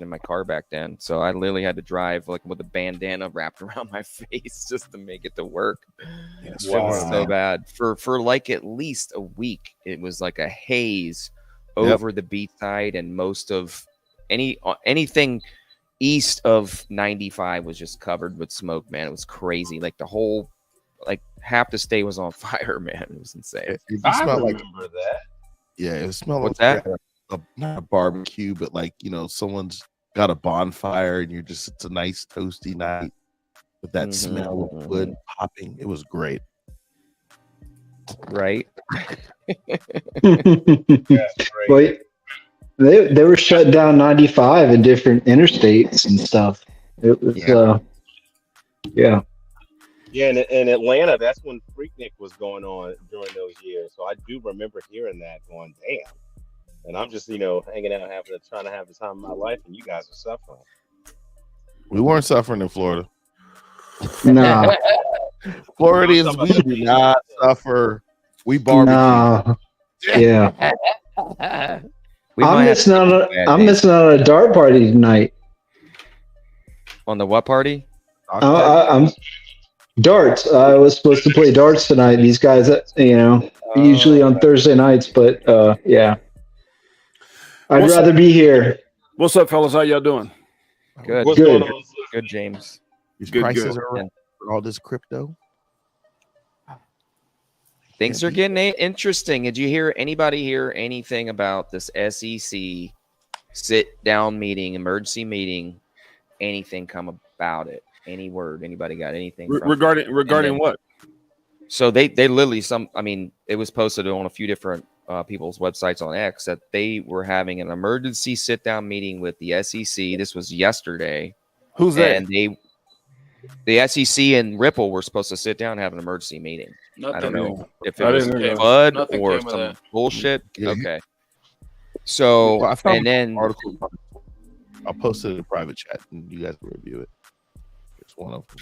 in my car back then, so I literally had to drive like with a bandana wrapped around my face just to make it to work. Yeah, It was so bad for like at least a week. It was like a haze over the beach side, and most of anything east of 95 was just covered with smoke, man. It was crazy. Like the whole, like half the state was on fire, man. It was insane. I remember that. Yeah, it smelled What's like that? Not a barbecue, but like, you know, someone's got a bonfire and it's a nice toasty night with that smell of wood popping. It was great. Right. Well, they were shut down 95 in different interstates and stuff. It was Yeah, in Atlanta, that's when Freaknik was going on during those years. So I do remember hearing that, going, damn. And I'm just, hanging out, trying to have the time of my life, and you guys are suffering. We weren't suffering in Florida. Nah. Floridians, we do not suffer. We barbecue. Nah. Yeah. I'm missing out on a dart party tonight. On the what party? I'm darts. I was supposed to play darts tonight. These guys, usually on Thursday nights, but yeah. I'd rather be here. What's up, fellas? How y'all doing? Good. What's going on? Good, James. These prices are right for all this crypto. Things are getting interesting. Did you hear anything about this SEC sit-down meeting, emergency meeting? Anything come about it? Any word? Anybody got anything regarding what? So they literally it was posted on a few different people's websites on X that they were having an emergency sit-down meeting with the SEC. This was yesterday. Who's that? And the SEC and Ripple were supposed to sit down and have an emergency meeting. I don't know if it was FUD or some bullshit. Okay. So, and then article, I'll post it in a private chat and you guys can review it. It's one of them.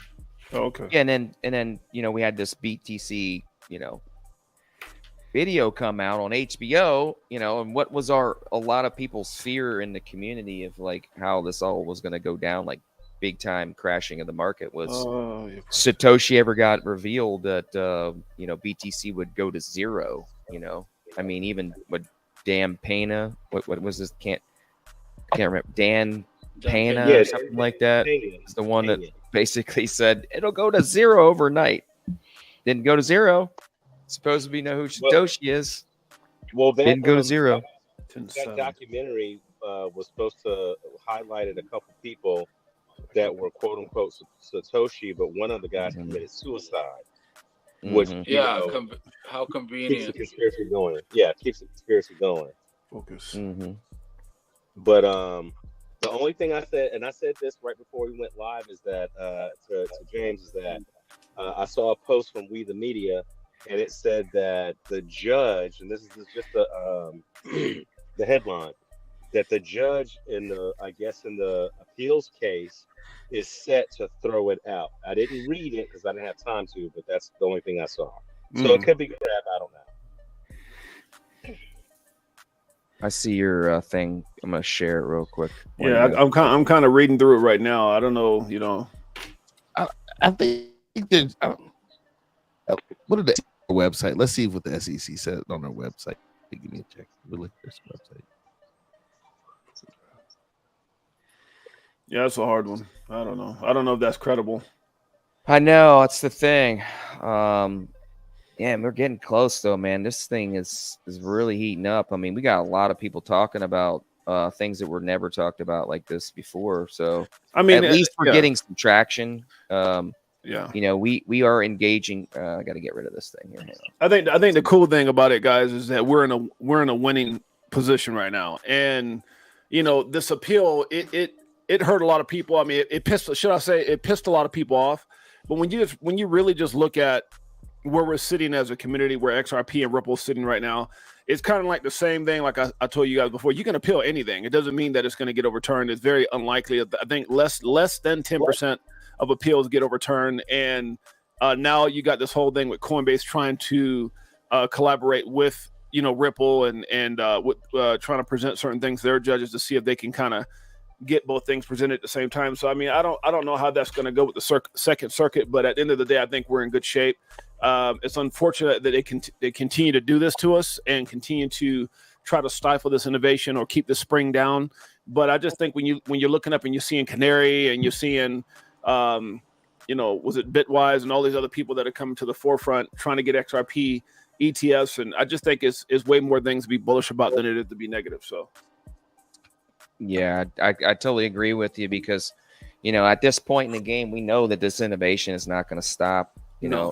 Oh, okay. Yeah, and then we had this BTC video come out on HBO, and what was a lot of people's fear in the community of like how this all was going to go down, like big time crashing of the market was Satoshi ever got revealed that BTC would go to zero. I mean, even what Dan Pena, what was this? I can't remember. Dan Pena or something like that is the one that basically said it'll go to zero overnight. Didn't go to zero. Supposed to be know who Satoshi is. Well, didn't go to zero. That documentary was supposed to highlight a couple people that were quote unquote Satoshi, but one of the guys committed suicide. Which how convenient. Keeps the conspiracy going. Yeah, keeps the conspiracy going. Focus. But the only thing I said, and I said this right before we went live, is that to James, is that I saw a post from We the Media, and it said that the judge, and this is just the headline, that the judge in the appeals case is set to throw it out. I didn't read it because I didn't have time to, but that's the only thing I saw. So it could be crap. I don't know. I see your thing. I'm gonna share it real quick. Yeah, I'm kind of reading through it right now. I don't know, I think there's what are the website? Let's see what the SEC said on their website. Give me a check. We'll look at this website. Yeah, that's a hard one. I don't know. I don't know if that's credible. I know, that's the thing. Yeah, we're getting close though, man. This thing is really heating up. I mean, we got a lot of people talking about things that were never talked about like this before. So I mean, at least we're getting some traction. Yeah, we are engaging. I got to get rid of this thing here. I think the cool thing about it, guys, is that we're in a winning position right now, and this appeal it hurt a lot of people. I mean, it pissed a lot of people off. But when you really just look at where we're sitting as a community, where XRP and Ripple is sitting right now, it's kind of like the same thing. Like I told you guys before, you can appeal anything. It doesn't mean that it's going to get overturned. It's very unlikely. I think less than 10% of appeals get overturned. And now you got this whole thing with Coinbase trying to collaborate with Ripple and trying to present certain things to their judges to see if they can kind of get both things presented at the same time. So I mean, I don't know how that's going to go with the Second Circuit, but at the end of the day, I think we're in good shape. It's unfortunate that they continue to do this to us and continue to try to stifle this innovation or keep the spring down. But I just think when you're looking up and you're seeing Canary and you're seeing, was it Bitwise and all these other people that are coming to the forefront trying to get XRP ETFs, and I just think it's way more things to be bullish about than it is to be negative. So, yeah, I totally agree with you because, at this point in the game, we know that this innovation is not going to stop.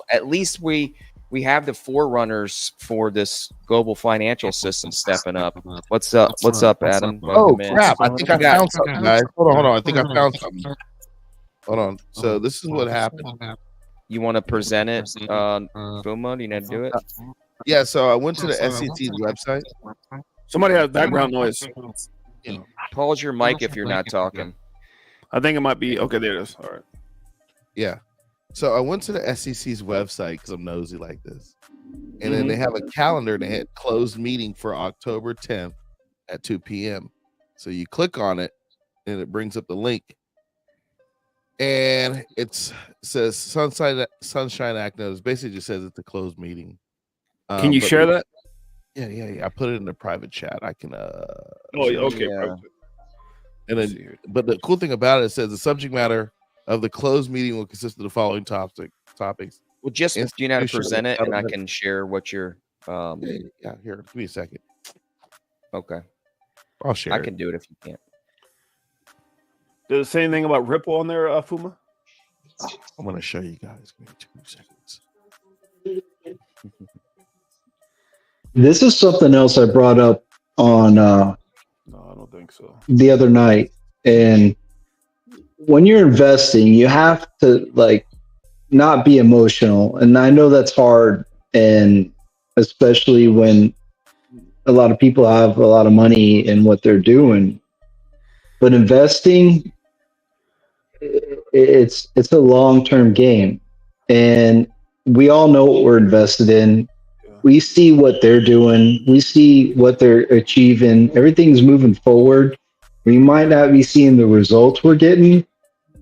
At least we have the forerunners for this global financial system stepping up. What's up? What's up, Adam? Oh, crap. I think I found something, guys. Hold on. I think I found something. Hold on. So this is what happened. You want to present it, Fuma? Do you know how to do it? Yeah, so I went to the SEC's website. Somebody has background noise. Pause your mic if you're not talking. I think it might be okay. There it is. All right. Yeah. So I went to the SEC's website because I'm nosy like this. And then they have a calendar. They had closed meeting for October 10th at 2 p.m. So you click on it and it brings up the link. And it says Sunshine Act notice. Basically just says it's a closed meeting. Can you share that? Yeah. I put it in the private chat. I can okay. Yeah. And then, but the cool thing about it says the subject matter of the closed meeting will consist of the following topics. Well, just do you know how to present it, and I can share what you're. Yeah, here, give me a second. Okay, I'll share. I can do it if you can't. Does it say anything about Ripple on there, Fuma? I'm going to show you guys. Give me 2 seconds. This is something else I brought up on No, I don't think so. the other night. And when you're investing, you have to not be emotional. And I know that's hard, and especially when a lot of people have a lot of money in what they're doing. But investing, it's a long-term game. And we all know what we're invested in. We see what they're doing. We see what they're achieving. Everything's moving forward. We might not be seeing the results we're getting,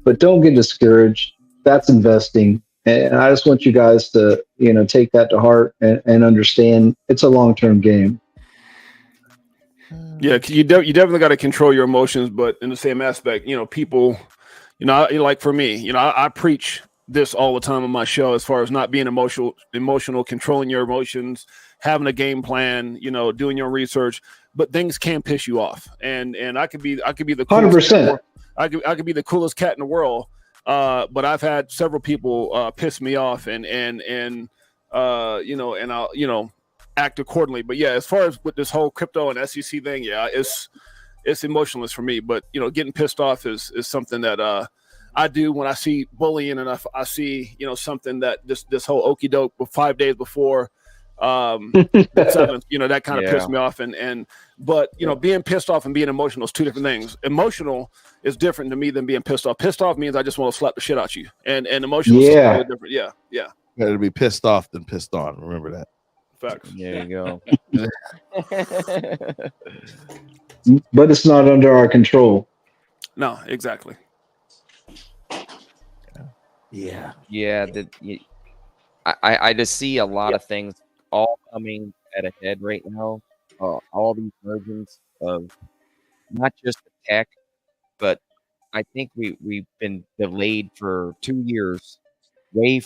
but don't get discouraged. That's investing. And I just want you guys to, take that to heart and understand it's a long-term game. Yeah, you definitely got to control your emotions, but in the same aspect, people, like for me, I preach this all the time on my show as far as not being emotional, controlling your emotions, having a game plan, doing your research, but things can piss you off. And I could be the 100%. I could be the coolest cat in the world. But I've had several people piss me off and I'll, act accordingly. But yeah, as far as with this whole crypto and SEC thing, yeah, it's emotionless for me, but getting pissed off is something that, I do when I see bullying and I see, something that this whole okie doke 5 days before, the 7th, that kind of pissed me off. But being pissed off and being emotional is two different things. Emotional is different to me than being pissed off. Pissed off means I just want to slap the shit out you. And emotional is totally different. Yeah. Better be pissed off than pissed on. Remember that. Facts. There you go. But it's not under our control. No, exactly. Yeah. I just see a lot of things all coming at a head right now. All these versions of not just the tech, but I think we've been delayed for 2 years, way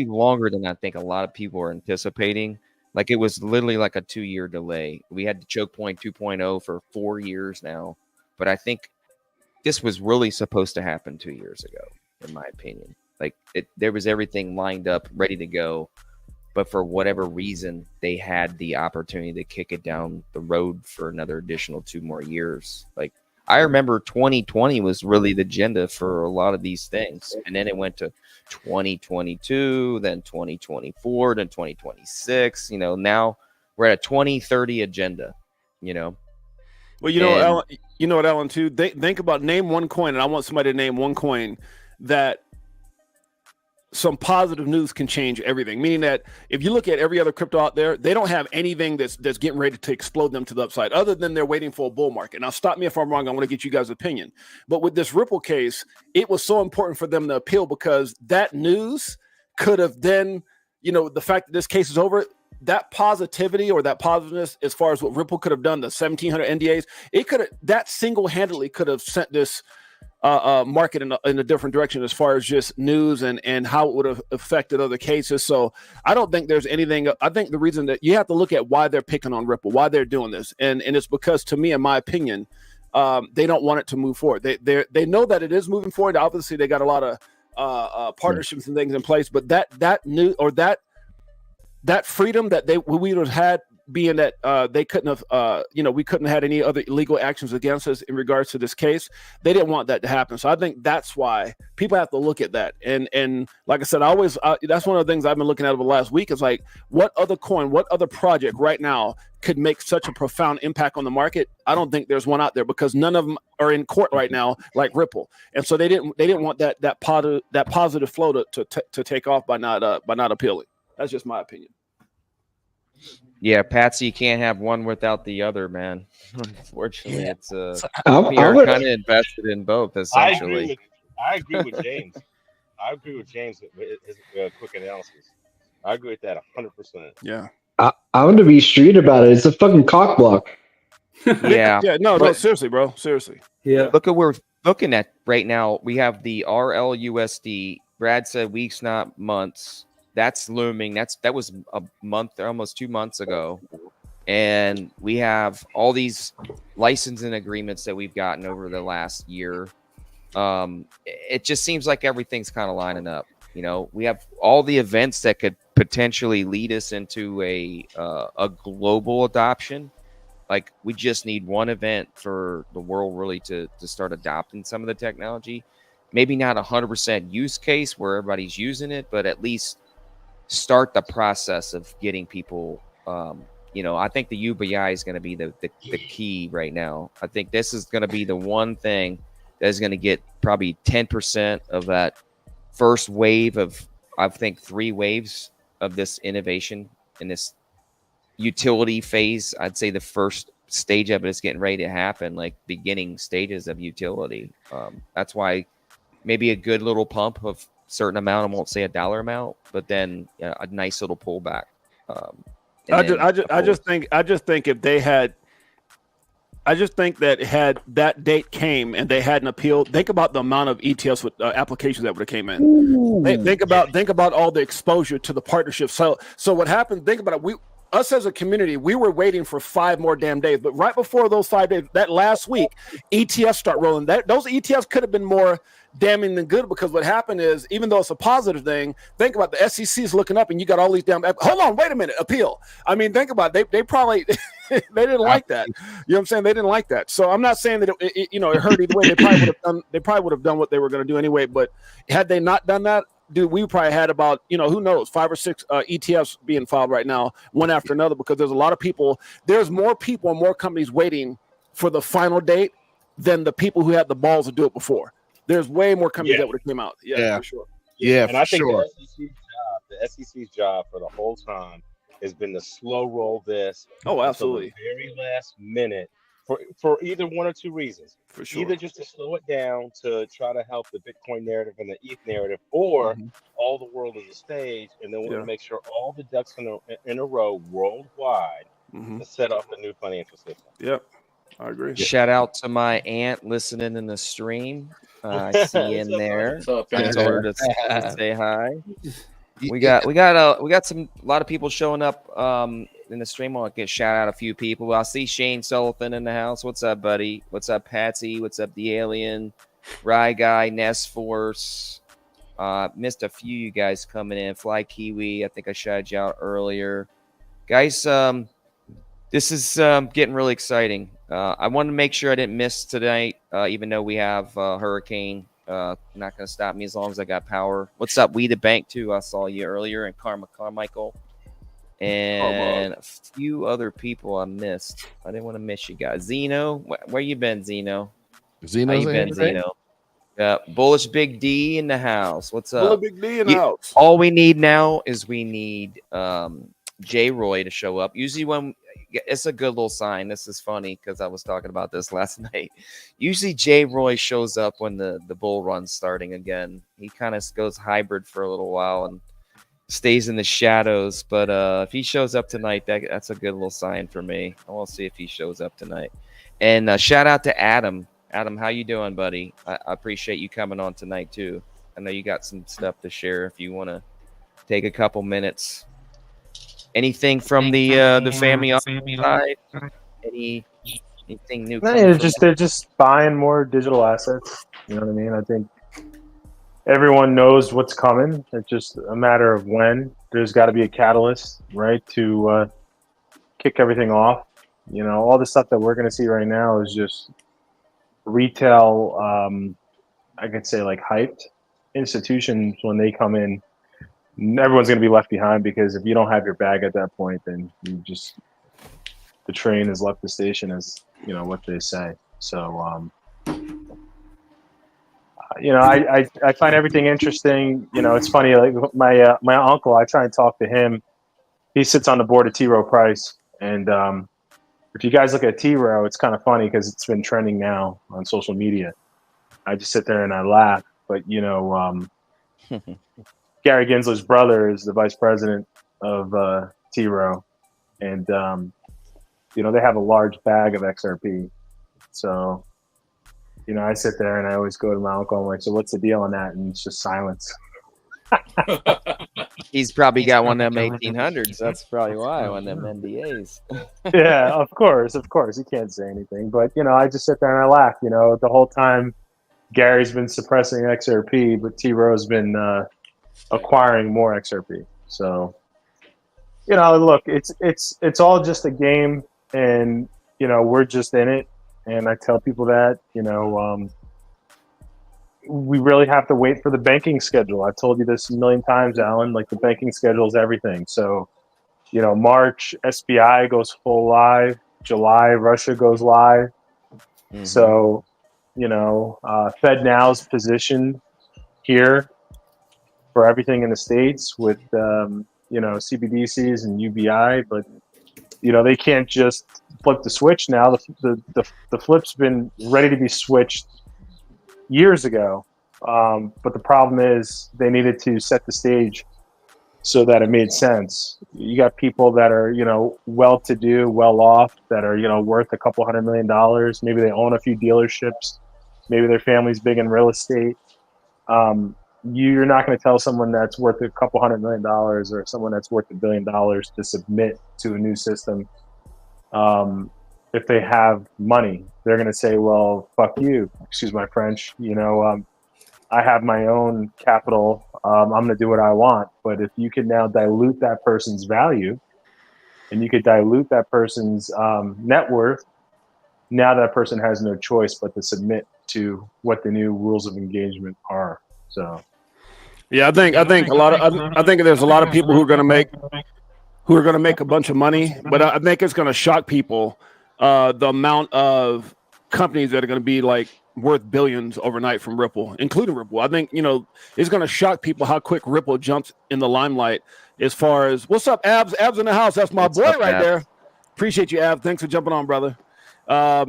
longer than I think a lot of people are anticipating. Like it was literally like a 2-year delay. We had the choke point 2.0 for 4 years now, but I think this was really supposed to happen 2 years ago, in my opinion. Like there was everything lined up, ready to go, but for whatever reason, they had the opportunity to kick it down the road for another additional 2 more years. Like I remember 2020 was really the agenda for a lot of these things, and then it went to 2022, then 2024, then 2026. Now we're at a 2030 agenda. Well, Alan, what, Alan, too. Think about name one coin, and I want somebody to name one coin that some positive news can change everything. Meaning that if you look at every other crypto out there, they don't have anything that's getting ready to explode them to the upside, other than they're waiting for a bull market. Now, stop me if I'm wrong. I want to get you guys' opinion. But with this Ripple case, it was so important for them to appeal because that news could have then, the fact that this case is over, that positivity or that positiveness as far as what Ripple could have done, the 1,700 NDAs, that single-handedly could have sent this market in a different direction as far as just news and how it would have affected other cases. So I don't think there's anything. I think the reason that you have to look at why they're picking on Ripple, why they're doing this, and it's because, to me, in my opinion, they don't want it to move forward. They know that it is moving forward. Obviously, they got a lot of partnerships and things in place, but that freedom that we would have had, being that they couldn't have, we couldn't have had any other illegal actions against us in regards to this case. They didn't want that to happen. So I think that's why people have to look at that. And like I said, that's one of the things I've been looking at over the last week is like, what other coin, what other project right now could make such a profound impact on the market? I don't think there's one out there because none of them are in court right now, like Ripple. And so they didn't want that positive flow to take off by not appealing. That's just my opinion. Yeah, Patsy, you can't have one without the other, man. Unfortunately, it's we I are would- kind of invested in both, essentially. I agree with James. I agree with James with his quick analysis. I agree with that 100%. Yeah. I'm going to be straight about it. It's a fucking cock block. Yeah. Yeah. No, seriously, bro. Seriously. Yeah. Look at what we're looking at right now. We have the RLUSD. Brad said weeks, not months. That's looming. That was a month, almost 2 months ago. And we have all these licensing agreements that we've gotten over the last year. It just seems like everything's kind of lining up. We have all the events that could potentially lead us into a global adoption. Like, we just need one event for the world really to start adopting some of the technology. Maybe not 100% use case where everybody's using it, but at least start the process of getting people. I think the UBI is going to be the key right now. I think this is going to be the one thing that is going to get probably 10% of that first wave of, I think, 3 waves of this innovation in this utility phase. I'd say the first stage of it is getting ready to happen, like beginning stages of utility. That's why maybe a good little pump of certain amount, I won't say a dollar amount, but then a nice little pullback. I just think if they had, I just think that had that date came and they hadn't appealed, think about the amount of ETFs with applications that would have came in. Think about all the exposure to the partnership. So what happened? Think about it. Us as a community, we were waiting for 5 more damn days, but right before those 5 days, that last week, ETFs start rolling. Those ETFs could have been more damning than good, because what happened is, even though it's a positive thing, think about the SEC is looking up and you got all these damn, hold on, wait a minute, appeal. I mean, think about it. They probably, they didn't like that. You know what I'm saying? They didn't like that. So I'm not saying that it hurt either way. They probably would have done what they were going to do anyway. But had they not done that, dude, we probably had about, who knows, 5 or 6 ETFs being filed right now, one after another, because there's a lot of people. There's more people and more companies waiting for the final date than the people who had the balls to do it before. There's way more companies that would have came out. Yeah, for sure. Yeah, and I think the SEC's job for the whole time has been to slow roll this. Oh, absolutely. The very last minute for either one or two reasons. For sure. Either just to slow it down to try to help the Bitcoin narrative and the ETH narrative, or all the world is a stage, and then we want to make sure all the ducks in a row worldwide to set off the new financial system. Yep. I agree. Shout out to my aunt listening in the stream. I see in there. I told her to say hi. We got a lot of people showing up in the stream. I'll get shout out a few people. I see Shane Sullivan in the house. What's up, buddy? What's up, Patsy? What's up, the Alien? Rye Guy, Nest Force. Missed a few of you guys coming in. Fly Kiwi. I think I shouted you out earlier, guys. This is getting really exciting. I wanted to make sure I didn't miss tonight, even though we have Hurricane. Not going to stop me as long as I got power. What's up, We the Bank, too? I saw you earlier, and Karma Carmichael. And a few other people I missed. I didn't want to miss you guys. Zeno, where you been, Zeno? Zeno's How you been, in, Zeno? Yeah, bullish Big D in the house. What's Bullet up? Big D in the house. All we need now is we need J Roy to show up. Usually when it's a good little sign. This is funny because I was talking about this last night. Usually J Roy shows up when the bull run's starting again. He kind of goes hybrid for a little while and stays in the shadows. But if he shows up tonight, that's a good little sign for me. I want to see if he shows up tonight. And shout out to Adam. Adam, how you doing, buddy? I appreciate you coming on tonight too. I know you got some stuff to share. If you want to take a couple minutes, anything from the family side? Anything new? No, they're just buying more digital assets. You know what I mean? I think everyone knows what's coming. It's just a matter of when. There's got to be a catalyst, right, to kick everything off. You know, all the stuff that we're going to see right now is just retail, I could say like hyped. Institutions, when they come in, everyone's going to be left behind because if you don't have your bag at that point, then you just, the train has left the station, as you know what they say. So, you know, I find everything interesting. You know, it's funny. Like my uncle, I try and talk to him. He sits on the board of T. Rowe Price, and if you guys look at T. Rowe, it's kind of funny because it's been trending now on social media. I just sit there and I laugh. But you know, Gary Gensler's brother is the vice president of T. Rowe, and you know, they have a large bag of XRP. So, you know, I sit there and I always go to my uncle. I'm like, so what's the deal on that? And it's just silence. He's probably got one of them 1800s. That's probably why, one of them NDAs. Yeah, of course. He can't say anything. But, you know, I just sit there and I laugh. You know, the whole time Gary's been suppressing XRP, but T. Rowe's been acquiring more XRP. So, you know, look, it's all just a game. And, you know, we're just in it. And I tell people that, you know, we really have to wait for the banking schedule. I've told you this a million times, Alan, like the banking schedule is everything. So, you know, March, SBI goes full live. July, Russia goes live. Mm-hmm. So, you know, FedNow's position here for everything in the States with, you know, CBDCs and UBI, but, you know, they can't just flip the switch now. The flip's been ready to be switched years ago. But the problem is they needed to set the stage so that it made sense. You got people that are, you know, well-to-do, well-off, that are, you know, worth a couple $100 million. Maybe they own a few dealerships. Maybe their family's big in real estate. You're not going to tell someone that's worth a couple $100 million or someone that's worth $1 billion to submit to a new system. If they have money, they're going to say, well, fuck you, excuse my French, you know, I have my own capital. I'm going to do what I want. But if you can now dilute that person's value and you could dilute that person's net worth, now that person has no choice but to submit to what the new rules of engagement are. So, yeah, I think there's a lot of people who are going to make a bunch of money, but I think it's going to shock people the amount of companies that are going to be like worth billions overnight from Ripple, including Ripple. I think, you know, it's going to shock people how quick Ripple jumped in the limelight as far as what's up, Abs in the house. That's my boy right there. Appreciate you, Ab. Thanks for jumping on, brother. I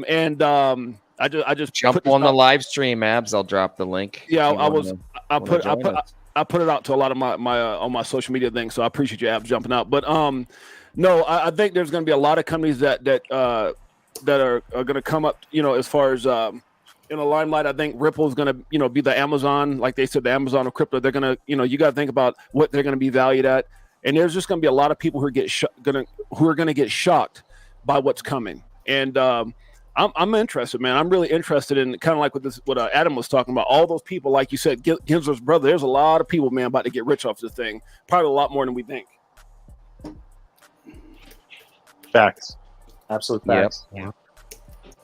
just jump on the live stream, Abs. I'll drop the link. Yeah, I put it out to a lot of my on my social media things. So I appreciate you, Abs, jumping out. But no, I think there's going to be a lot of companies that are going to come up, you know, as far as in the limelight. I think Ripple is going to, you know, be the Amazon, like they said, the Amazon of crypto. They're going to, you know, you got to think about what they're going to be valued at, and there's just going to be a lot of people who are going to get shocked by what's coming. And I'm interested, man. I'm really interested in kind of like what Adam was talking about. All those people, like you said, Gensler's brother. There's a lot of people, man, about to get rich off this thing. Probably a lot more than we think. Facts, absolute facts. Yep.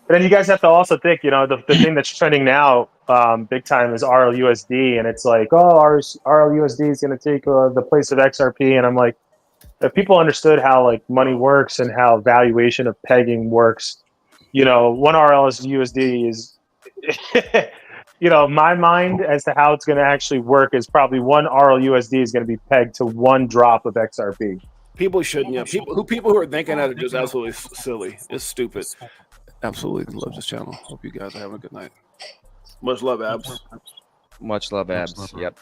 But then you guys have to also think, you know, the thing that's trending now, big time, is RLUSD, and it's like, oh, RLUSD is going to take the place of XRP, and I'm like, if people understood how like money works and how valuation of pegging works, you know, one RLUSD is, my mind as to how it's going to actually work is probably one RLUSD is going to be pegged to one drop of XRP. People shouldn't. Yeah, people who are thinking that are just absolutely silly. It's stupid. Absolutely love this channel. Hope you guys are having a good night. Much love, Abs. Much love, Abs. Yep.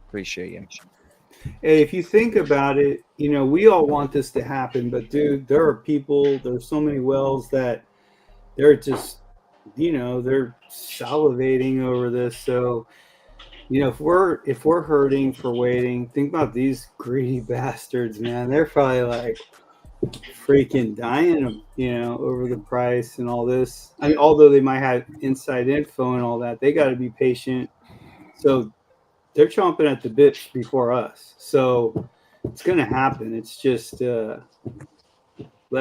Appreciate you. Hey, if you think about it, we all want this to happen, but dude, there's so many whales that they're just, they're salivating over this. So, if we're hurting for waiting, think about these greedy bastards, man. They're probably like freaking dying, over the price and all this. I mean, although they might have inside info and all that, they got to be patient. So they're chomping at the bit before us. So it's going to happen. It's just let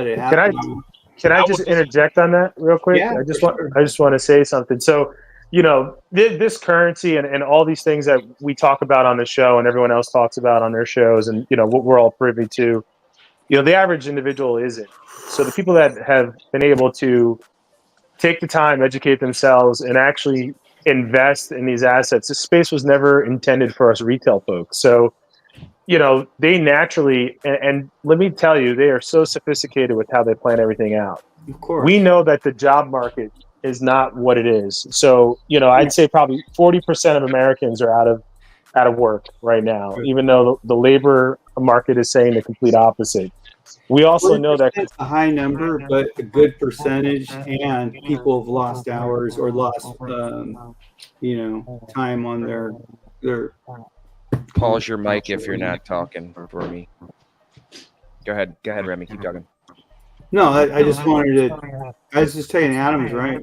it happen. Can I just interject on that real quick? Yeah, I just want to say something. So, this currency and all these things that we talk about on the show and everyone else talks about on their shows and, what we're all privy to, the average individual isn't. So the people that have been able to take the time, educate themselves, and actually invest in these assets, this space was never intended for us retail folks. So, they naturally, and let me tell you, they are so sophisticated with how they plan everything out. Of course. We know that the job market is not what it is. So, I'd say probably 40% of Americans are out of work right now, even though the labor market is saying the complete opposite. We also know that it's a high number, but a good percentage, and people have lost hours or lost, time on their. Pause your mic if you're not talking for me. Go ahead, Remy. Keep talking. No, I just wanted to. I was just saying, Adam's right.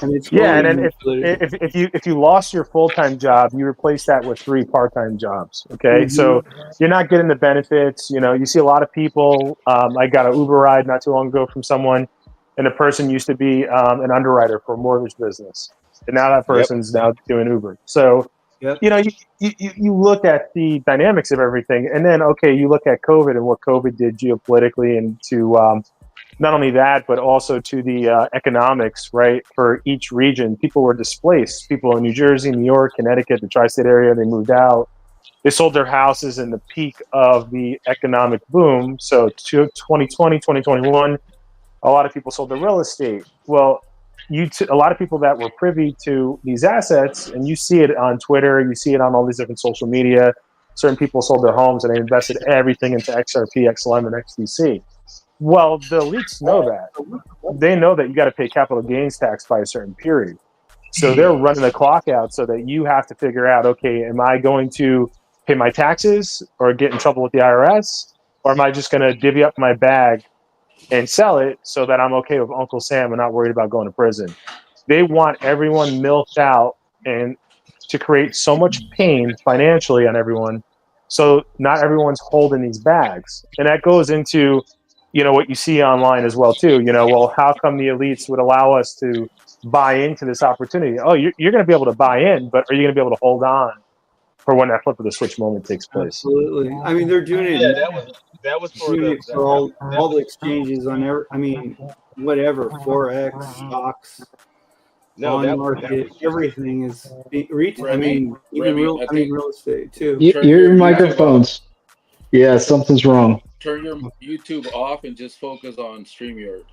And it's and then if you lost your full-time job, you replace that with 3 part-time jobs. Okay, so you're not getting the benefits. You see a lot of people. I got an Uber ride not too long ago from someone, and the person used to be an underwriter for a mortgage business, and now that person's now doing Uber. So. Yep. You look at the dynamics of everything, and then you look at COVID and what COVID did geopolitically, and to not only that, but also to the economics, right? For each region, people were displaced. People in New Jersey, New York, Connecticut, the tri-state area, they moved out. They sold their houses in the peak of the economic boom. So 2020, 2021, a lot of people sold their real estate. Well, a lot of people that were privy to these assets, and you see it on Twitter, you see it on all these different social media. Certain people sold their homes and they invested everything into XRP, XLM, and XDC. Well, the elites know that. They know that you got to pay capital gains tax by a certain period. So they're running the clock out so that you have to figure out, okay, am I going to pay my taxes or get in trouble with the IRS? Or am I just going to divvy up my bag and sell it so that I'm okay with Uncle Sam and not worried about going to prison? They want everyone milked out and to create so much pain financially on everyone. So not everyone's holding these bags. And that goes into, what you see online as well too. Well, how come the elites would allow us to buy into this opportunity? Oh, you're going to be able to buy in, but are you going to be able to hold on for when that flip of the switch moment takes place? Absolutely. I mean, they're doing it. Yeah, that was for all the exchanges on whatever, Forex, stocks, market, everything is retail. I mean, even real estate too. Your microphones. Yeah, something's wrong. Turn your YouTube off and just focus on StreamYard.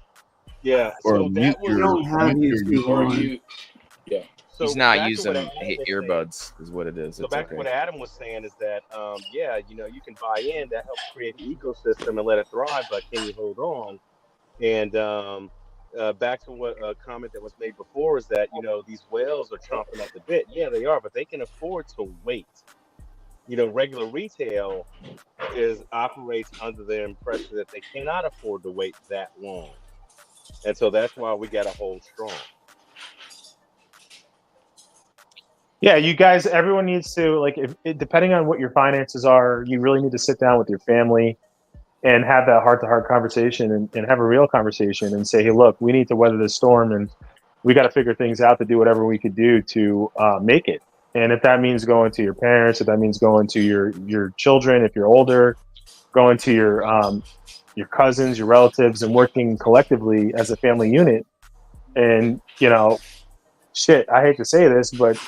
Yeah, or mute we don't have YouTube on. Yeah. So he's not using earbuds, is what it is. So back to what Adam was saying is that, you can buy in. That helps create an ecosystem and let it thrive. But can you hold on? And back to what a comment that was made before is that these whales are chomping at the bit. Yeah, they are, but they can afford to wait. Regular retail operates under the impression that they cannot afford to wait that long, and so that's why we got to hold strong. Yeah, you guys, everyone needs to, depending on what your finances are, you really need to sit down with your family and have that heart-to-heart conversation and have a real conversation and say, hey, look, we need to weather this storm and we got to figure things out to do whatever we could do to make it. And if that means going to your parents, if that means going to your children, if you're older, going to your cousins, your relatives, and working collectively as a family unit. And, I hate to say this, but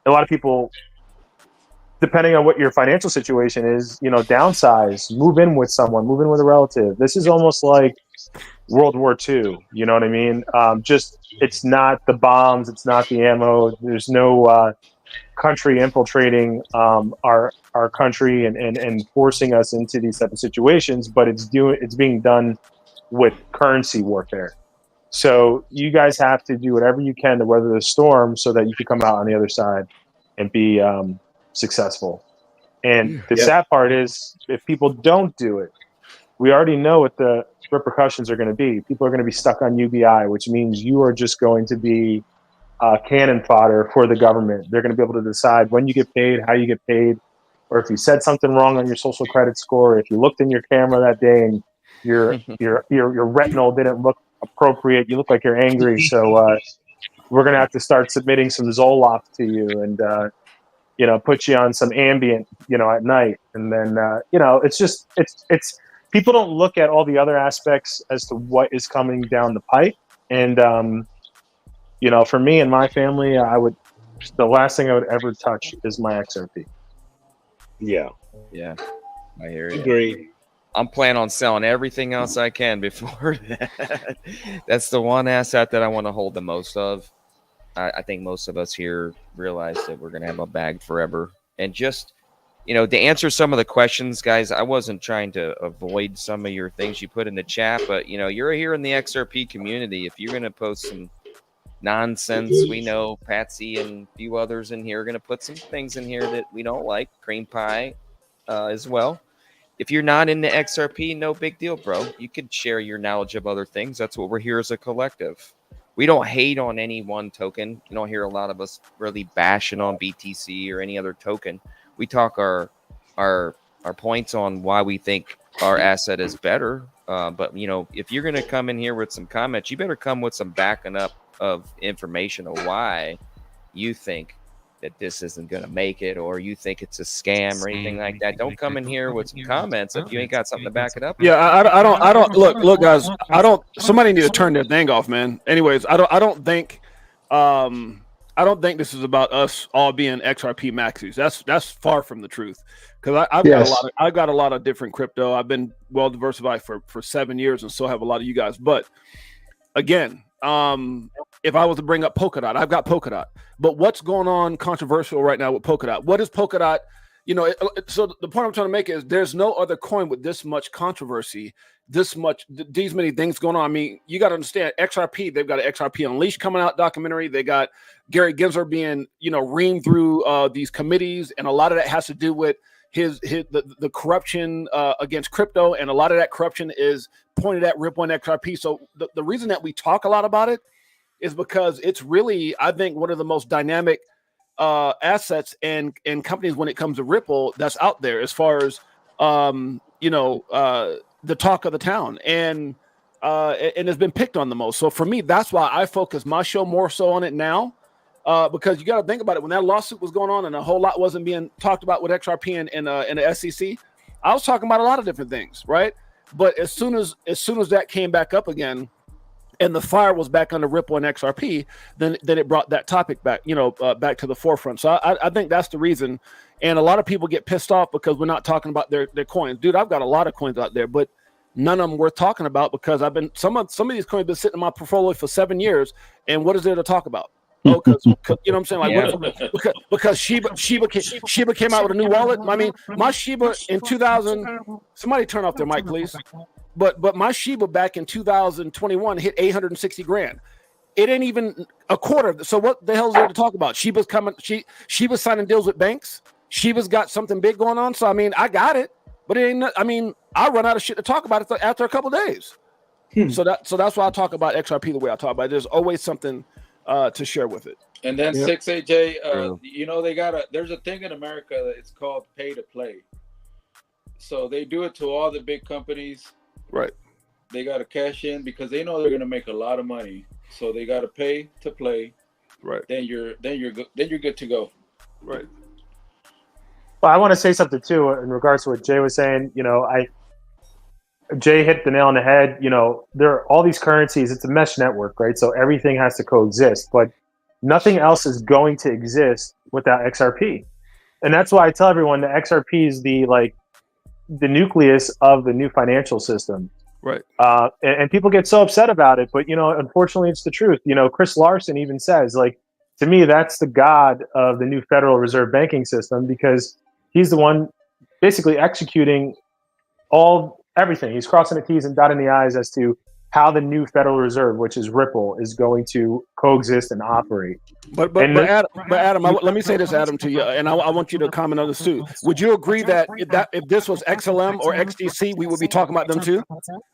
a lot of people, depending on what your financial situation is, downsize, move in with someone, move in with a relative. This is almost like World War II. You know what I mean? Just it's not the bombs, it's not the ammo. There's no country infiltrating our country and forcing us into these type of situations, but it's being done with currency warfare. So you guys have to do whatever you can to weather the storm so that you can come out on the other side and be successful. And the sad part is, if people don't do it, we already know what the repercussions are going to be. People are going to be stuck on UBI, which means you are just going to be cannon fodder for the government. They're going to be able to decide when you get paid, how you get paid, or if you said something wrong on your social credit score, if you looked in your camera that day and your retinal didn't look appropriate, you look like you're angry. So we're going to have to start submitting some Zoloft to you and put you on some Ambient, at night. And then it's people don't look at all the other aspects as to what is coming down the pipe. And for me and my family, the last thing I would ever touch is my XRP. Yeah, I hear you. Agreed. I'm planning on selling everything else I can before that. That's the one asset that I want to hold the most of. I think most of us here realize that we're going to have a bag forever. And just, to answer some of the questions, guys, I wasn't trying to avoid some of your things you put in the chat, but, you're here in the XRP community. If you're going to post some nonsense, we know Patsy and a few others in here are going to put some things in here that we don't like, cream pie as well. If you're not in the XRP, no big deal, bro. You can share your knowledge of other things. That's what we're here as a collective. We don't hate on any one token. You don't hear a lot of us really bashing on BTC or any other token. We talk our points on why we think our asset is better. But, if you're going to come in here with some comments, you better come with some backing up of information of why you think that this isn't going to make it, or you think it's a scam or anything like that. Don't come in here with some comments if you ain't got something to back it up. Yeah, I don't look, guys. Somebody need to turn their thing off, man. Anyways, I don't think this is about us all being XRP maxis. That's far from the truth. Because I've got a lot of different crypto. I've been well diversified for 7 years, and so have a lot of you guys. But again, if I was to bring up Polkadot, I've got Polkadot. But what's going on controversial right now with Polkadot? What is Polkadot? So the point I'm trying to make is there's no other coin with this much controversy, these many things going on. I mean, you got to understand XRP. They've got an XRP Unleashed coming out documentary. They got Gary Gensler being, reamed through these committees, and a lot of that has to do with the corruption against crypto, and a lot of that corruption is pointed at Ripple and XRP. So the reason that we talk a lot about it is because it's really, I think, one of the most dynamic assets and companies when it comes to Ripple that's out there as far as the talk of the town, and has been picked on the most. So for me, that's why I focus my show more so on it now, because you got to think about it. When that lawsuit was going on and a whole lot wasn't being talked about with XRP and the SEC, I was talking about a lot of different things, right? But as soon as that came back up again, and the fire was back under Ripple and XRP, then it brought that topic back, back to the forefront. So I think that's the reason. And a lot of people get pissed off because we're not talking about their coins. Dude, I've got a lot of coins out there, but none of them worth talking about because some of these coins have been sitting in my portfolio for 7 years. And what is there to talk about? Oh, because you know what I'm saying? Like, because Shiba came out with a new wallet. I mean, my Shiba in 2000. Somebody turn off their mic, please. But my Shiba back in 2021 hit 860 grand. It ain't even a quarter. So what the hell is there to talk about? Shiba's coming. Shiba's signing deals with banks. Shiba's got something big going on. So I mean, I got it, but it ain't. I mean, I run out of shit to talk about it after a couple of days. So that's why I talk about XRP the way I talk about it. There's always something to share with it. And then 6AJ, there's a thing in America that it's called pay to play. So they do it to all the big companies. Right. They got to cash in because they know they're going to make a lot of money. So they got to pay to play. Right. Then you're good to go. Right. Well, I want to say something too in regards to what Jay was saying. Jay hit the nail on the head. There are all these currencies. It's a mesh network, right? So everything has to coexist, but nothing else is going to exist without XRP. And that's why I tell everyone that XRP is the nucleus of the new financial system. Right. And people get so upset about it, but unfortunately, it's the truth. Chris Larsen even says, like, to me, that's the god of the new Federal Reserve banking system, because he's the one basically executing everything. He's crossing the T's and dotting the I's as to how the new Federal Reserve, which is Ripple, is going to coexist and operate. But Adam, let me say this, Adam, to you, and I want you to comment on this too. Would you agree that if this was XLM or XDC, we would be talking about them too,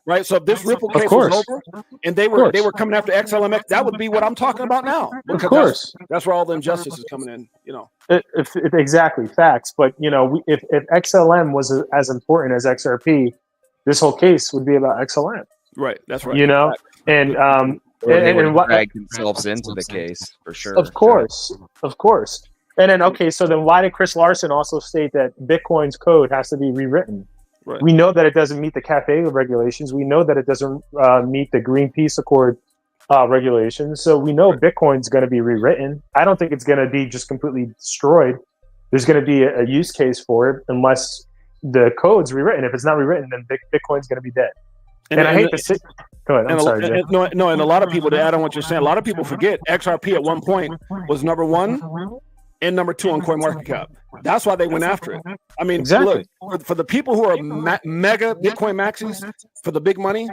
right? So if this Ripple case was over and they were coming after XLM, that would be what I'm talking about now. Of course, that's where all the injustice is coming in. If exactly facts. But if XLM was as important as XRP, this whole case would be about XLM. Right, that's right. And what drag themselves into the case for sure. Of course. And then so then why did Chris Larsen also state that Bitcoin's code has to be rewritten? Right. We know that it doesn't meet the CAFE regulations. We know that it doesn't meet the Greenpeace Accord regulations. So we know Bitcoin's going to be rewritten. I don't think it's going to be just completely destroyed. There's going to be a use case for it unless the code's rewritten. If it's not rewritten, then Bitcoin's going to be dead. And I hate to say. Go ahead. I'm sorry, Jay. No, and a lot of people, to add on what you're saying, a lot of people forget XRP at one point was number 1 and number 2 on CoinMarketCap. That's why they went after it. I mean, exactly. Look, for the people who are mega Bitcoin maxis for the big money,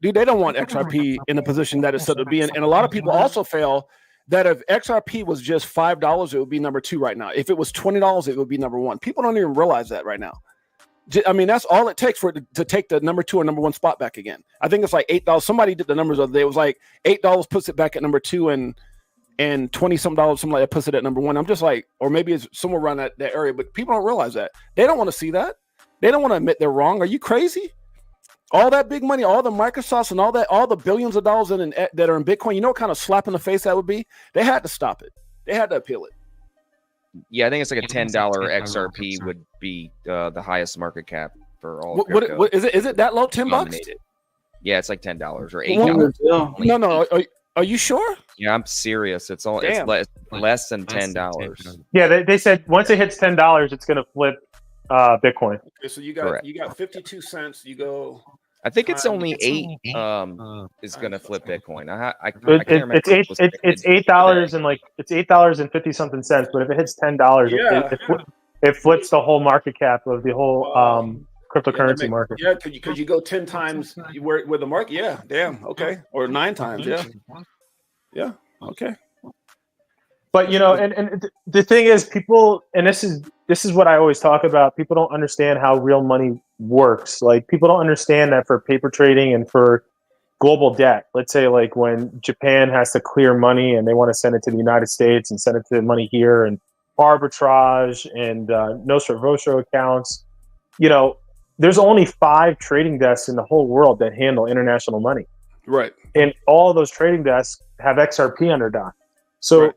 dude, they don't want XRP in the position that it's set to be in. And a lot of people also fail that if XRP was just $5, it would be number 2 right now. If it was $20, it would be number 1. People don't even realize that right now. I mean, that's all it takes for it to take the number 2 or number 1 spot back again. I think it's like $8. Somebody did the numbers the other day. It was like $8 puts it back at number 2 and $20-some, something like that puts it at number 1. I'm just like, or maybe it's somewhere around that area, but people don't realize that. They don't want to see that. They don't want to admit they're wrong. Are you crazy? All that big money, all the Microsofts and all the billions of dollars that are in Bitcoin, you know what kind of slap in the face that would be? They had to stop it. They had to appeal it. Yeah, I think it's like a $10 XRP would be the highest market cap for all. What is it? Is it that low? $10? Yeah, it's like $10 or $8. No. Are you sure? Yeah, I'm serious. It's less than $10. Yeah, they said once it hits $10, it's going to flip Bitcoin. Okay, so you got 52 cents. You go. I think it's only 8 is going to flip Bitcoin. I can't remember. It's $8 and it's $8.50 something cents. But if it hits $10, it flips the whole market cap of the whole cryptocurrency market. Yeah, because you go 10 times where the market. Yeah, damn. Okay, or 9 times. Yeah. Okay. But and the thing is, people, and this is what I always talk about. People don't understand how real money works. Like, people don't understand that for paper trading and for global debt. Let's say like when Japan has to clear money and they want to send it to the United States and send it to money here, and arbitrage and Nostro Vostro accounts. There's only 5 trading desks in the whole world that handle international money. Right. And all of those trading desks have XRP under dock. So. Right.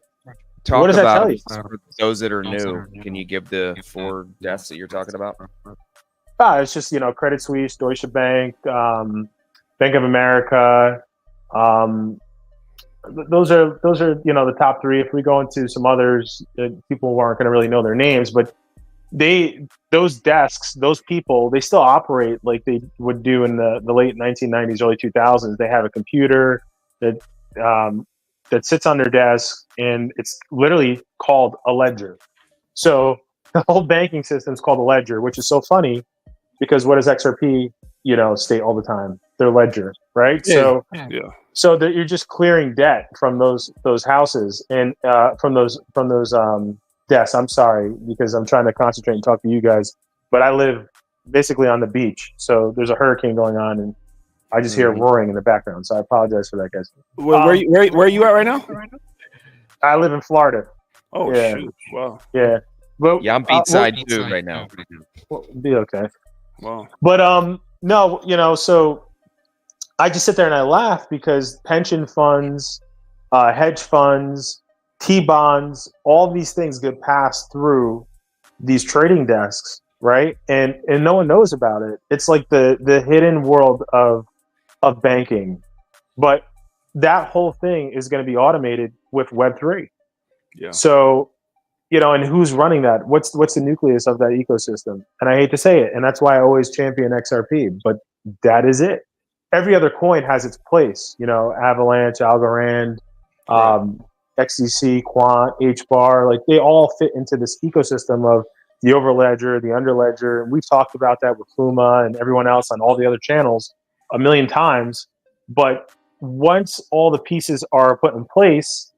What does that tell you? For those that are new, can you give the 4 desks that you're talking about? It's just Credit Suisse, Deutsche Bank, Bank of America. Those are the top 3. If we go into some others, people aren't going to really know their names, but those desks, those people, they still operate like they would do in the late 1990s, early 2000s. They have a computer that sits on their desk, and it's literally called a ledger. So the whole banking system is called a ledger, which is so funny because what does XRP, state all the time? Their ledger, right? Yeah. So that you're just clearing debt from those houses and from those desks. I'm sorry because I'm trying to concentrate and talk to you guys, but I live basically on the beach, so there's a hurricane going on and I just hear roaring in the background, so I apologize for that, guys. Where are you at right now? I live in Florida. Oh, yeah. Shoot. Wow. Yeah. Well, yeah, I'm beachside too right now. We'll be okay. Wow. But no, so I just sit there and I laugh because pension funds, hedge funds, T-bonds, all these things get passed through these trading desks, right? And no one knows about it. It's like the hidden world of banking. But that whole thing is going to be automated with Web3. Yeah. So, and who's running that? What's the nucleus of that ecosystem? And I hate to say it, and that's why I always champion XRP, but that is it. Every other coin has its place, Avalanche, Algorand, XDC, Quant, HBAR, like they all fit into this ecosystem of the overledger, the underledger. And we've talked about that with Fuma and everyone else on all the other channels a million times. But once all the pieces are put in place,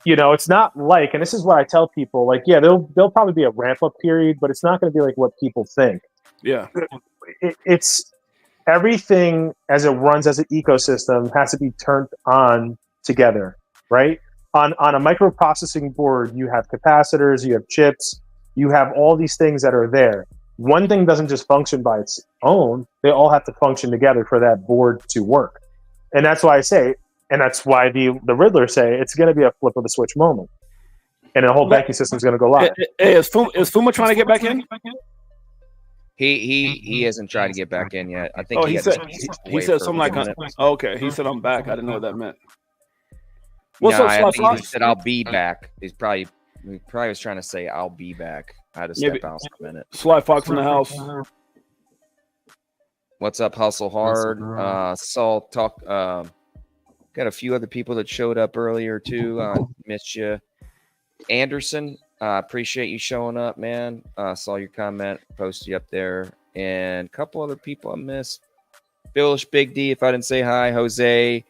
it's not like, and this is what I tell people, like, yeah, there'll probably be a ramp up period, but it's not going to be like what people think. Yeah. It's everything as it runs as an ecosystem has to be turned on together, right? On a microprocessing board, you have capacitors, you have chips, you have all these things that are there. One thing doesn't just function by its own. They all have to function together for that board to work. And that's why I say, and that's why the Riddlers say it's going to be a flip of the switch moment. And the whole banking system is going to go live. Hey, is Fuma trying to get back in? He hasn't tried to get back in yet. I think he said something like, okay. He said, I'm back. I didn't know what that meant. What's up, I think he said, I'll be back. He probably was trying to say, I'll be back. I had to step out for a minute. Sly Fox in the house. What's up, Hustle Hard? Saul talk. Got a few other people that showed up earlier too. Missed you. Anderson, appreciate you showing up, man. Saw your comment, posted you up there. And a couple other people I missed. Billish Big D, if I didn't say hi. Jose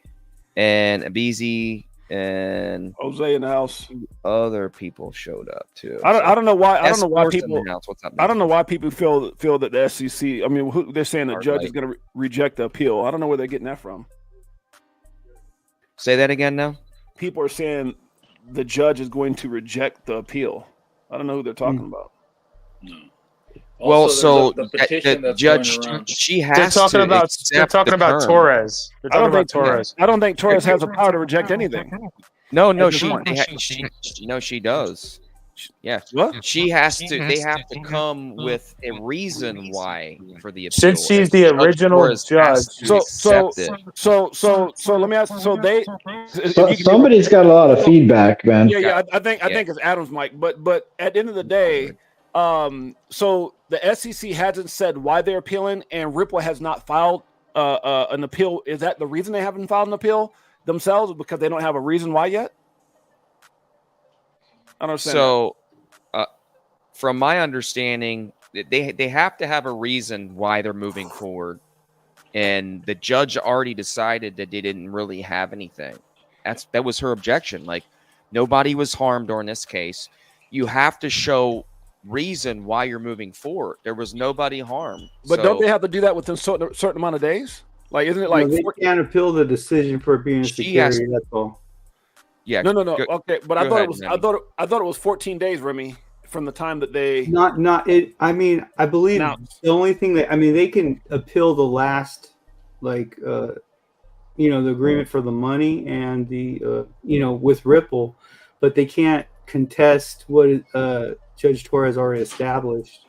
and Abizi and Jose in the house. Other people showed up too. I don't know why. I don't know why people. What's up, I don't know why people feel that the SEC. I mean, they're saying the judge is going to reject the appeal. I don't know where they're getting that from. Say that again now. People are saying the judge is going to reject the appeal. I don't know who they're talking about. No. Well, Also, so the judge, she has they're talking to about. They're talking about Torres. They're talking about Torres. I don't think Torres has the power to reject anything. No, she does. Yeah, what? She has to. They have to come with a reason why for the appeal. Since she's the original judge. So let me ask. So they. Somebody's got a lot of feedback, man. Yeah. I think it's Adam's mic. But at the end of the day, so the SEC hasn't said why they're appealing, and Ripple has not filed an appeal. Is that the reason they haven't filed an appeal themselves? Because they don't have a reason why yet? I don't understand. So, from my understanding, they have to have a reason why they're moving forward, and the judge already decided that they didn't really have anything. That was her objection. Like, nobody was harmed during this case. You have to show reason why you're moving forward. There was nobody harmed. But don't they have to do that within a certain amount of days? Like, isn't it like they can't appeal the decision for being a security? That's all. Yeah. No. Okay, but I thought it was 14 days, Remy, from the time that they not it. I mean, I believe the only thing they can appeal the last, the agreement for the money and the with Ripple, but they can't contest what Judge Torres already established.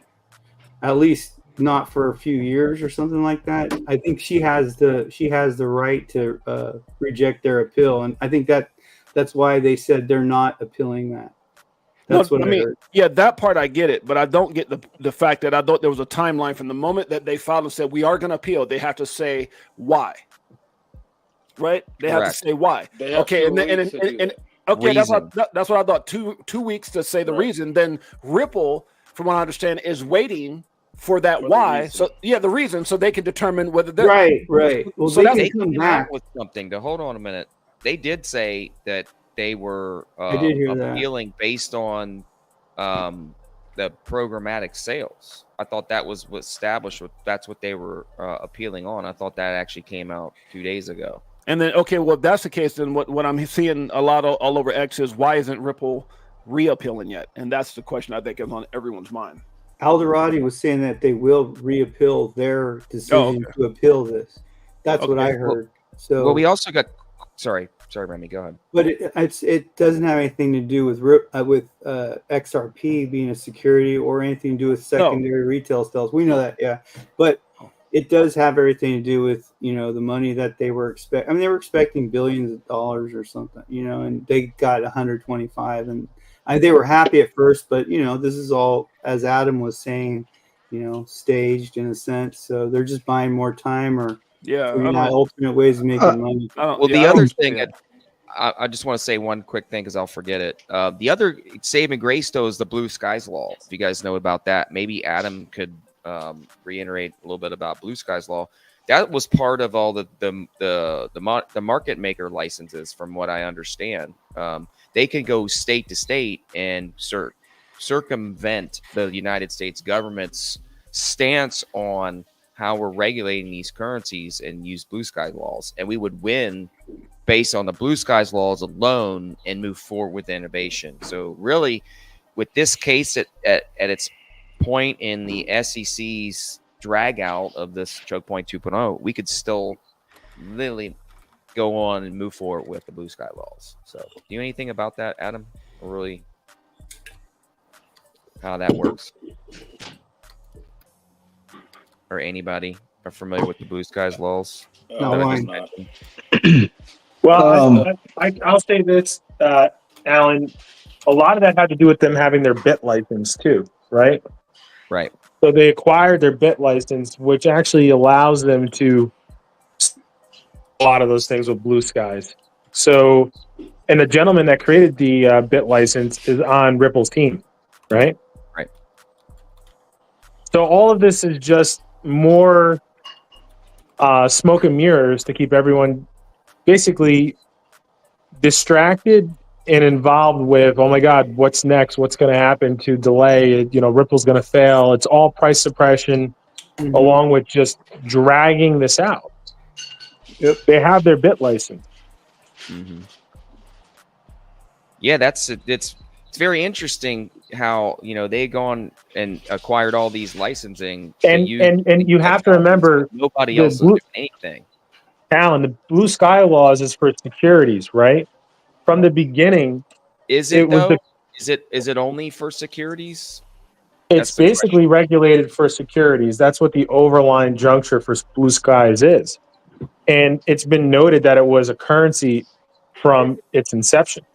At least not for a few years or something like that. I think she has the right to reject their appeal, and I think that's why they said they're not appealing that. That's what I mean. Yeah, that part I get it, but I don't get the fact that I thought there was a timeline from the moment that they filed and said we are going to appeal. They have to say why, right? They have to say why. Okay, and okay, that's what I thought. 2 weeks to say the reason. Then Ripple, from what I understand, is waiting for that why. So the reason, so they can determine whether they're right. Well, so they come back with something. To hold on a minute. They did say that they were appealing based on the programmatic sales. I thought that was what established. That's what they were appealing on. I thought that actually came out 2 days ago. And then, okay, well, if that's the case, then what I'm seeing a lot all over X is why isn't Ripple reappealing yet? And that's the question I think is on everyone's mind. Alderati was saying that they will reappeal their decision to appeal this. That's what I heard. Well, we also got. Sorry, Remy, go ahead. But it doesn't have anything to do with XRP being a security or anything to do with secondary retail sales. We know that, yeah. But it does have everything to do with, the money that they were expecting. I mean, they were expecting billions of dollars or something, and they got 125. And they were happy at first, but this is all, as Adam was saying, staged in a sense. So they're just buying more time or figuring out alternate ways of making money. Well, the other thing, I just want to say one quick thing because I'll forget it. The other saving grace, though, is the Blue Skies Law. If you guys know about that, maybe Adam could reiterate a little bit about Blue Skies Law. That was part of all the market maker licenses, from what I understand. They can go state to state and circumvent the United States government's stance on how we're regulating these currencies and use Blue Sky laws, and we would win based on the Blue Skies laws alone and move forward with innovation. So really, with this case at its point in the SEC's drag out of this choke point 2.0, we could still literally go on and move forward with the Blue Sky laws. So do you know anything about that, Adam? Or really how that works? Or anybody are familiar with the Blue Skies laws? Well, I'll say this, Alan. A lot of that had to do with them having their bit license too, right? Right. So they acquired their bit license, which actually allows them to a lot of those things with Blue Skies. So, and the gentleman that created the bit license is on Ripple's team, right? Right. So all of this is just more smoke and mirrors to keep everyone basically distracted and involved with, oh my God, what's next? What's going to happen to delay? Ripple's going to fail. It's all price suppression, along with just dragging this out. Yep. They have their bit license. Mm-hmm. Yeah, it's very interesting how they've gone and acquired all these licensing, and you have to remember nobody else is doing anything. Alan, the Blue Sky laws is for securities, right? From the beginning, is it though? Is it only for securities? It's basically regulated for securities. That's what the overlying juncture for Blue Skies is. And it's been noted that it was a currency from its inception.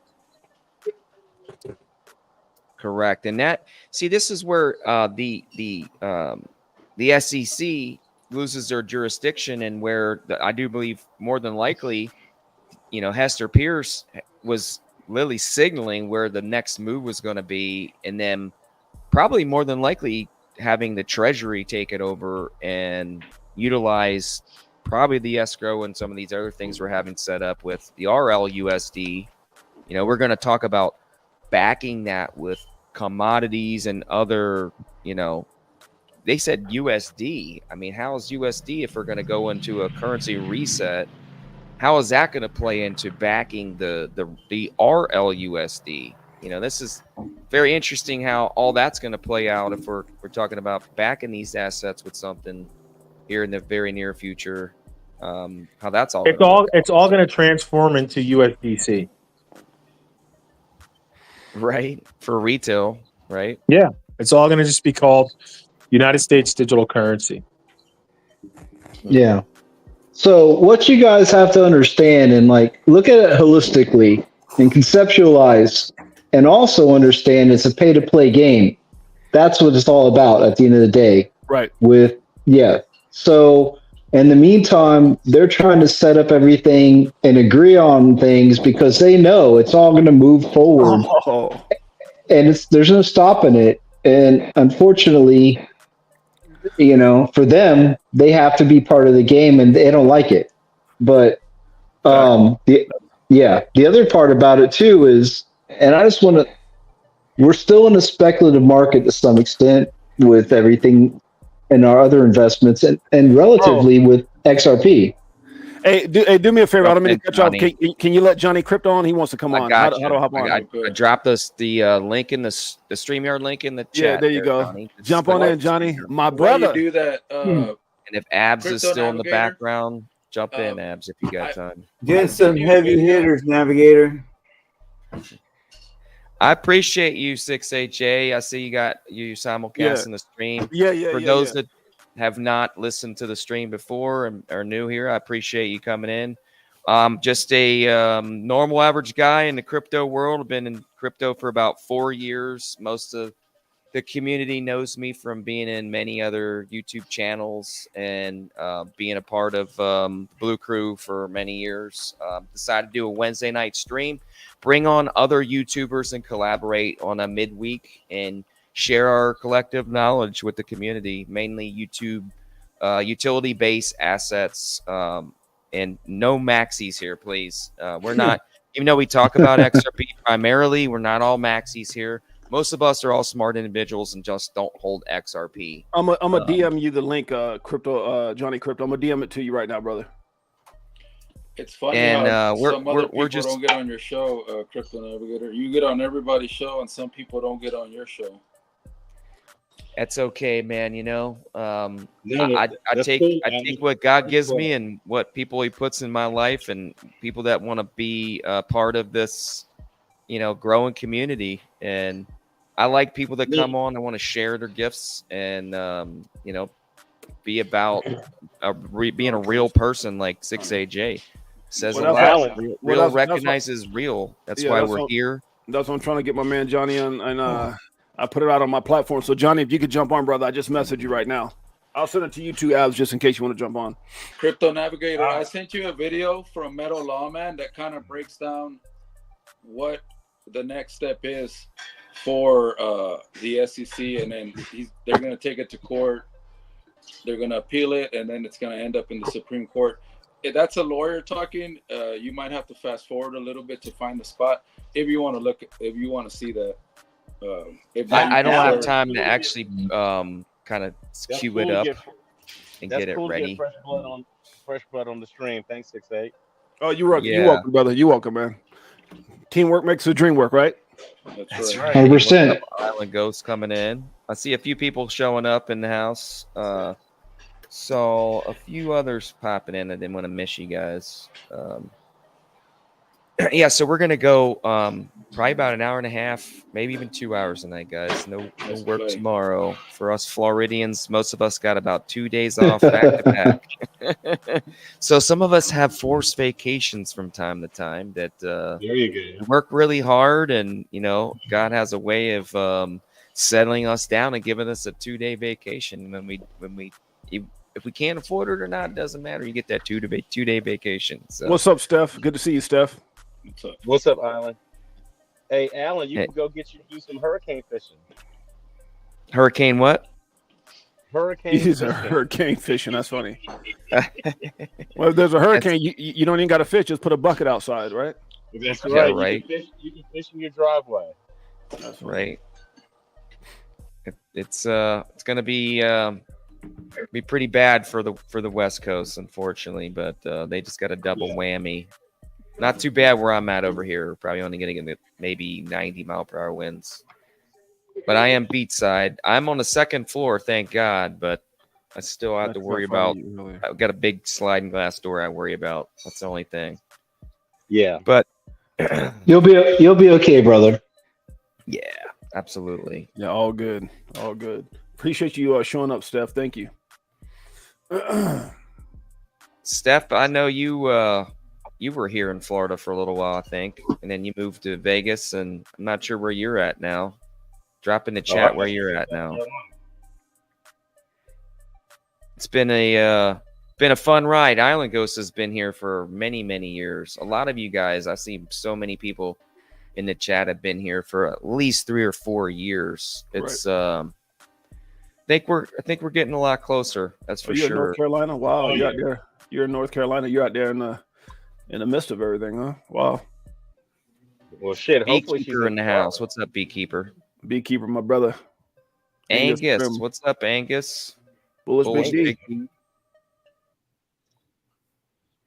Correct. And this is where the SEC loses their jurisdiction, and where I do believe more than likely, Hester Pierce was literally signaling where the next move was going to be, and then probably more than likely having the Treasury take it over and utilize probably the escrow and some of these other things we're having set up with the RLUSD. We're going to talk about backing that with commodities and other, they said USD. I mean, how is USD, if we're going to go into a currency reset, how is that going to play into backing the RLUSD? This is very interesting how all that's going to play out if we're talking about backing these assets with something here in the very near future. How that's all. It's all going to transform into USDC. Right. For retail, right? Yeah. It's all going to just be called United States digital currency. Yeah. So what you guys have to understand and look at it holistically and conceptualize, and also understand it's a pay to play game. That's what it's all about at the end of the day. Right. So in the meantime, they're trying to set up everything and agree on things because they know it's all going to move forward. And there's no stopping it. And unfortunately, for them, they have to be part of the game, and they don't like it. But the other part about it too is, and I just want to, we're still in a speculative market to some extent with everything and our other investments, and relatively with XRP. Hey, do me a favor. I don't mean to cut you off. Can you let Johnny Crypto on? He wants to come on. How do I hop on? I dropped the link in the StreamYard link in the chat. Yeah, there you go. Johnny. Jump on in, Johnny. My brother. Do that. And if Abs is still in the background, jump in, Abs, if you got time. Get some heavy hitters, Navigator. I appreciate you, 6HA. I see you got you simulcasting the stream. For those that have not listened to the stream before and are new here, I appreciate you coming in. Just a normal average guy in the crypto world. I've been in crypto for about 4 years. Most of the community knows me from being in many other YouTube channels and being a part of Blue Crew for many years. Decided to do a Wednesday night stream, bring on other YouTubers and collaborate on a midweek and share our collective knowledge with the community, mainly YouTube utility-based assets. And no maxis here, please. We're not, even though we talk about XRP primarily, we're not all maxis here. Most of us are all smart individuals and just don't hold XRP. I'm a DM you the link, crypto, Johnny Crypto. I'm gonna DM it to you right now, brother. It's funny And how some other people we're just don't get on your show, Crypto Navigator. You get on everybody's show, and some people don't get on your show. That's okay, man. You know, No, I that's take cool. I take what God gives me and what people He puts in my life, and people that want to be part of this, you know, growing community. And I like people that come on and want to share their gifts and you know, be about being a real person, like 6AJ says. Well, a lot. Real that's recognizes real. That's why we're here. That's what I'm trying to get my man Johnny on, and I put it out on my platform. So Johnny, if you could jump on, brother, I just messaged you right now. I'll send it to you two abs just in case you want to jump on. Crypto Navigator, I sent you a video from Metal Lawman that kind of breaks down what the next step is for the SEC, and then they're going to take it to court. They're going to appeal it, and then it's going to end up in the Supreme Court. If that's a lawyer talking, you might have to fast forward a little bit to find the spot if you want to look. If you want to see that. I don't have time to actually kind of queue it up and get it ready. Fresh blood on the stream. Thanks, 6A. Oh, you're welcome, brother. You're welcome, man. Teamwork makes the dream work, right? That's right. 100%. Island Ghost coming in. I see a few people showing up in the house. So a few others popping in. I didn't want to miss you guys. Yeah, so we're gonna go probably about an hour and a half, maybe even 2 hours tonight, guys. No work tomorrow for us Floridians. Most of us got about 2 days off back to back. So some of us have forced vacations from time to time. That there you go. Work really hard, and you know, God has a way of settling us down and giving us a 2-day vacation. If we can't afford it or not, it doesn't matter. You get that 2-day vacation. So. What's up, Steph? Good to see you, Steph. What's up, Alan? Hey, Alan, you can go get you do some hurricane fishing. Hurricane what? Hurricane He's fishing. a hurricane fishing. That's funny. Well, if there's a hurricane, you don't even got to fish. Just put a bucket outside, right? That's Yeah, right. right. You can fish in your driveway. That's right. It's gonna be pretty bad for the West Coast, unfortunately, but they just got a double whammy. Not too bad where I'm at over here. Probably only going to get maybe 90-mile-per-hour winds. But I am beachside. I'm on the second floor, thank God. But I still have to worry about. Really. I've got a big sliding glass door I worry about. That's the only thing. Yeah. But you'll be okay, brother. Yeah, absolutely. Yeah, all good. All good. Appreciate you showing up, Steph. Thank you. Steph, I know you were here in Florida for a little while, I think, and then you moved to Vegas, and I'm not sure where you're at now. Drop in the chat where you're at now. It's been a fun ride. Island Ghost has been here for many, many years. A lot of you guys, I see so many people in the chat have been here for at least 3 or 4 years. It's right. I think we're getting a lot closer. That's for sure. In North Carolina? Wow, you're out there. You're in North Carolina. You're out there in the midst of everything, huh? Wow. Well, shit. Hopefully Beekeeper in the house. What's up, Beekeeper? Beekeeper, my brother. Angus. What's up, Angus? Bullish Big D.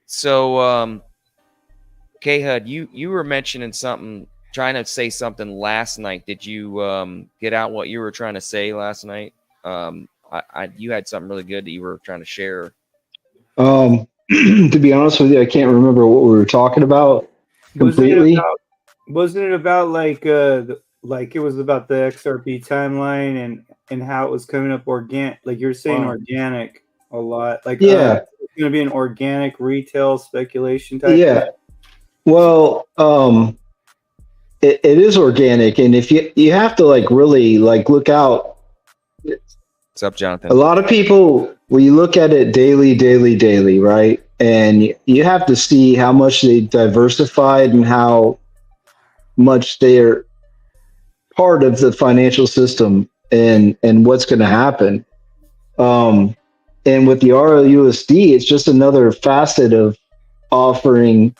So, K-Hud, you were mentioning something, trying to say something last night. Did you get out what you were trying to say last night? You had something really good that you were trying to share. To be honest with you, I can't remember what we were talking about completely. Wasn't it about like it was about the XRP timeline and how it was coming up organic? Like you're saying organic a lot. Like yeah, going to be an organic retail speculation type. Yeah. Well, it is organic, and if you have to like really like look out. What's up, Jonathan? A lot of people, we look at it daily, right? And you have to see how much they diversified and how much they're part of the financial system and what's going to happen. And with the RLUSD, it's just another facet of offering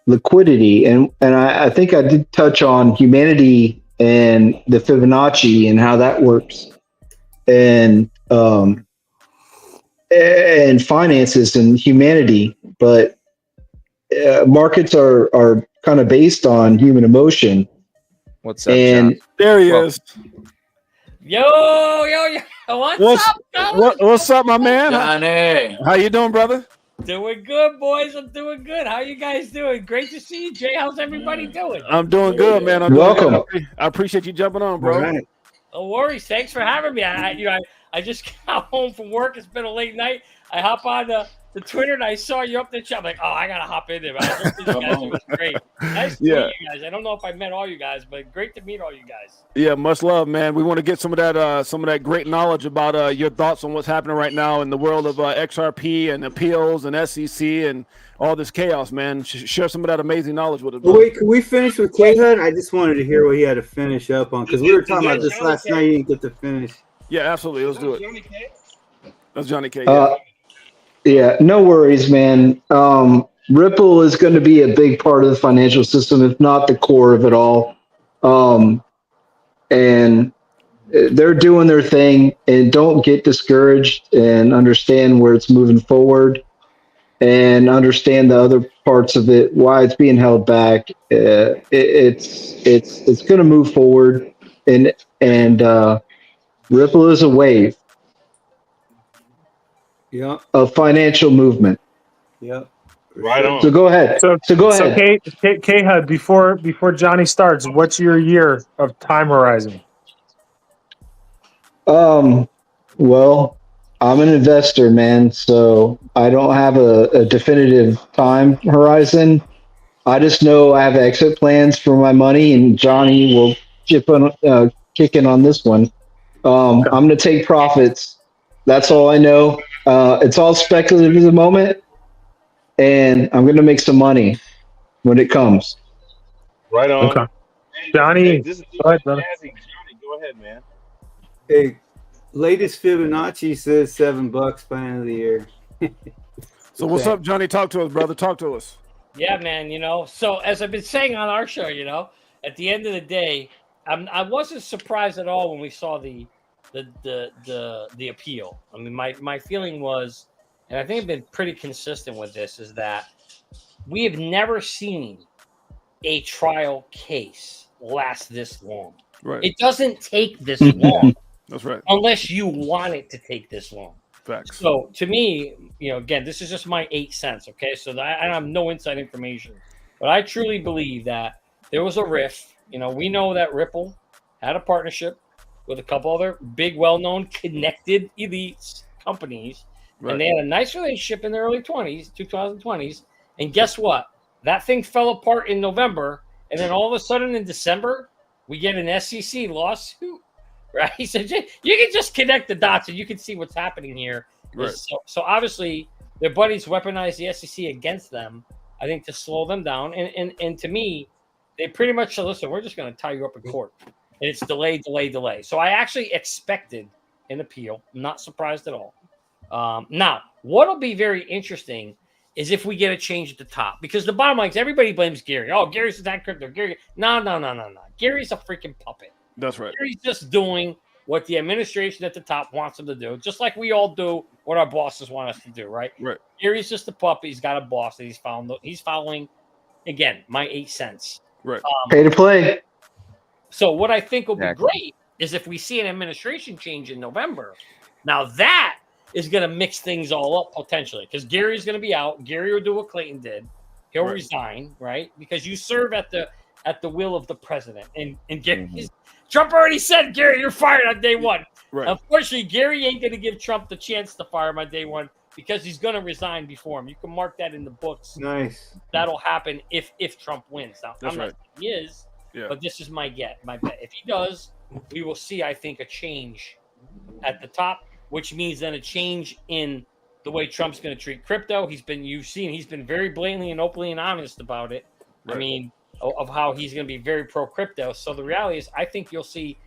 liquidity. And I think I did touch on humanity and the Fibonacci and how that works. And finances and humanity, but markets are kind of based on human emotion. What's up, and John? There he is. Yo. What's up, my man? Johnny. How you doing, brother? Doing good, boys. I'm doing good. How you guys doing? Great to see you, Jay. How's everybody doing? I'm doing good, man. I'm Welcome. Doing good. I appreciate you jumping on, bro. Right. No worries. Thanks for having me. I just got home from work. It's been a late night. I hop on the Twitter and I saw you up there. I'm like, oh, I gotta hop in there. Man. I hope you guys it was great. Nice to meet you guys. I don't know if I met all you guys, but great to meet all you guys. Yeah, much love, man. We want to get some of that great knowledge about your thoughts on what's happening right now in the world of XRP and appeals and SEC and all this chaos, man. Share some of that amazing knowledge with us. Well, wait, can we finish with K-Hud? I just wanted to hear what he had to finish up on because we were talking about this last night. You didn't get to finish. Yeah, absolutely. Let's do it. That's Johnny K. Yeah, no worries, man. Ripple is going to be a big part of the financial system, if not the core of it all. And they're doing their thing, and don't get discouraged and understand where it's moving forward and understand the other parts of it, why it's being held back. It's going to move forward, and Ripple is a wave. Yeah. A financial movement. Yeah. Right on. So go ahead. So go ahead. So K-Hud, before Johnny starts, what's your year of time horizon? Well, I'm an investor, man, so I don't have a definitive time horizon. I just know I have exit plans for my money, and Johnny will kick in on this one. I'm going to take profits. That's all I know. It's all speculative at the moment, and I'm going to make some money when it comes. Right on. Okay. Johnny, this is go ahead, brother. Johnny, go ahead, man. Hey, latest Fibonacci says $7 by the end of the year. So what's up, Johnny? Talk to us, brother. Talk to us. Yeah, man. So as I've been saying on our show, at the end of the day, I wasn't surprised at all when we saw the appeal. I mean, my feeling was, and I think I've been pretty consistent with this, is that we have never seen a trial case last this long. Right. It doesn't take this long. That's right. Unless you want it to take this long. Facts. So to me, again, this is just my 8 cents. Okay. So I have no inside information, but I truly believe that there was a rift. We know that Ripple had a partnership with a couple other big, well-known, connected elites companies. Right. And they had a nice relationship in the early 2020s. And guess what? That thing fell apart in November. And then all of a sudden in December, we get an SEC lawsuit, right? So you can just connect the dots and you can see what's happening here. Right. So obviously, their buddies weaponized the SEC against them, I think, to slow them down. And to me, they pretty much said, listen, we're just going to tie you up in court. And it's delay. So I actually expected an appeal. I'm not surprised at all. Now, what'll be very interesting is if we get a change at the top. Because the bottom line is everybody blames Gary. Oh, Gary's that crypto. Gary. No. Gary's a freaking puppet. That's right. Gary's just doing what the administration at the top wants him to do, just like we all do what our bosses want us to do, right? Right. Gary's just a puppet. He's got a boss that he's following, again, my 8 cents. Right. Pay to play. So what I think will be great is if we see an administration change in November. Now that is going to mix things all up potentially because Gary's going to be out. Gary will do what Clayton did. He'll resign, right? Because you serve at the will of the president. And Gary, Trump already said, Gary, you're fired on day one. Right. Unfortunately, Gary ain't going to give Trump the chance to fire him on day one because he's going to resign before him. You can mark that in the books. Nice. That'll happen if Trump wins. Now, That's I'm not right. saying he is, but this is my bet. If he does, we will see, I think, a change at the top, which means then a change in the way Trump's going to treat crypto. He's been very blatantly and openly and honest about it. Right. I mean, of how he's going to be very pro crypto. So the reality is, I think you'll see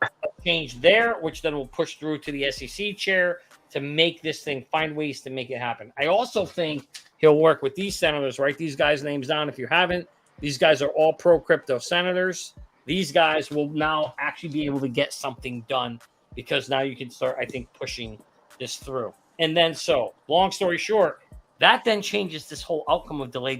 a change there, which then will push through to the SEC chair to make this thing, find ways to make it happen. I also think he'll work with these senators, write these guys' names down if you haven't. These guys are all pro crypto senators. These guys will now actually be able to get something done because now you can start, I think, pushing this through. And then, so long story short, that then changes this whole outcome of delay.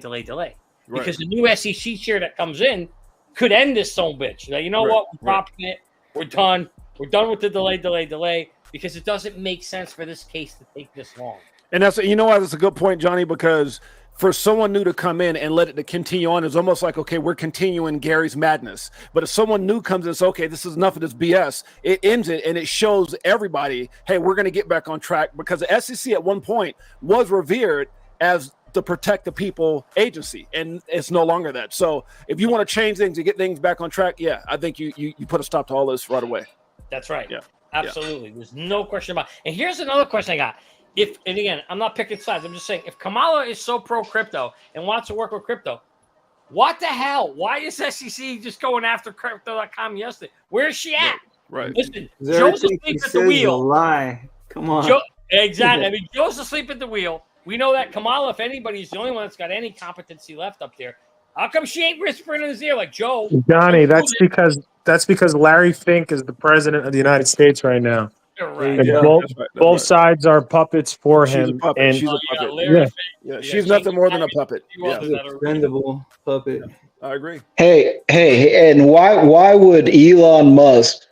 Right. Because the new SEC chair that comes in could end this son of a bitch. Now, you know what? We're dropping it. We're done. We're done with the delay, because it doesn't make sense for this case to take this long. And that's, you know what? That's a good point, Johnny, because for someone new to come in and let it to continue on, it's almost like, okay, we're continuing Gary's madness. But if someone new comes in and says, okay, this is enough of this BS, it ends it and it shows everybody, hey, we're going to get back on track, because the SEC at one point was revered as the protect the people agency, and it's no longer that. So if you want to change things to get things back on track, yeah, I think you put a stop to all this right away. That's right. Yeah. Absolutely. Yeah. There's no question about it. And here's another question I got. And again, I'm not picking sides. I'm just saying, if Kamala is so pro crypto and wants to work with crypto, what the hell? Why is SEC just going after crypto.com yesterday? Where is she at? Right. Listen, Joe's asleep at the wheel. A lie. Come on. Exactly. I mean, Joe's asleep at the wheel. We know that Kamala, if anybody's the only one that's got any competency left up there. How come she ain't whispering in his ear like Joe? Johnny, that's because Larry Fink is the president of the United States right now. Right. And both sides are puppets for him. And she's a puppet. She's nothing more than a puppet. Expendable puppet. I agree. Hey, and why would Elon Musk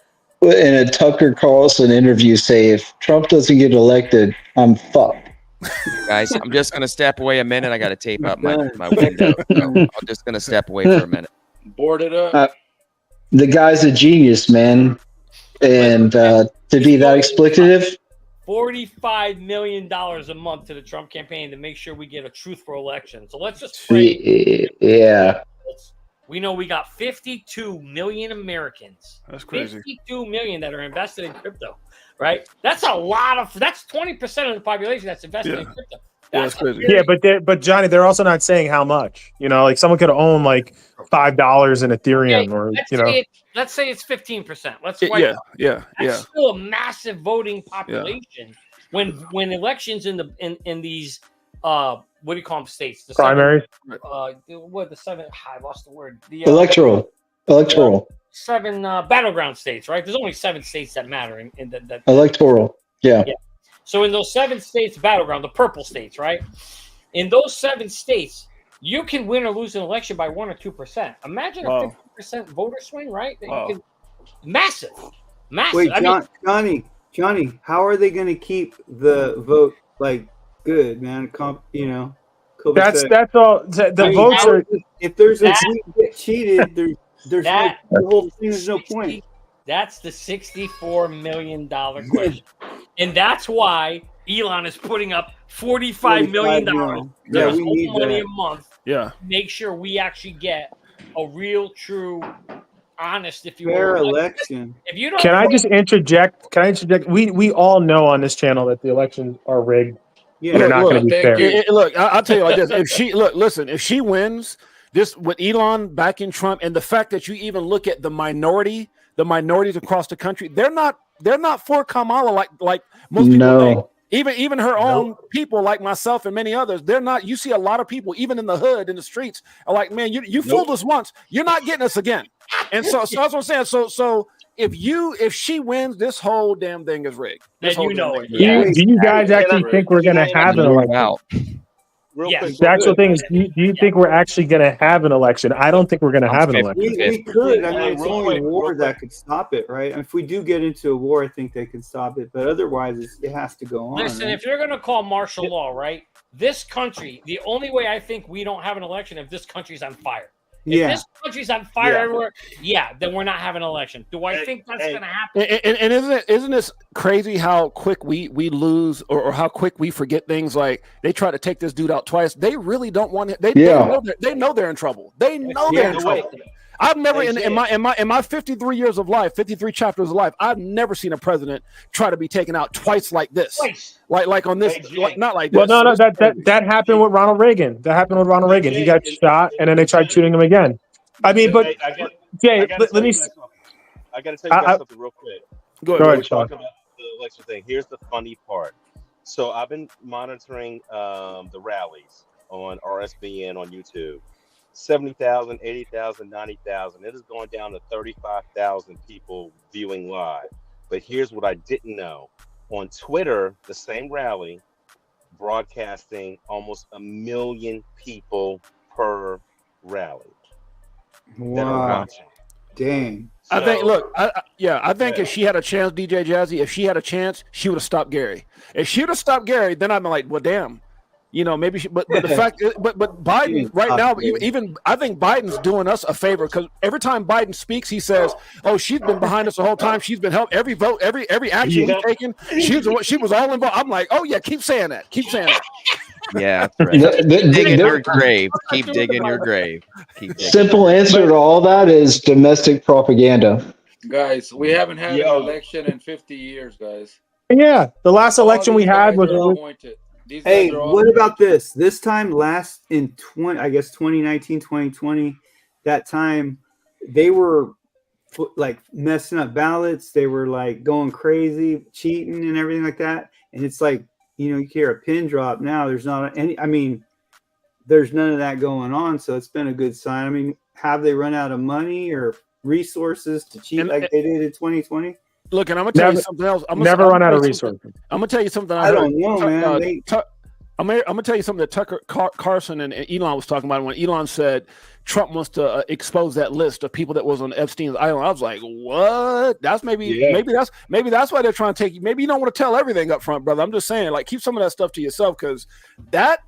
in a Tucker Carlson interview say, if Trump doesn't get elected, I'm fucked? Guys, I'm just gonna step away a minute. I got to tape up my window. So I'm just gonna step away for a minute. Board it up. The guy's a genius, man, and to be that explicit. $45 million a month to the Trump campaign to make sure we get a truthful election. So let's just pray. Yeah. We know we got 52 million Americans. That's crazy. 52 million that are invested in crypto, right? That's a lot of. That's 20% of the population that's invested in crypto. That's crazy. Yeah, but Johnny, they're also not saying how much. You know, like someone could own like $5 in Ethereum, or let's say it's 15%. Let's That's still a massive voting population. When elections in these what do you call them, states? The primaries. The seven? I lost the word. The electoral. 7 battleground states, right? There's only 7 states that matter in that. Electoral. Yeah. So in those 7 states, battleground, the purple states, right? In those 7 states, you can win or lose an election by 1 or 2%. Imagine a 50% voter swing, right? Massive. Wait, Johnny, how are they going to keep the vote good, man? That's all. The votes are. If there's a get cheated, there's no point. That's the $64 million question. And that's why Elon is putting up $45 million. Yeah, we need money a month. Yeah. Make sure we actually get a real, true, honest, if you fair will, election. If you don't, Can I just interject? We all know on this channel that the elections are rigged. Yeah, they're not going to be fair. Look, I'll tell you like this: if she wins this with Elon backing Trump, and the fact that you even look at the minorities across the country, they're not for Kamala like most people think. Even her own people, like myself and many others, they're not. You see a lot of people, even in the hood, in the streets, are like, man, you fooled us once, you're not getting us again. And so that's what I'm saying. So if she wins, this whole damn thing is rigged. Do you guys actually think we're going to have an election? The actual thing is, do you think we're actually going to have an election? I don't think we're going to have an election. We could. I mean, it's only war that could stop it, right? If we do get into a war, I think they can stop it. But otherwise, it has to go on. Listen, if you're going to call martial law, right? This country, the only way I think we don't have an election if this country's on fire. If Yeah. this country's on fire Yeah. everywhere, then we're not having an election. Do I think that's going to happen? And isn't this crazy how quick we lose or how quick we forget things? Like they try to take this dude out twice. They really don't want it. They know they're in trouble. They know they're in trouble. I've never in my 53 years of life, 53 chapters of life, I've never seen a president try to be taken out twice like this. Like on this, not like this. Well, no, that happened with Ronald Reagan. That happened with Ronald Reagan. He got shot, and then they tried shooting him again. I mean, but Jay, let me. I got to tell you guys something real quick. Go ahead, Talking about the election thing. Here's the funny part. So I've been monitoring the rallies on RSBN on YouTube. 70,000, 80,000, 90,000. It is going down to 35,000 people viewing live. But here's what I didn't know. On Twitter, the same rally, broadcasting almost 1 million people per rally. That are watching. Dang. I think. Look, I think if she had a chance, DJ Jazzy, if she had a chance, she would have stopped Gary. If she would have stopped Gary, then I'm like, well, damn. You know, maybe she, but the fact, but Biden right now, even I think Biden's doing us a favor because every time Biden speaks, he says, "Oh, she's been behind us the whole time. She's been helping every vote, every action he's taken. She was all involved." I'm like, "Oh yeah, keep saying that. Keep saying that." Yeah, that's right. Dig in your grave. Keep digging your grave. Simple answer to all that is domestic propaganda. Guys, we haven't had an election in 50 years, guys. Yeah, the last election we had was appointed. Hey, what about this? This time in 2019, 2020, that time they were like messing up ballots. They were like going crazy, cheating and everything like that. And it's like, you hear a pin drop now. There's not any, there's none of that going on. So it's been a good sign. I mean, have they run out of money or resources to cheat like they did in 2020? Look, and I'm gonna tell you something else. I'm run out of resources. I'm gonna tell you something. I don't know, man. I'm gonna tell you something that Tucker Carlson and Elon was talking about when Elon said Trump wants to expose that list of people that was on Epstein's island. I was like, what? That's maybe that's why they're trying to take you. Maybe you don't want to tell everything up front, brother. I'm just saying, like, keep some of that stuff to yourself because that.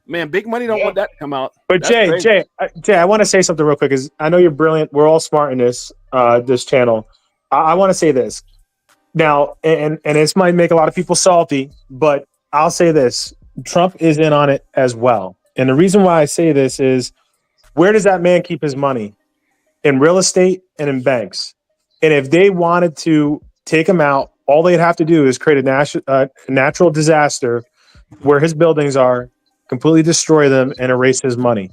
Man, big money don't want that to come out. But That's Jay, I want to say something real quick because I know you're brilliant. We're all smart in this channel. I want to say this now, and this might make a lot of people salty, but I'll say this: Trump is in on it as well. And the reason why I say this is, where does that man keep his money? In real estate and in banks. And if they wanted to take him out, all they'd have to do is create a natural disaster where his buildings are, completely destroy them, and erase his money.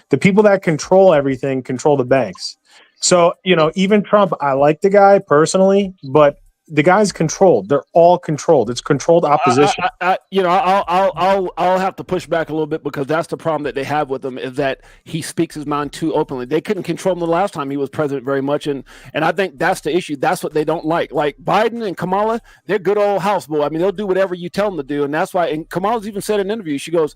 The people that control everything control the banks. So, even Trump, I like the guy personally, but the guy's controlled. They're all controlled. It's controlled opposition. I'll have to push back a little bit because that's the problem that they have with him is that he speaks his mind too openly. They couldn't control him the last time he was president very much, and I think that's the issue. That's what they don't like. Like Biden and Kamala, they're good old houseboy. I mean, they'll do whatever you tell them to do, and that's why. And Kamala's even said in an interview, she goes,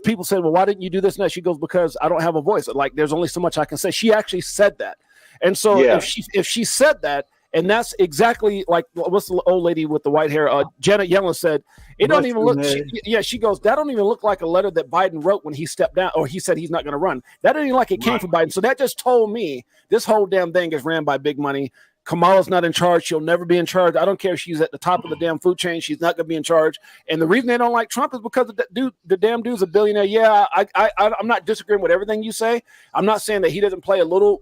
people said, well, why didn't you do this and that? She goes, because I don't have a voice. Like, there's only so much I can say. She actually said that, and so if she said that. And that's exactly like what's the old lady with the white hair? Janet Yellen said, "It don't even look." She goes, "That don't even look like a letter that Biden wrote when he stepped down, or he said he's not going to run. That didn't even like it came from Biden." So that just told me this whole damn thing is ran by big money. Kamala's not in charge. She'll never be in charge. I don't care if she's at the top of the damn food chain. She's not going to be in charge. And the reason they don't like Trump is because of the damn dude's a billionaire. Yeah, I'm not disagreeing with everything you say. I'm not saying that he doesn't play a little,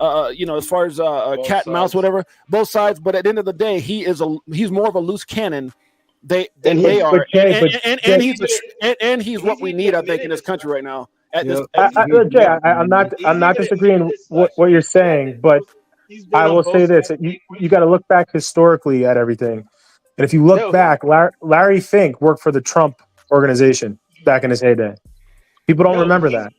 as far as cat and mouse, whatever, both sides. But at the end of the day, he's more of a loose cannon. They are, and he's what we need, I think, in this country right now. Jay, I'm not disagreeing with what you're saying, but I will say this: you got to look back historically at everything, and if you look back, Larry Fink worked for the Trump organization back in his heyday. People don't remember that.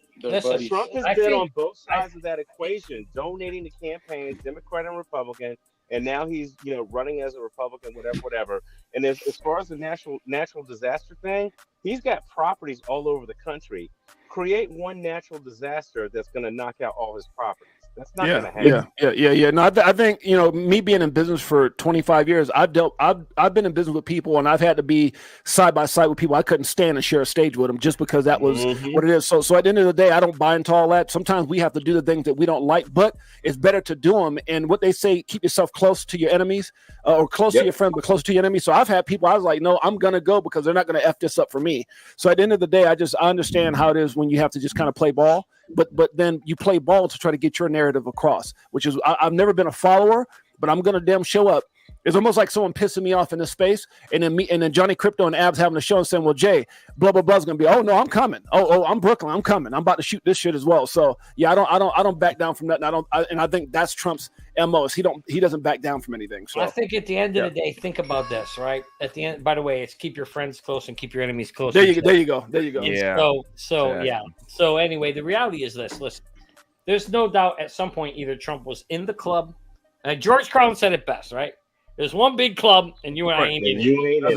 Trump has been on both sides of that equation, donating to campaigns, Democrat and Republican, and now he's running as a Republican, whatever. And as far as the natural disaster thing, he's got properties all over the country. Create one natural disaster that's going to knock out all his properties. That's not gonna happen. Yeah. No, I think me being in business for 25 years, I've been in business with people, and I've had to be side by side with people I couldn't stand and share a stage with them just because that was what it is. So at the end of the day, I don't buy into all that. Sometimes we have to do the things that we don't like, but it's better to do them. And what they say, keep yourself close to your enemies, or close to your friends, but close to your enemies. So I've had people, I was like, no, I'm gonna go because they're not gonna F this up for me. So at the end of the day, I understand how it is when you have to just kind of play ball. But then you play ball to try to get your narrative across, which is I've never been a follower, but I'm gonna damn show up. It's almost like someone pissing me off in this space, and then Johnny Crypto and Abs having a show and saying, "Well, Jay, blah blah blah is gonna be. Oh no, I'm coming. Oh, I'm Brooklyn. I'm coming. I'm about to shoot this shit as well." So yeah, I don't back down from that. And I think that's Trump's MO. He doesn't back down from anything. So I think at the end of the day, think about this, right? At the end, by the way, it's keep your friends close and keep your enemies close. There you go. Yeah. So anyway, the reality is this. Listen, there's no doubt at some point either Trump was in the club. George Carlin said it best, right? There's one big club, and you and I ain't in it.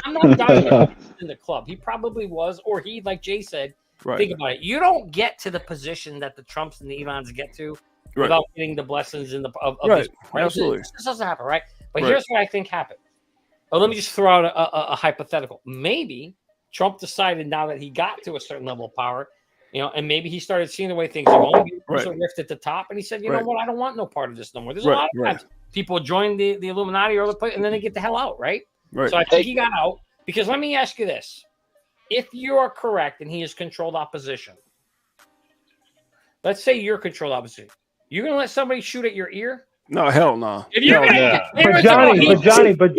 I'm not doubting in the club. He probably was, or he, like Jay said, think about it. You don't get to the position that the Trumps and the Elons get to without getting the blessings of this. Right? Absolutely. This doesn't happen, right? But here's what I think happened. Oh, let me just throw out a hypothetical. Maybe Trump decided now that he got to a certain level of power, and maybe he started seeing the way things are going. There's a rift at the top, and he said, you know what? I don't want no part of this no more. There's a lot of times people join the Illuminati or other place, and then they get the hell out, right? So I think he got out because let me ask you this. If you are correct and he has controlled opposition, let's say you're controlled opposition, you're going to let somebody shoot at your ear? No, hell no. But Johnny, but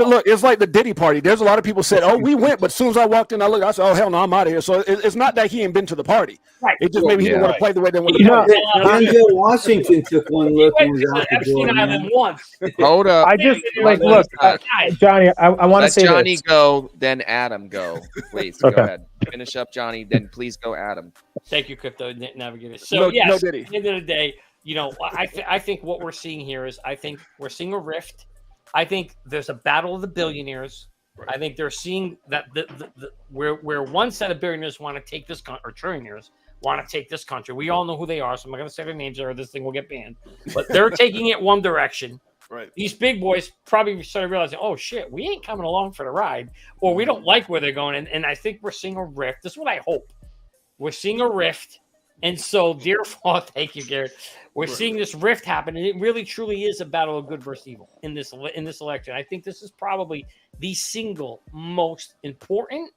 look, it's like the Diddy party. There's a lot of people said, "Oh, we went," but as soon as I walked in, I said, "Oh, hell no, I'm out of here." So it's not that he ain't been to the party. Right. It just maybe he didn't want to play the way they want to play. Denzel Washington took one look and was out the door. Once. Hold up. I just look, Johnny. I want to say Johnny this. go, then Adam go. Please go ahead. Finish up, Johnny. Then please go, Adam. Thank you, Crypto Navigator. So no yes, Diddy. At the end of the day. I think what we're seeing here is I think we're seeing a rift. I think there's a battle of the billionaires. I think they're seeing that where one set of billionaires want to take this or trillionaires want to take this country. We all know who they are, so I'm not going to say their names or this thing will get banned. But they're taking it one direction. Right. These big boys probably started realizing, oh shit, we ain't coming along for the ride, or we don't like where they're going. And I think we're seeing a rift. This is what I hope. We're seeing a rift. And so, therefore, thank you, Garrett. We're seeing this rift happen, and it really, truly is a battle of good versus evil in this election. I think this is probably the single most important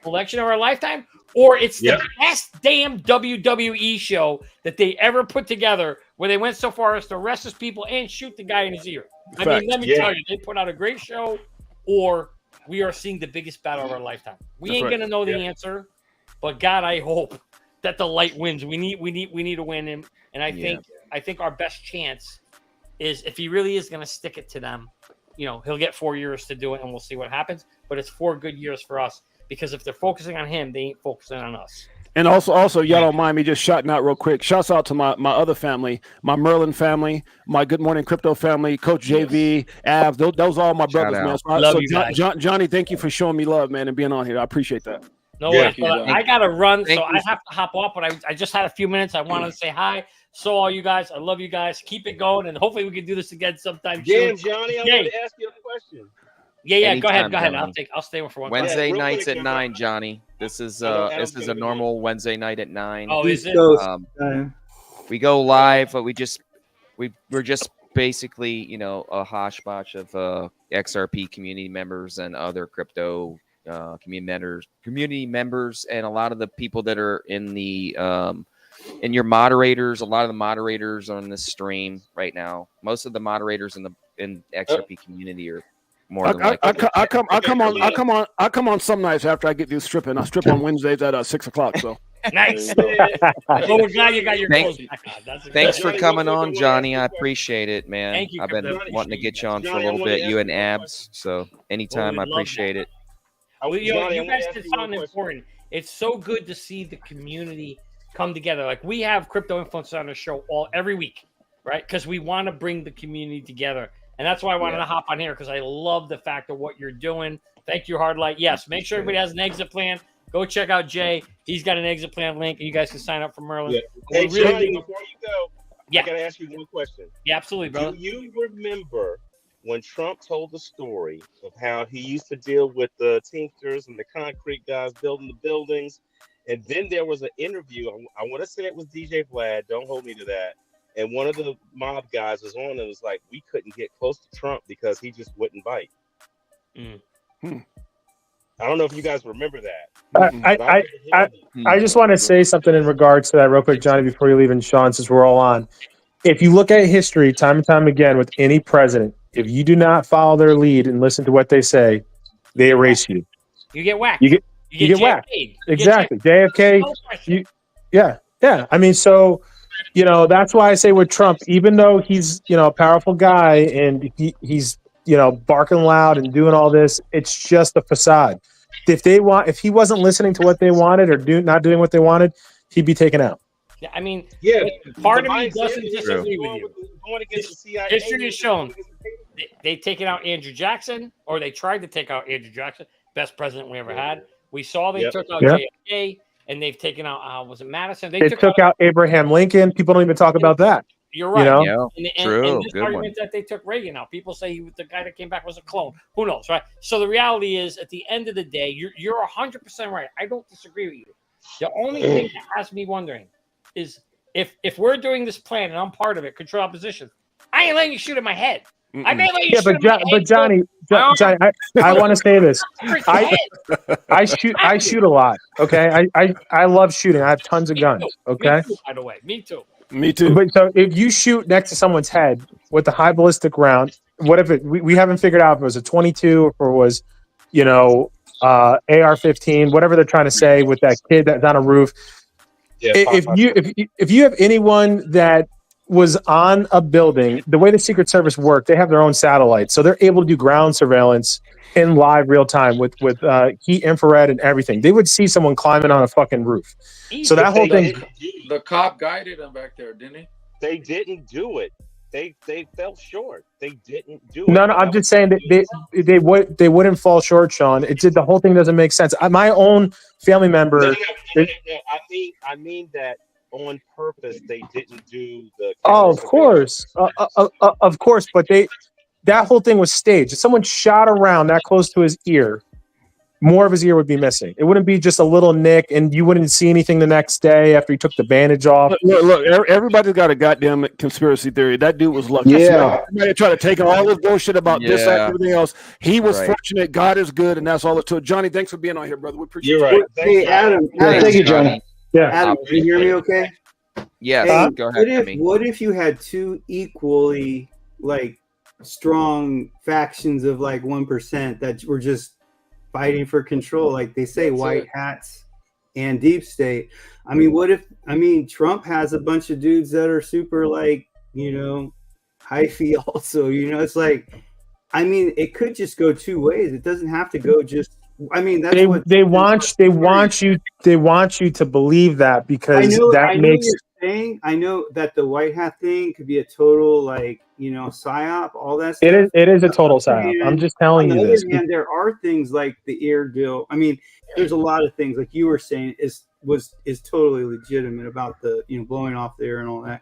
election of our lifetime, or it's the best damn WWE show that they ever put together, where they went so far as to arrest his people and shoot the guy in his ear. I mean, let me tell you, they put out a great show, or we are seeing the biggest battle of our lifetime. We ain't gonna know the answer, but God, I hope that the light wins. We need to win him, and I think our best chance is if he really is going to stick it to them. He'll get 4 years to do it, and we'll see what happens. But it's 4 good years for us because if they're focusing on him, they ain't focusing on us. And also, y'all don't mind me just shouting out real quick. Shouts out to my other family, my Merlin family, my Good Morning Crypto family, Coach JV, Abs. Those are all my brothers, man. Love you guys. Johnny, thank you for showing me love, man, and being on here. I appreciate that. No worries. I got to run, so I have to hop off, but I just had a few minutes. I wanted to say hi. So all you guys, I love you guys. Keep it going, and hopefully we can do this again sometime soon. Johnny, I want to ask you a question. Yeah. Anytime, go ahead. Johnny. I'll stay for one. Wednesday nights at 9, Johnny. This is a normal Wednesday night at 9. Oh, is it? We go live, but we're just basically a hodgepodge of XRP community members and other crypto community members, and a lot of the people that are in the and your moderators. A lot of the moderators on this stream right now. Most of the moderators in XRP community are more than likely. I come on some nights after I get through stripping. I strip on Wednesdays at 6:00. So nice. Well, we're glad you got your clothes back on. Thanks for coming on, Johnny. I appreciate it, man. Thank you. I've been wanting to get you on for a little bit. You and Abs. So anytime, I appreciate it. You guys did something important. It's so good to see the community come together. Like we have crypto influencers on the show every week, right? Because we want to bring the community together, and that's why I wanted to hop on here because I love the fact of what you're doing. Thank you, Hardlight. Yes, make sure everybody has an exit plan. Go check out Jay. He's got an exit plan link, and you guys can sign up for Merlin. Yeah. We're Hey, really Johnny, doing- before you go, Yeah. I gotta ask you one question. Yeah, absolutely, brother. Do you remember when Trump told the story of how he used to deal with the Teamsters and the concrete guys building the buildings? And then there was an interview. I want to say it was DJ Vlad. Don't hold me to that. And one of the mob guys was on and was like, we couldn't get close to Trump because he just wouldn't bite. I don't know if you guys remember that. I just want to say something in regards to that real quick, Johnny, before you leave, and Sean, since we're all on. If you look at history time and time again with any president, if you do not follow their lead and listen to what they say, they erase you. You get whacked. You get whacked. Exactly. JFK. Yeah. I mean, so, that's why I say with Trump, even though he's, a powerful guy and he's, barking loud and doing all this, it's just a facade. If he wasn't listening to what they wanted or not doing what they wanted, he'd be taken out. Yeah, I mean, yeah. Part of me doesn't disagree with you. Going against the CIA, History has shown they've taken out Andrew Jackson, or they tried to take out Andrew Jackson, best president we ever had. We saw they took out JFK, and they've taken out was it Madison? They took out Abraham Lincoln. People don't even talk about that. You're right. Yeah, true. And this Good argument one. that they took Reagan out. People say the guy that came back was a clone. Who knows, right? So the reality is, at the end of the day, you're 100% right. I don't disagree with you. The only thing that has me wondering is if we're doing this plan and I'm part of it, control opposition, I ain't letting you shoot in my head. I may let you shoot in my head. But Johnny, I want to say this. I shoot a lot. Okay, I love shooting. I have tons of guns. Okay, me too, by the way, me too. Me too. But so if you shoot next to someone's head with a high ballistic round, what if we haven't figured out if it was a 22 or it was, AR-15, whatever they're trying to say with that kid that's on a roof. Yeah, if you have anyone that was on a building, the way the Secret Service work, they have their own satellites, so they're able to do ground surveillance in live real time with heat, infrared, and everything. They would see someone climbing on a fucking roof. So that whole thing. The cop guided them back there, didn't he? They didn't do it. They fell short. They didn't do it. No, I'm just saying that they wouldn't fall short, Sean. The whole thing doesn't make sense. My own family member. I mean that on purpose they didn't do the. Oh, of course, of course. But that whole thing was staged. If someone shot around that close to his ear, more of his ear would be missing. It wouldn't be just a little nick, and you wouldn't see anything the next day after he took the bandage off. Look, everybody's got a goddamn conspiracy theory. That dude was lucky. Yeah. Everybody tried to take all this bullshit about this, that, and everything else. He was fortunate. God is good, and that's all it took. Johnny, thanks for being on here, brother. We appreciate you. You're right. Hey, Adam. Thank you, Johnny. Yeah. Adam, can you hear me okay? Yes, Hey, go ahead. what if you had two equally strong factions of 1% that were just fighting for control, like they say, white hats and deep state? I mean, what if Trump has a bunch of dudes that are super hyphy also, it's it could just go two ways. It doesn't have to go just. That's they want you to believe that because that makes. I know that the white hat thing could be a total psyop, all that stuff. It is a total psyop. I'm just telling you this. On the other hand, there are things like the ear deal. There's a lot of things like you were saying is totally legitimate about the blowing off the ear and all that.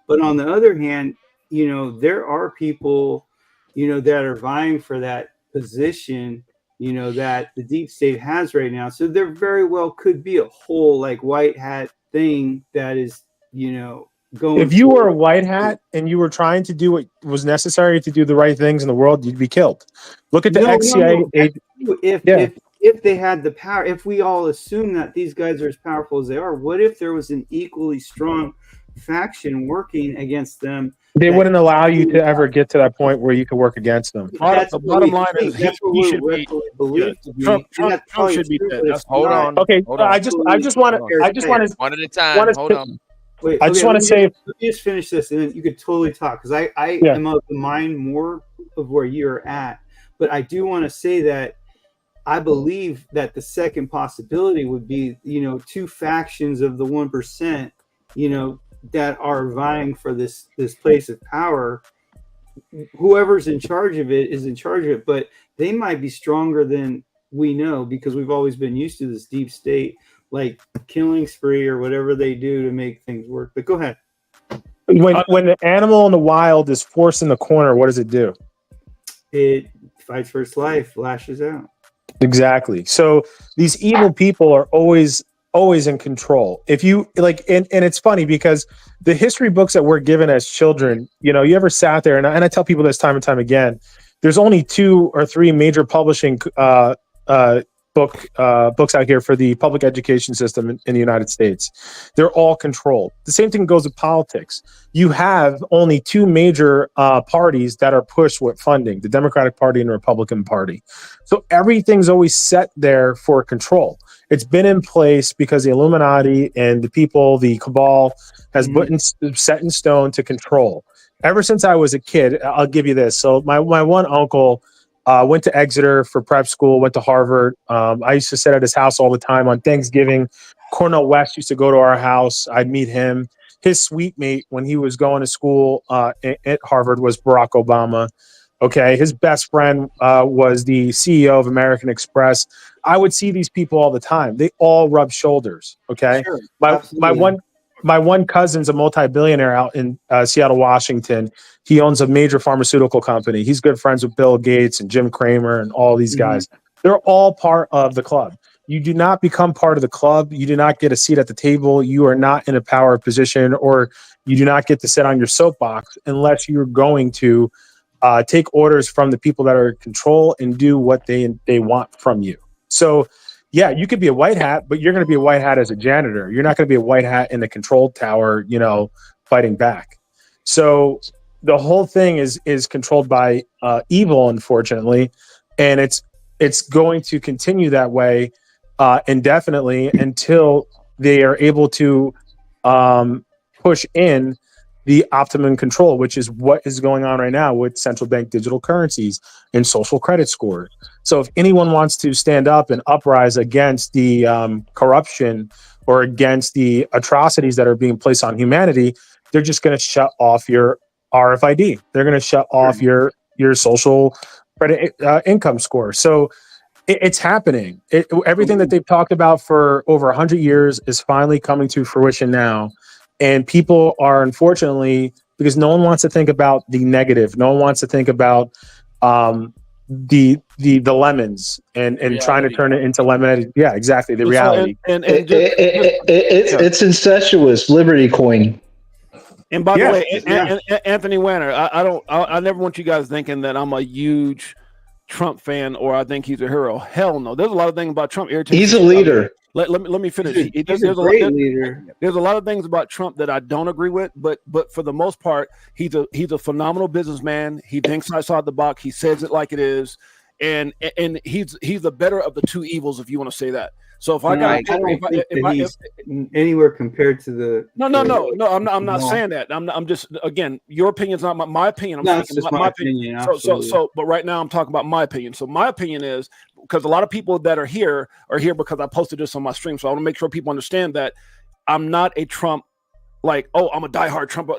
But on the other hand, there are people that are vying for that position that the deep state has right now. So there very well could be a whole white hat thing that is going. If you were a white hat and you were trying to do what was necessary to do the right things in the world, you'd be killed. Look at the XCA. If they had the power, if we all assume that these guys are as powerful as they are, what if there was an equally strong faction working against them? They wouldn't allow you to ever get to that point where you could work against them. The bottom line is that's what he should we believe to be. Trump should be dead. Hold on. Okay, I just want to one at a time. Hold on. Wait, I just want to say. Let me just finish this, and then you could totally talk because I am of the mind more of where you're at. But I do want to say that I believe that the second possibility would be, two factions of the 1%, that are vying for this place of power. Whoever's in charge of it is in charge of it, but they might be stronger than we know because we've always been used to this deep state, like killing spree or whatever they do to make things work. But go ahead. When the animal in the wild is forced in the corner, what does it do? It fights for its life, lashes out. Exactly. So these evil people are always in control. If you like, and it's funny because the history books that we're given as children, you know, you ever sat there, and I tell people this time and time again, there's only 2 or 3 major publishing books out here for the public education system in the United States. They're all controlled. The same thing goes with politics. You have only 2 major parties that are pushed with funding, the Democratic Party and the Republican Party. So everything's always set there for control. It's been in place because the Illuminati and the people, the cabal, has been set in stone to control. Ever since I was a kid, I'll give you this. So my one uncle went to Exeter for prep school, went to Harvard. I used to sit at his house all the time on Thanksgiving. Cornel West used to go to our house. I'd meet him. His suite mate when he was going to school at Harvard was Barack Obama. Okay, his best friend was the CEO of American Express. I would see these people all the time. They all rub shoulders. Okay, Sure, my one cousin's a multi-billionaire out in Seattle, Washington. He owns a major pharmaceutical company. He's good friends with Bill Gates and Jim Cramer and all these guys. They're all part of the club. You do not become part of the club. You do not get a seat at the table. You are not in a power position, or you do not get to sit on your soapbox unless you're going to take orders from the people that are in control and do what they want from you. So, yeah, you could be a white hat, but you're going to be a white hat as a janitor. You're not going to be a white hat in the control tower, you know, fighting back. So the whole thing is controlled by evil, unfortunately, and it's going to continue that way indefinitely until they are able to push in the optimum control, which is what is going on right now with central bank digital currencies and social credit scores. So if anyone wants to stand up and uprise against the corruption or against the atrocities that are being placed on humanity, they're just going to shut off your RFID. They're going to shut off your social credit income score. So it's happening. Everything that they've talked about for over 100 years is finally coming to fruition now. And people are, unfortunately, because no one wants to think about the negative. No one wants to think about the lemons and trying to turn it into lemonade. Yeah, exactly. The reality. It's incestuous. Liberty coin. And by the way, Anthony Wanner, I never want you guys thinking that I'm a huge Trump fan or I think he's a hero. Hell no. There's a lot of things about Trump irritating. He's a leader. Let me finish. He's a great leader. There's a lot of things about Trump that I don't agree with, but for the most part, he's a phenomenal businessman. He thinks outside the box. He says it like it is, and he's the better of the 2 evils, if you want to say that. So if I he's anywhere compared to the no, I'm not saying that. I'm just, again, your opinion's not my opinion. My opinion. So, but right now I'm talking about my opinion. So my opinion is, because a lot of people that are here because I posted this on my stream. So I want to make sure people understand that I'm not a Trump, like, oh, I'm a diehard Trump.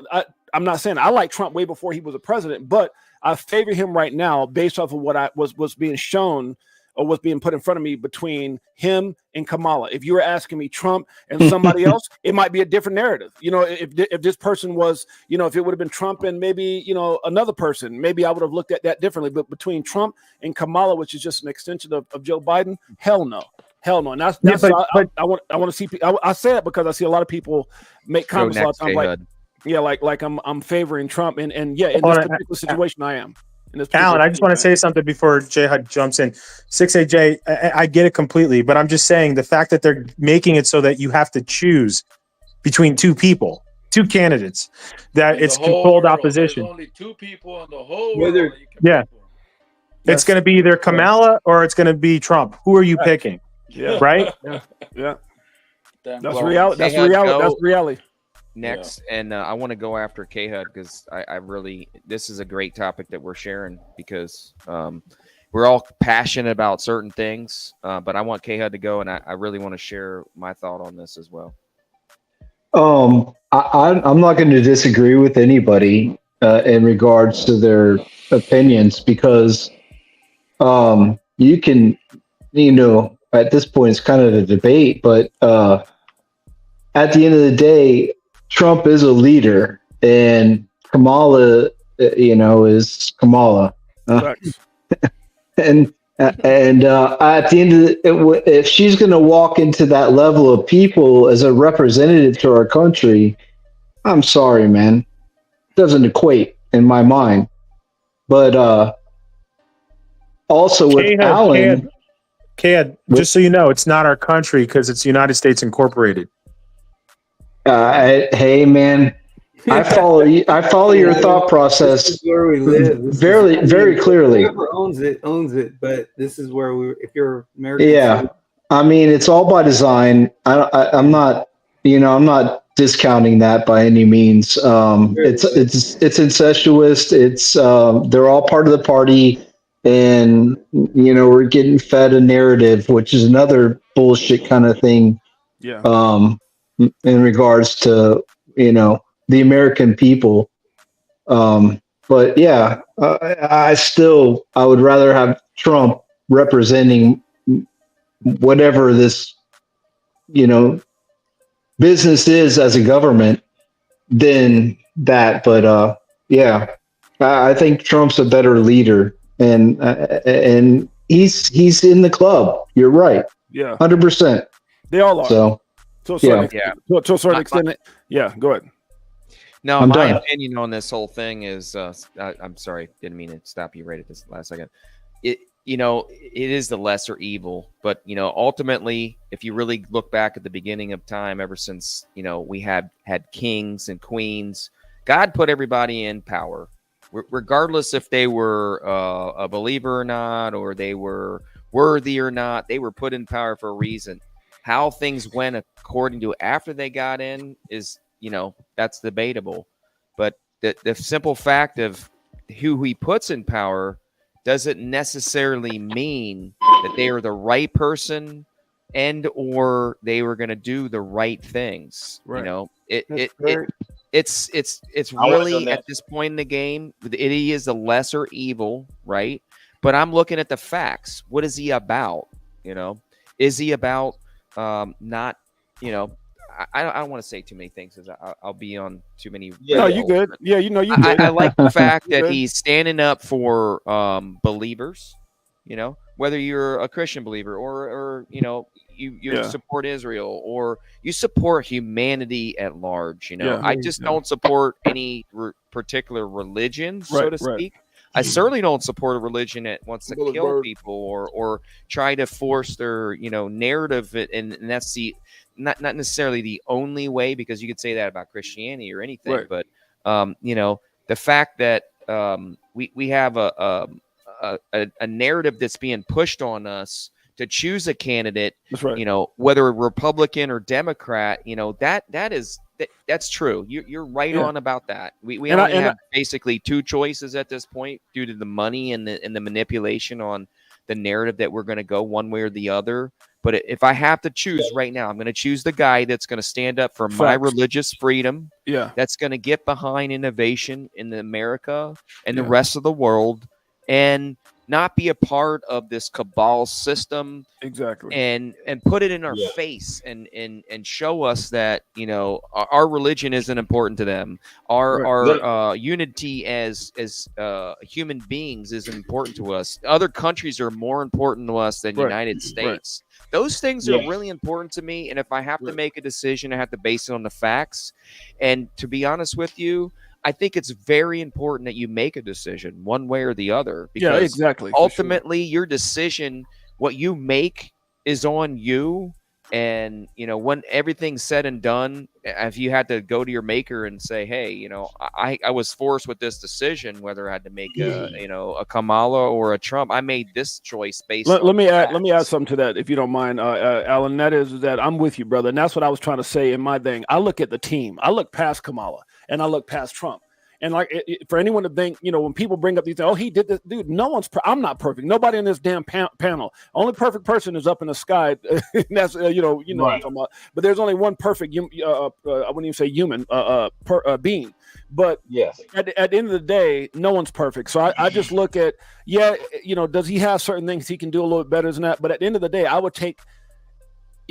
I'm not saying I like Trump way before he was a president, but I favor him right now based off of what was being shown or what's being put in front of me between him and Kamala. If you were asking me Trump and somebody else, it might be a different narrative. You know, if this person was, you know, if it would have been Trump and maybe, you know, another person, maybe I would have looked at that differently. But between Trump and Kamala, which is just an extension of Joe Biden, hell no. And that's I want to see. I say it because I see a lot of people make comments a lot of times like I'm favoring Trump and in this particular situation I am. Alan, I just want to say something before Jay Hud jumps in. 6AJ, I get it completely, but I'm just saying the fact that they're making it so that you have to choose between 2 people, 2 candidates, that it's controlled opposition. There's only 2 people in the whole world. Yeah. It's going to be either Kamala or it's going to be Trump. Who are you picking? Yeah. Right? Yeah. That's reality. That's reality. Next, and I want to go after K-Hud because I really, this is a great topic that we're sharing because we're all passionate about certain things, but I want K-Hud to go, and I really want to share my thought on this as well. I'm not going to disagree with anybody in regards to their opinions because you can at this point it's kind of a debate, but at the end of the day, Trump is a leader, and Kamala, is Kamala. And at the end of if she's going to walk into that level of people as a representative to our country, I'm sorry, man, it doesn't equate in my mind. But also with Alan, just so you know, it's not our country because it's United States Incorporated. Hey, man, I follow you. I follow your thought process. This is where we live. Very clearly. Whoever owns it. But this is where if you're American. Yeah, I mean, it's all by design. I'm not discounting that by any means. It's incestuous. It's they're all part of the party, and we're getting fed a narrative, which is another bullshit kind of thing. Yeah. In regards to the American people. But yeah, I would rather have Trump representing whatever this, business is as a government than that. But yeah, I think Trump's a better leader, and he's in the club. You're right. Yeah. 100%. They all are. So to a certain extent, yeah. Go ahead. No, I'm my done. opinion on this whole thing is, I'm sorry, didn't mean to stop you right at this last second. It is the lesser evil, but ultimately, if you really look back at the beginning of time, ever since we had kings and queens, God put everybody in power, regardless if they were a believer or not, or they were worthy or not. They were put in power for a reason. How things went according to after they got in is, that's debatable. But the simple fact of who he puts in power doesn't necessarily mean that they are the right person and or they were going to do the right things. Right. It's really at this point in the game, it is the lesser evil, right? But I'm looking at the facts. What is he about? Is he about not, I don't want to say too many things because I'll be on too many. No, you good. Yeah, you good. I like the fact that he's standing up for believers, whether you're a Christian believer or you support Israel or you support humanity at large. I just don't support any particular religion, so to speak. I certainly don't support a religion that wants to kill people or try to force their narrative, and that's the not necessarily the only way, because you could say that about Christianity or anything, right. But the fact that we have a narrative that's being pushed on us to choose a candidate, that's right. Whether Republican or Democrat, that's true. You're right on about that. We only have basically two choices at this point due to the money and the manipulation on the narrative that we're going to go one way or the other. But if I have to choose right now, I'm going to choose the guy that's going to stand up for my religious freedom. Yeah, that's going to get behind innovation in America and the rest of the world, and not be a part of this cabal system. Exactly. And put it in our face and show us that, our religion isn't important to them. Our unity as human beings is important to us. Other countries are more important to us than United States. Those things are really important to me. And if I have to make a decision, I have to base it on the facts. And to be honest with you, I think it's very important that you make a decision one way or the other, because exactly. Ultimately your decision, what you make is on you. And, when everything's said and done, if you had to go to your maker and say, hey, I was forced with this decision, whether I had to make a Kamala or a Trump, I made this choice based on let me add something to that, if you don't mind, Alan. That is that I'm with you, brother. And that's what I was trying to say in my thing. I look at the team. I look past Kamala and I look past Trump. And for anyone to think, when people bring up these things, oh, he did this, dude. I'm not perfect. Nobody in this damn panel. Only perfect person is up in the sky. And that's what I'm talking about. But there's only one perfect. I wouldn't even say human being. But yes, at the end of the day, no one's perfect. So I just look at, does he have certain things he can do a little bit better than that? But at the end of the day, I would take,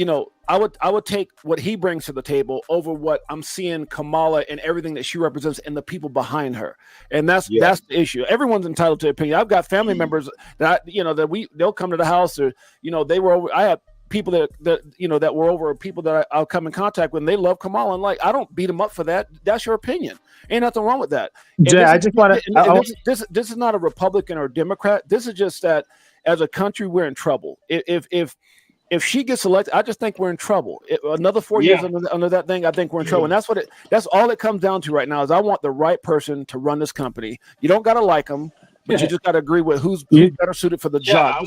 I would take what he brings to the table over what I'm seeing Kamala and everything that she represents and the people behind her. And that's the issue. Everyone's entitled to opinion. I've got family members that they'll come to the house, or they were over. I have people that were over, people that I'll come in contact with, and they love Kamala. And I don't beat them up for that. That's your opinion. Ain't nothing wrong with that. Jay, I just want to. This is not a Republican or Democrat. This is just that as a country, we're in trouble. If she gets elected, I just think we're in trouble. Another 4 years under that thing, I think we're in trouble. And that's all it comes down to right now is I want the right person to run this company. You don't got to like them, but you just got to agree with who's better suited for the job.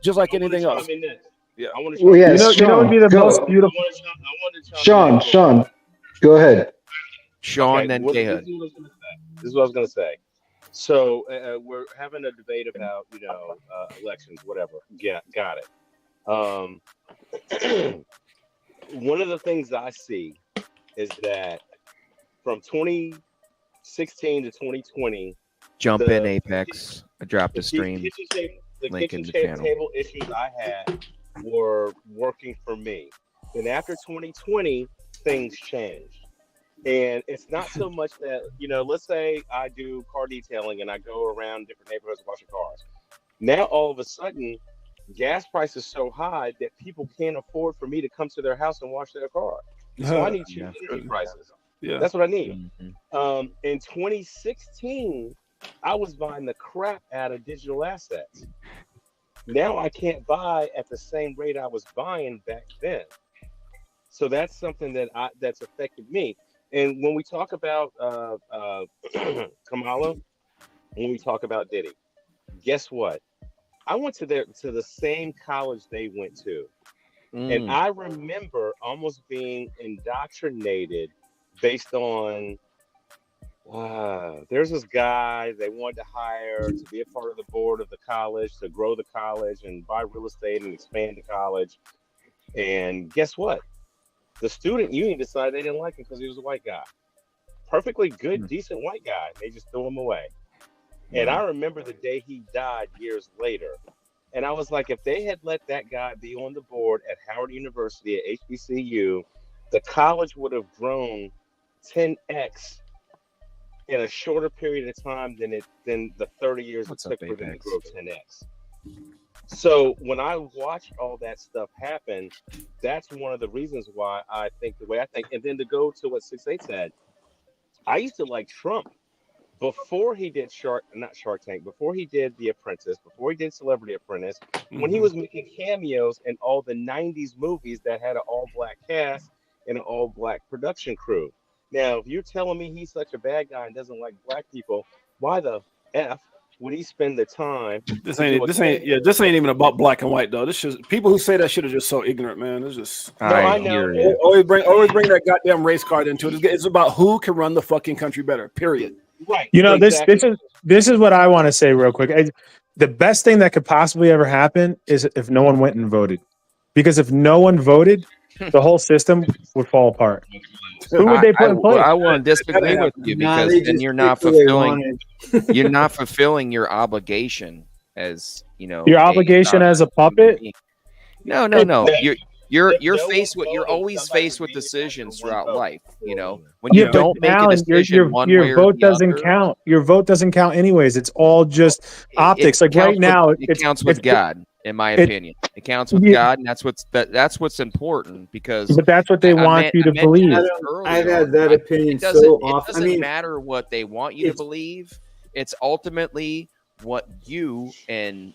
Just like anything else. Yeah, I want to. Well, would be the most beautiful. Sean, go ahead. Sean, then This is what I was going to say. So we're having a debate about elections, whatever. Yeah, got it. One of the things I see is that from 2016 to 2020, jump in Apex. I dropped a stream. The kitchen table issues I had were working for me. Then after 2020, things changed. And it's not so much that, let's say I do car detailing and I go around different neighborhoods washing cars. Now, all of a sudden, gas prices so high that people can't afford for me to come to their house and wash their car. So I need cheap energy prices. Yeah, that's what I need. Mm-hmm. In 2016, I was buying the crap out of digital assets. Now I can't buy at the same rate I was buying back then. So that's something that's affected me. And when we talk about Kamala, when we talk about Diddy, guess what? I went to the same college they went to. And I remember almost being indoctrinated based on, there's this guy they wanted to hire to be a part of the board of the college, to grow the college and buy real estate and expand the college. And guess what? The student union decided they didn't like him because he was a white guy. Perfectly good, decent white guy. They just threw him away. And I remember the day he died years later. And I was like, if they had let that guy be on the board at Howard University at HBCU, the college would have grown 10x in a shorter period of time than the 30 years it took for them to grow 10x. So when I watched all that stuff happen, that's one of the reasons why I think the way I think. And then to go to what 6-8 said, I used to like Trump before he did before he did The Apprentice, before he did Celebrity Apprentice, when he was making cameos in all the 90s movies that had an all-black cast and an all-black production crew. Now, if you're telling me he's such a bad guy and doesn't like black people, why the F would he spend the time? This ain't even about black and white though. This is people who say that shit are just so ignorant, man. It's just I know. Always bring that goddamn race card into it. It's about who can run the fucking country better. Period. Right. This is what I want to say real quick. The best thing that could possibly ever happen is if no one went and voted, because if no one voted, the whole system would fall apart. Who would they put in place? I want to disagree with you because then you're not fulfilling. You're not fulfilling your obligation as your obligation as a puppet. No. You're faced with. You're always faced with decisions throughout life. When you don't make a decision, your vote doesn't count. Your vote doesn't count anyways. It's all just optics. Right now, it counts with God. In my opinion, it counts with God, and that's what's important because. But that's what they want you to believe. I've had that opinion so often. It doesn't matter what they want you to believe. It's ultimately what you and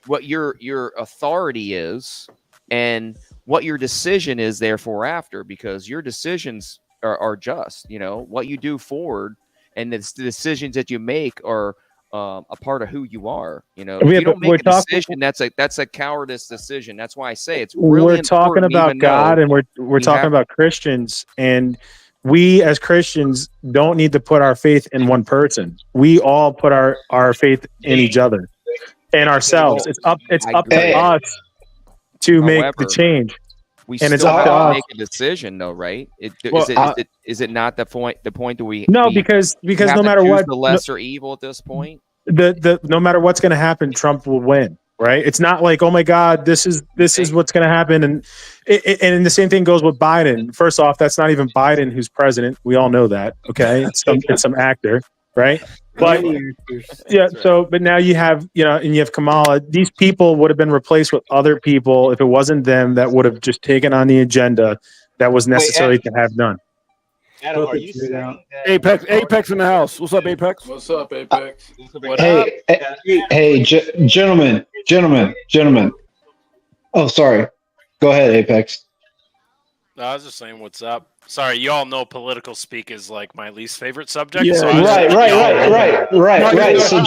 what your authority is, and what your decision is. Therefore, after because your decisions are just what you do forward, and the decisions that you make are. A part of who you are, if you don't make a decision, that's a cowardice decision. That's why I say it's really we're talking about God, and we're talking about Christians, and we as Christians don't need to put our faith in one person. We all put our faith in each other and ourselves. It's up to us to make the change. We And it's still up to have to us. make a decision, though, right? Well, Is it not the point that we No, we because have no to matter choose what, the lesser evil at this point? no matter what's going to happen, Trump will win, right? It's not like, oh my God, this is what's going to happen, and the same thing goes with Biden. First off, that's not even Biden who's president. We all know that. Okay, it's some actor, right? But yeah, so but now you have and you have Kamala. These people would have been replaced with other people if it wasn't them that would have just taken on the agenda that was necessary to have done. Adam, are you saying that Apex in the house? What's up, Apex? What's up, Apex? What Hey, gentlemen. Oh, sorry. Go ahead, Apex. No, I was just saying, what's up? Sorry, you all know political speak is like my least favorite subject. Yeah, so I right. So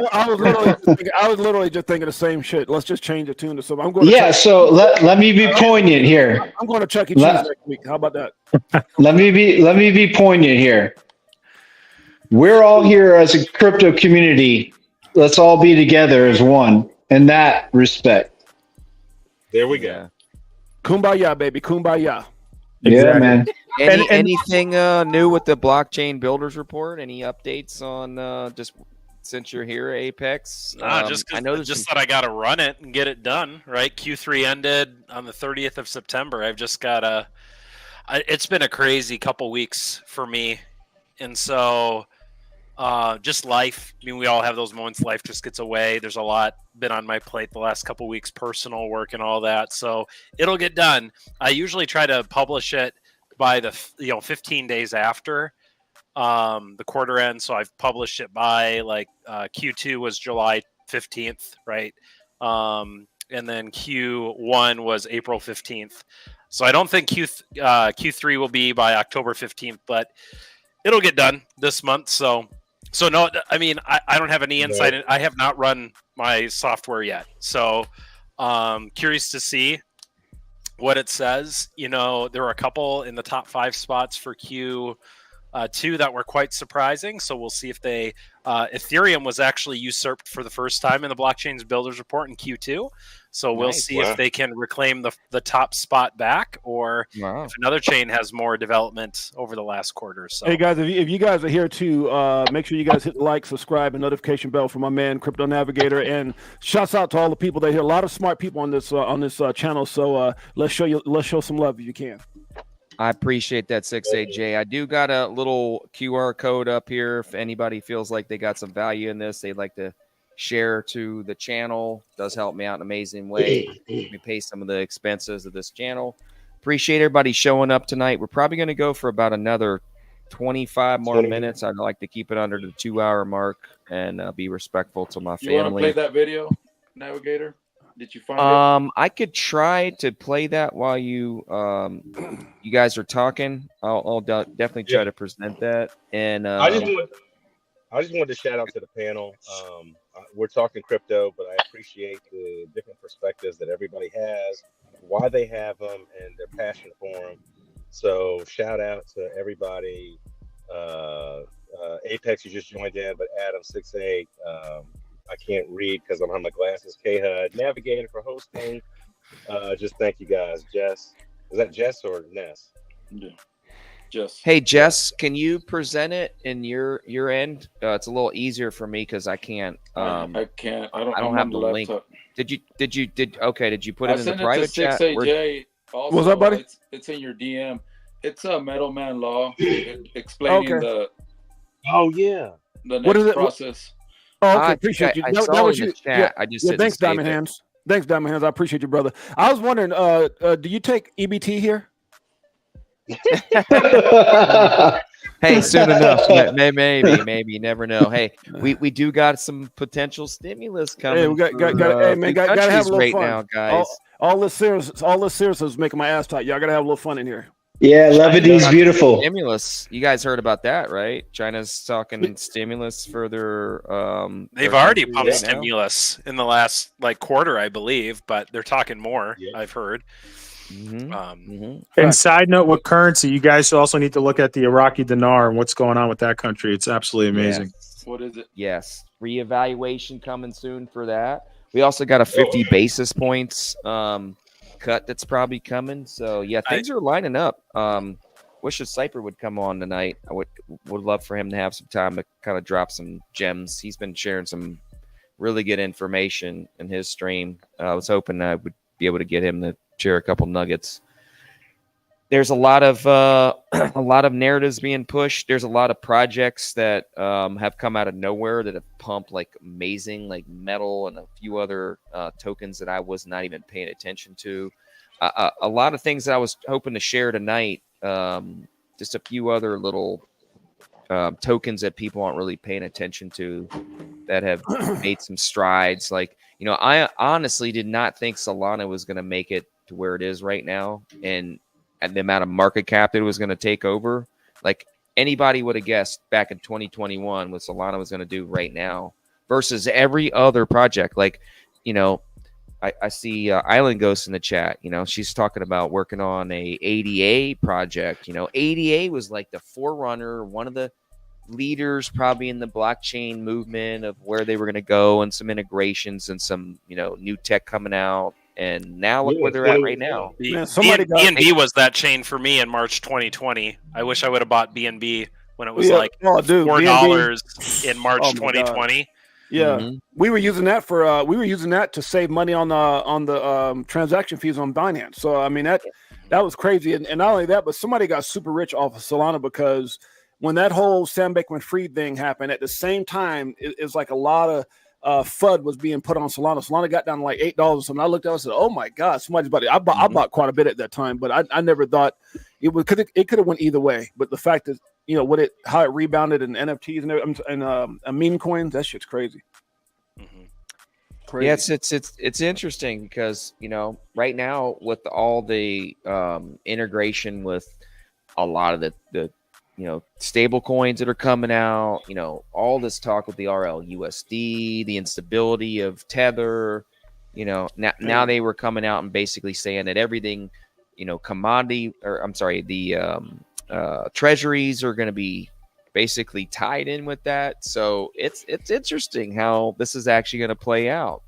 I was literally just thinking the same shit. Let's just change the tune to something. I'm going to so let me be poignant here. I'm going to Chuck E. Cheese next week. How about that? Let me be poignant here. We're all here as a crypto community. Let's all be together as one in that respect. There we go. Kumbaya, baby. Kumbaya. Yeah, man. Anything new with the blockchain builders report? Any updates on just since you're here, Apex? Just that I got to run it and get it done. Right, Q3 ended on the 30th of September. I've just got to. It's been a crazy couple weeks for me, and so just life. I mean, we all have those moments. Life just gets away. There's a lot been on my plate the last couple weeks, personal work and all that. So it'll get done. I usually try to publish it by the 15 days after the quarter end. So I've published it by like Q2 was July 15th, right? And then Q1 was April 15th. So I don't think Q3 will be by October 15th, but it'll get done this month. So no, I mean, I don't have any insight. I have not run my software yet. So curious to see what it says. There were a couple in the top 5 spots for Q2 that were quite surprising. So we'll see if Ethereum was actually usurped for the first time in the blockchain's builders report in Q2. So we'll see if they can reclaim the top spot back, or if another chain has more development over the last quarter. So hey guys, if you guys are here too, make sure you guys hit the like, subscribe, and notification bell for my man Crypto Navigator. And shouts out to all the people that hear. A lot of smart people on this channel. So let's show some love if you can. I appreciate that, 68J. I do got a little QR code up here. If anybody feels like they got some value in this, they'd like to share to the channel. Does help me out in an amazing way. We pay some of the expenses of this channel. Appreciate everybody showing up tonight. We're probably going to go for about another 25 more minutes. I'd like to keep it under the 2-hour mark and be respectful to my family. You want to play that video, Navigator? Did you find it? I could try to play that while you guys are talking. I'll definitely try to present that. And I just wanted to shout out to the panel. We're talking crypto, but I appreciate the different perspectives that everybody has, why they have them, and their passion for them. So shout out to everybody. Apex, you just joined in, but Adam 68. I can't read because I don't have my glasses. K-HUD, Navigator for hosting. Just thank you guys. Jess, is that Jess or Ness? Yeah. Jess. Hey Jess, can you present it in your end? It's a little easier for me because I can't. I can't. I don't have the link. Did you put it in the private chat? 6AJ also, what's up, buddy? It's in your DM. It's a Meadowman Law explaining the next process. Oh, okay. Appreciate you. I saw it in the chat. I just thanks, Diamond Hands. Thanks, Diamond Hands. I appreciate you, brother. I was wondering, do you take EBT here? Hey, soon enough. Maybe. Never know. Hey, we do got some potential stimulus coming. Hey, we got to have a little right fun now, guys. All this serious is making my ass tight. Y'all got to have a little fun in here. Yeah, levity is beautiful. Stimulus. You guys heard about that, right? China's talking stimulus for their. They've already pumped stimulus in the last quarter, I believe, but they're talking more. Yeah. I've heard. And side note, with currency, you guys also need to look at the Iraqi dinar and what's going on with that country. It's absolutely amazing. Yes. What is it? Yes, reevaluation coming soon for that. We also got a 50 basis points cut that's probably coming. So yeah, things are lining up. Wish a Cypher would come on tonight. I would love for him to have some time to kind of drop some gems. He's been sharing some really good information in his stream. I was hoping I would be able to get him to share a couple nuggets. There's a lot of narratives being pushed. There's a lot of projects that have come out of nowhere that have pumped like amazing, like metal and a few other tokens that I was not even paying attention to. A lot of things that I was hoping to share tonight. Just a few other little tokens that people aren't really paying attention to that have made some strides. Like, I honestly did not think Solana was going to make it to where it is right now. And the amount of market cap that it was going to take over, like anybody would have guessed back in 2021 what Solana was going to do right now versus every other project. Like, I see Island Ghost in the chat. She's talking about working on a ADA project. ADA was like the forerunner, one of the leaders probably in the blockchain movement of where they were going to go, and some integrations and some new tech coming out. And now look where they're at right now. BNB was that chain for me in March 2020. I wish I would have bought BNB when it was $4 in March 2020. Yeah, we were using that to save money on the transaction fees on Binance. So I mean that was crazy, and not only that, but somebody got super rich off of Solana because when that whole Sam Bankman-Fried thing happened, at the same time, it's like a lot of FUD was being put on Solana. Solana got down to like $8 or something. I looked at it and said, "Oh my God, somebody's bought it." I bought quite a bit at that time, but I never thought it would. It could have went either way. But the fact is, how it rebounded in NFTs and meme coins, that shit's crazy. Crazy. Yeah, it's interesting because right now with all the integration with a lot of the stable coins that are coming out, all this talk with the RLUSD, the instability of Tether, now they were coming out and basically saying that everything, the treasuries are going to be basically tied in with that. So it's interesting how this is actually going to play out.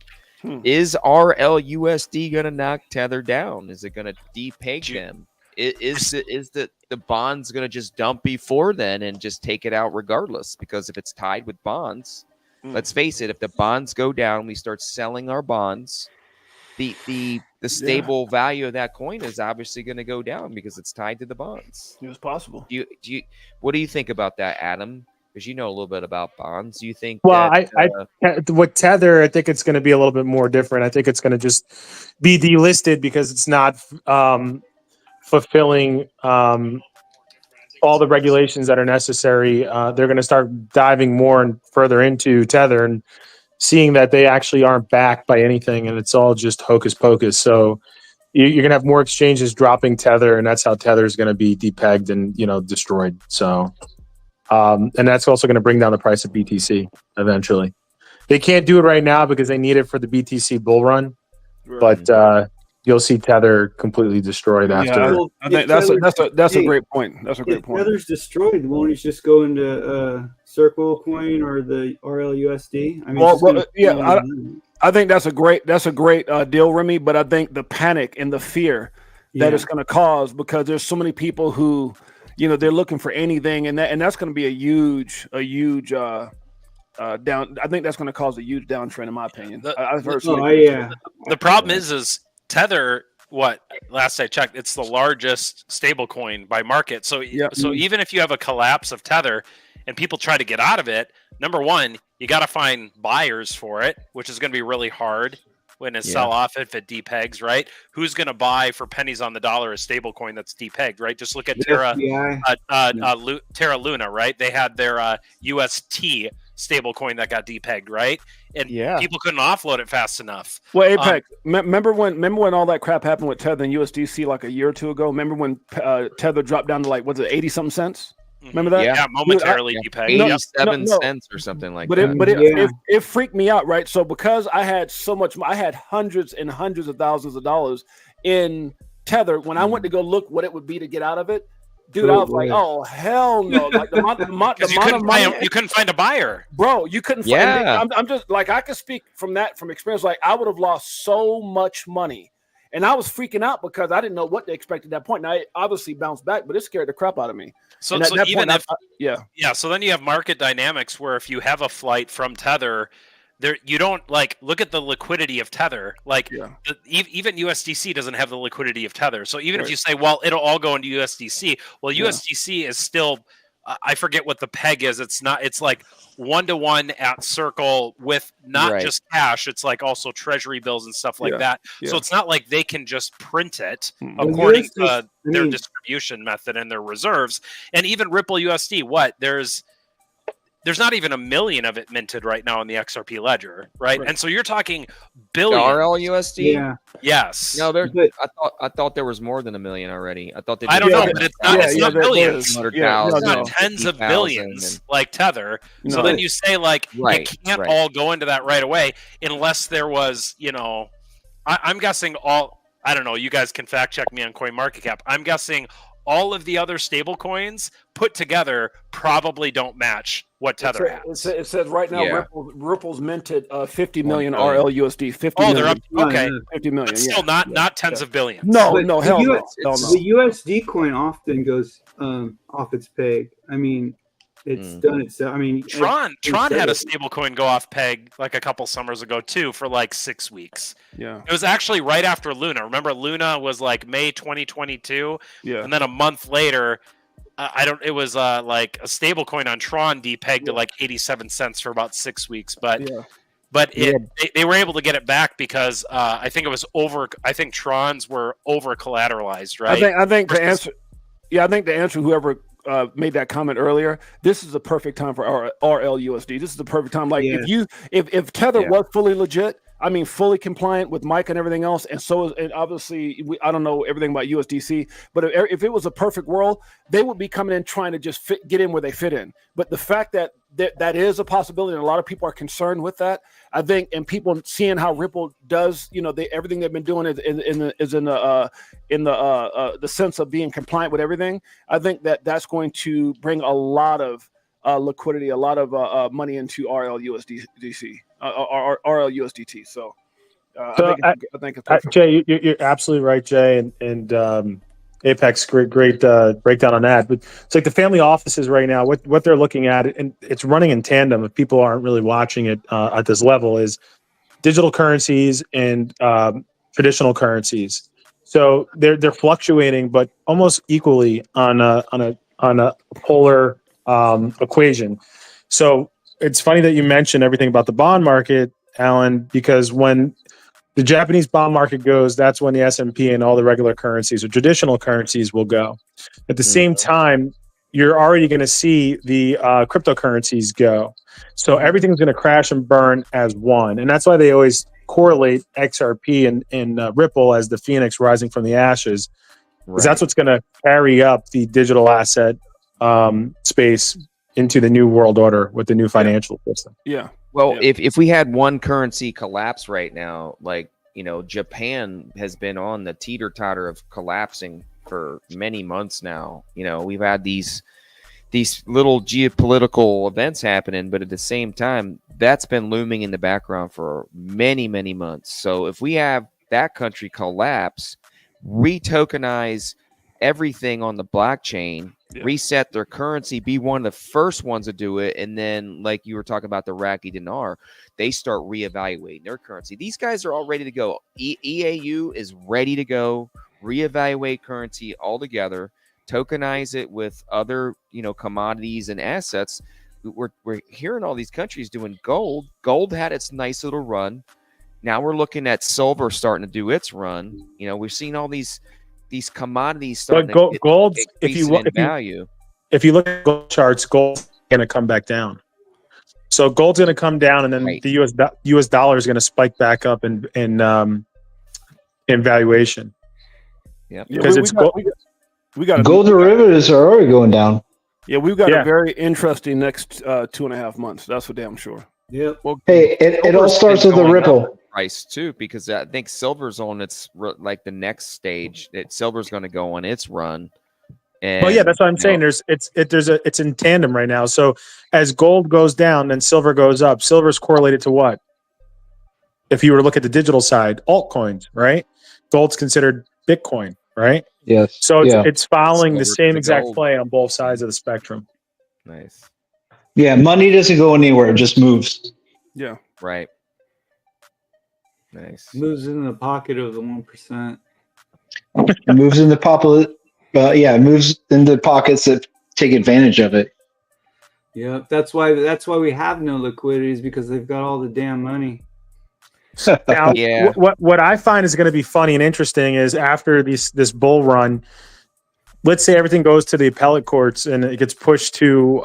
Is RLUSD going to knock Tether down? Is it going to depeg them? Is the bonds going to just dump before then and just take it out regardless? Because if it's tied with bonds, let's face it, if the bonds go down, we start selling our bonds, the stable value of that coin is obviously going to go down because it's tied to the bonds. It's possible. What do you think about that, Adam? Because you know a little bit about bonds. Do you think? Well, with Tether, I think it's going to be a little bit more different. I think it's going to just be delisted because it's not fulfilling all the regulations that are necessary. They're going to start diving more and further into Tether and seeing that they actually aren't backed by anything, and it's all just hocus pocus. So you're going to have more exchanges dropping Tether, and that's how Tether is going to be depegged and destroyed. So, and that's also going to bring down the price of BTC eventually. They can't do it right now because they need it for the BTC bull run, but you'll see Tether completely destroyed after. Well, I think that's a great point. That's a great point. Tether's destroyed. Won't he just go into Circle Coin or the RLUSD? I mean, I think that's a great deal, Remy. But I think the panic and the fear that it's going to cause, because there's so many people who, they're looking for anything, and that's going to be a huge down. I think that's going to cause a huge downtrend, in my opinion. The problem is Tether, last I checked, it's the largest stable coin by market. So even if you have a collapse of Tether and people try to get out of it, number one, you got to find buyers for it, which is going to be really hard when it sell off if it depegs, right? Who's going to buy for pennies on the dollar a stable coin that's depegged, right? Just look at Terra Luna, right? They had their UST stable coin that got depegged, right? And people couldn't offload it fast enough. Well, Apex, remember when all that crap happened with Tether and USDC like a year or two ago? Remember when Tether dropped down to 80 something cents? Remember that? Yeah, momentarily depegged. 87 cents or something like that. But it freaked me out, right? So because I had so much, I had hundreds and hundreds of thousands of dollars in Tether. When I went to go look what it would be to get out of it, dude, I was like, "Oh hell no!" Like the amount of money, you couldn't find a buyer, bro. You couldn't. I'm just like, I can speak from experience. Like I would have lost so much money, And I was freaking out because I didn't know what to expect at that point. Now, it obviously bounced back, but it scared the crap out of me. So, and at that even point, if so then you have market dynamics where if you have a flight from Tether, there you don't like look at the liquidity of Tether. Like even USDC doesn't have the liquidity of Tether. So even if you say, well, it'll all go into USDC, well, USDC is still. I forget what the peg is. It's not. It's like 1-to-1 at Circle with not just cash. It's like also treasury bills and stuff like that. So it's not like they can just print it according to their distribution method and their reserves. And even Ripple USD, there's not even 1 million of it minted right now in the XRP ledger, right? And so you're talking billions. RLUSD? Yeah. Yes. No, I thought there was more than 1 million already. I thought they. I don't know, but it's not billions. It's not tens of billions like Tether. So then you say like it can't all go into that right away unless there was, I'm guessing all. I don't know. You guys can fact check me on CoinMarketCap. I'm guessing all of the other stable coins put together probably don't match what Tether has. It says right now Ripple's minted 50 million RLUSD. 50 million. They're up. Okay. 50 million. But still not tens of billions. No, hell no. The USD coin often goes off its peg. I mean, it's done itself. I mean, Tron had a stable coin go off peg like a couple summers ago too for like 6 weeks. Yeah. It was actually right after Luna. Remember Luna was like May 2022. Yeah. And then a month later, it was like a stable coin on Tron depegged to like 87 cents for about 6 weeks. But they were able to get it back because I think it was I think Trons were over collateralized, right? I think the answer whoever made that comment earlier, this is the perfect time for RLUSD. This is the perfect time. Like if Tether was fully legit, I mean, fully compliant with MiCA and everything else, and obviously I don't know everything about USDC, but if it was a perfect world, they would be coming in trying to just get in where they fit in. But the fact that is a possibility, and a lot of people are concerned with that, I think, and people seeing how Ripple does, everything they've been doing is in the sense of being compliant with everything. I think that's going to bring a lot of liquidity, a lot of money into RLUSDC. RLUSDT. So I think it's perfect. Jay, you're absolutely right, Jay, and Apex, great breakdown on that. But it's like the family offices right now, what they're looking at, and it's running in tandem. If people aren't really watching it at this level, is digital currencies and traditional currencies. So they're fluctuating, but almost equally on a polar equation. So it's funny that you mentioned everything about the bond market, Alan, because when the Japanese bond market goes, that's when the S&P and all the regular currencies or traditional currencies will go. At the same time, you're already going to see the cryptocurrencies go. So everything's going to crash and burn as one. And that's why they always correlate XRP and Ripple as the phoenix rising from the ashes. Because that's what's going to carry up the digital asset space into the new world order with the new financial system. Yeah. Well, if we had one currency collapse right now, like, Japan has been on the teeter-totter of collapsing for many months now. We've had these little geopolitical events happening, but at the same time, that's been looming in the background for many, many months. So if we have that country collapse, retokenize everything on the blockchain, reset their currency, be one of the first ones to do it, and then, like you were talking about the Iraqi dinar, they start reevaluating their currency. These guys are all ready to go. EAU is ready to go, reevaluate currency altogether, tokenize it with other, commodities and assets. We're hearing all these countries doing gold. Gold had its nice little run. Now we're looking at silver starting to do its run. We've seen all these commodities starting to gold, if you look at gold charts, gold's going to come back down. So gold's going to come down, and then the US dollar is going to spike back up in valuation. Yeah, because we got gold derivatives are already going down. Yeah, we've got a very interesting next 2.5 months. That's for damn sure. Yeah. Well, hey, it all starts with the Ripple price too, because I think silver's on its like the next stage. Silver's going to go on its run. And, that's what I'm saying. It's in tandem right now. So as gold goes down, then silver goes up. Silver's correlated to what? If you were to look at the digital side, altcoins, right? gold's considered Bitcoin, right? Yes. So it's following the Silver same to exact gold. play on both sides of the spectrum. Nice. Yeah, money doesn't go anywhere; it just moves. Yeah. Right. Nice. Moves in the pocket of the 1%. It moves in the it moves in the pockets that take advantage of it. Yep, that's why we have no liquidity, is because they've got all the damn money. Now, Yeah. what I find is going to be funny and interesting is after this bull run, let's say everything goes to the appellate courts and it gets pushed to,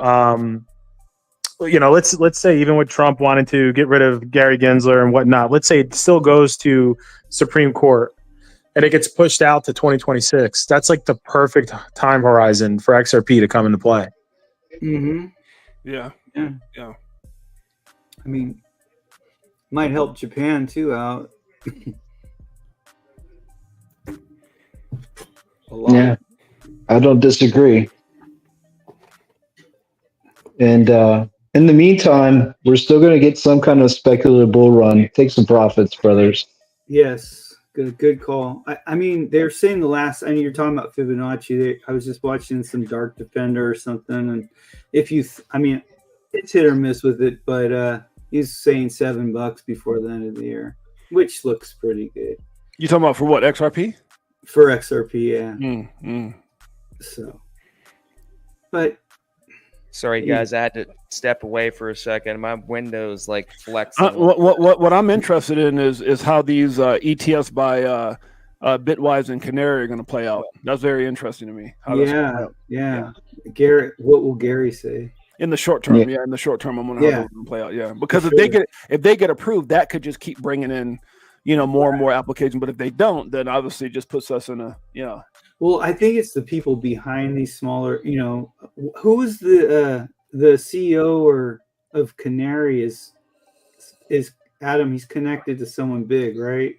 let's say even with Trump wanting to get rid of Gary Gensler and whatnot, let's say it still goes to Supreme Court and it gets pushed out to 2026. That's like the perfect time horizon for XRP to come into play. Mm-hmm. Yeah. I mean, might help Japan too out. A lot. Yeah, I don't disagree. And in the meantime, we're still going to get some kind of speculative bull run. Take some profits, brothers. Yes, good call. I mean, they're saying I know you're talking about Fibonacci. I was just watching some Dark Defender or something, and it's hit or miss with it, but he's saying $7 before the end of the year, which looks pretty good. You talking about for what, XRP? For XRP, yeah. So, but sorry guys, I had to step away for a second. My window's like flexing. What I'm interested in is how these ETFs by Bitwise and Canary are going to play out. That's very interesting to me. Yeah. Gary, what will Gary say? In the short term, in the short term, I'm wondering how they're going to play out. Yeah, because if they get approved, that could just keep bringing in, more and more applications. But if they don't, then obviously it just puts us in a Well, I think it's the people behind these smaller. Who is the CEO of Canary is Adam. He's connected to someone big, right?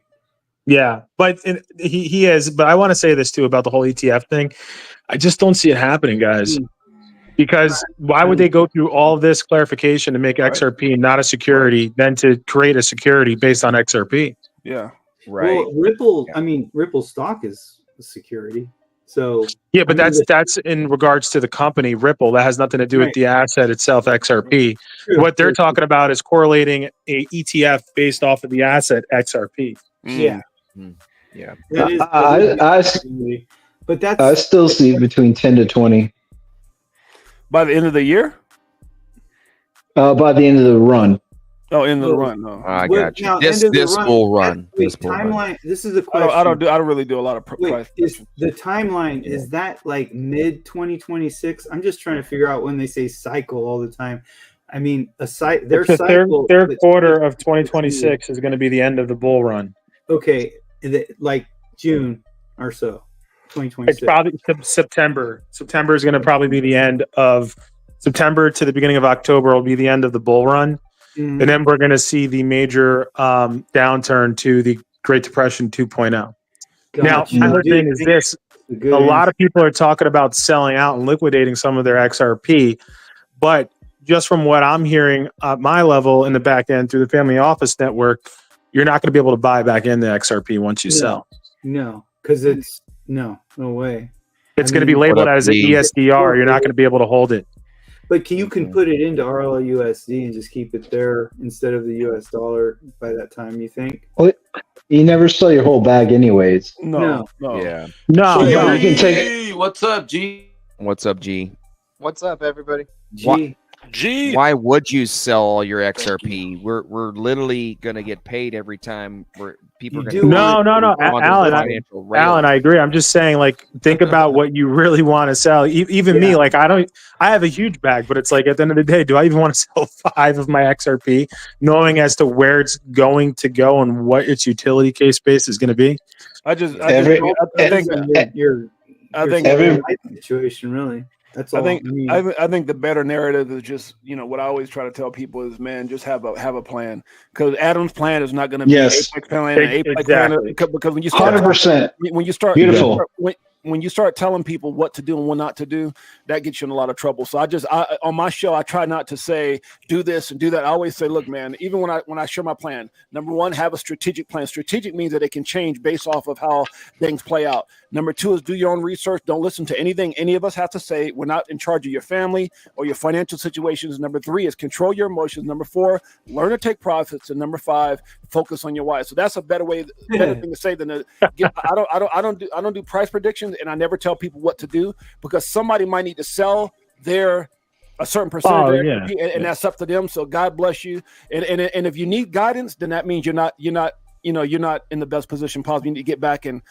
Yeah, but he is. But I want to say this too about the whole ETF thing. I just don't see it happening, guys. Because why would they go through all this clarification to make XRP not a security, then to create a security based on XRP? Yeah, right. Well, Ripple stock is a security. So yeah, but that's in regards to the company Ripple. That has nothing to do with the asset itself, XRP. What they're talking about is correlating a ETF based off of the asset XRP. Yeah. Yeah. I still see between 10 to 20 by the end of the year. By the end of the run. Oh, in the run. No, I got you. This bull run. This timeline. This is a question. I don't really do a lot of price. The timeline is that like mid 2026? I'm just trying to figure out when they say cycle all the time. I mean, their cycle. Third quarter of 2026 is going to be the end of the bull run. Okay, like June or so. 2026. It's probably September. September is going to probably be the end of September to the beginning of October will be the end of the bull run. Mm-hmm. And then we're going to see the major downturn to the Great Depression 2.0. Gotcha. Now, another thing is this. A lot of people are talking about selling out and liquidating some of their XRP. But just from what I'm hearing at my level in the back end through the family office network, you're not going to be able to buy back in the XRP once you sell. No, because it's no way. It's going to be labeled as an ESDR. You're not going to be able to hold it. But you can put it into RLUSD and just keep it there instead of the US dollar by that time, you think? Well, you never sell your whole bag anyways. No. Yeah. No. So you can take. What's up, G? What's up, G? What's up, everybody? G. Why would you sell all your XRP? We're literally gonna get paid every time people are gonna No. Alan, I agree. I'm just saying, like, think about what you really want to sell. Even me, like, I have a huge bag, but it's like at the end of the day, do I even want to sell 5 of my XRP, knowing as to where it's going to go and what its utility case base is going to be? I think every situation really. That's all. I think the better narrative is just, what I always try to tell people is, man, just have a plan, because Adam's plan is not going to be Apex plan, exactly. Because when you start 100%, when you start beautiful when you start telling people what to do and what not to do, that gets you in a lot of trouble. So I on my show, I try not to say do this and do that. I always say, look, man, even when I share my plan, number one, have a strategic plan. Strategic means that it can change based off of how things play out. Number two is do your own research. Don't listen to anything any of us have to say. We're not in charge of your family or your financial situations. Number three is control your emotions. Number four, learn to take profits. And number five, focus on your why. So that's a better thing to say than I don't do price predictions, and I never tell people what to do because somebody might need to sell a certain percentage and that's up to them. So God bless you. And if you need guidance, then that means you're not in the best position possible. You need to get back and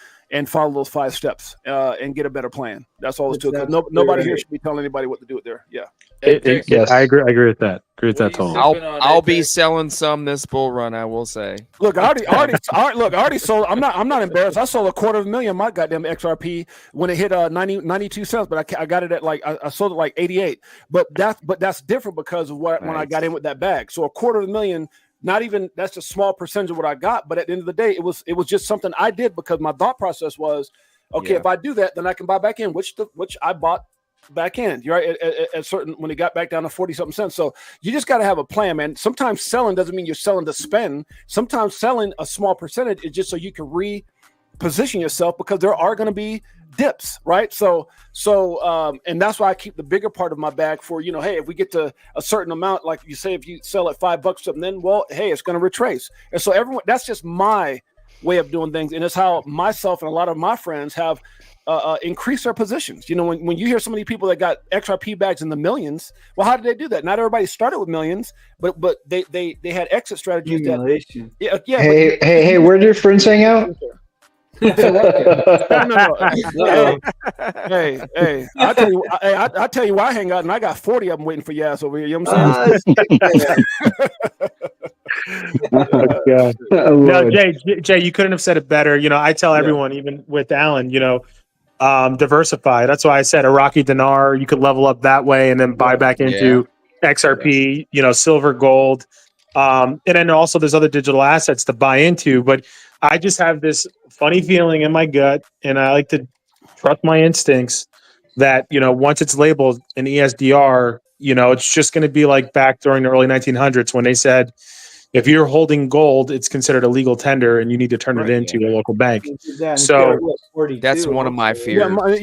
follow those 5 steps and get a better plan. That's all it's to it. Nobody here should be telling anybody what to do with there. Yeah. Yes, I agree with that. Totally. I'll be selling some this bull run, I will say. Look, I already sold. I'm not embarrassed. I sold $250,000 my goddamn XRP when it hit 92 cents, but I got it at I sold it like 88. But that's different because of when I got in with that bag. So $250,000. Not even that's a small percentage of what I got, but at the end of the day, it was just something I did because my thought process was, okay, if I do that, then I can buy back in, which I bought back in, right? At certain when it got back down to 40-something cents. So you just got to have a plan, man. Sometimes selling doesn't mean you're selling to spend. Sometimes selling a small percentage is just so you can reposition yourself because there are going to be dips, right? So and that's why I keep the bigger part of my bag for, hey, if we get to a certain amount, like you say, if you sell at $5 something, then hey, it's going to retrace. And so everyone, that's just my way of doing things. And it's how myself and a lot of my friends have increased their positions. When you hear so many people that got XRP bags in the millions, well, how did they do that? Not everybody started with millions, but they had exit strategies. Hey, where did your friends hang out? No. Hey, I tell you why I hang out, and I got 40 of them waiting for your ass over here. You know what I'm saying? No, Jay, you couldn't have said it better. I tell everyone, even with Alan, diversify. That's why I said Iraqi dinar. You could level up that way and then buy back into XRP, silver, gold. And then also there's other digital assets to buy into. But I just have this funny feeling in my gut, and I like to trust my instincts that, once it's labeled an ESDR, it's just going to be like back during the early 1900s when they said, if you're holding gold, it's considered a legal tender and you need to turn it into a local bank. So that's one of my fears. My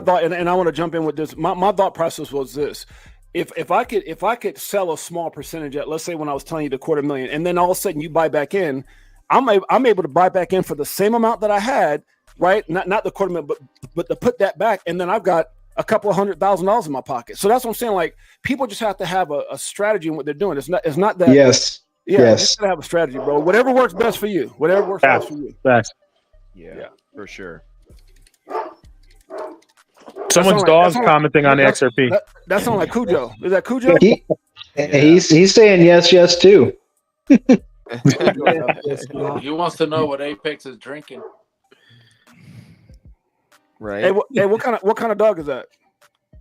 thought, and I want to jump in with this. My thought process was this. If I could sell a small percentage at, let's say when I was telling you the $250,000, and then all of a sudden you buy back in, I'm able to buy back in for the same amount that I had, right? Not the $250,000, but to put that back, and then I've got a couple of $100,000 in my pocket. So that's what I'm saying. Like, people just have to have a strategy in what they're doing. It's not that. Yes. Yeah, you just gotta have a strategy, bro. Whatever works best for you. Whatever works best for you. Yeah, for sure. Someone's dog's commenting on the XRP. That sounds like Cujo. Is that Cujo? He's saying yes too. He wants to know what Apex is drinking. Right. Hey, what kind of dog is that?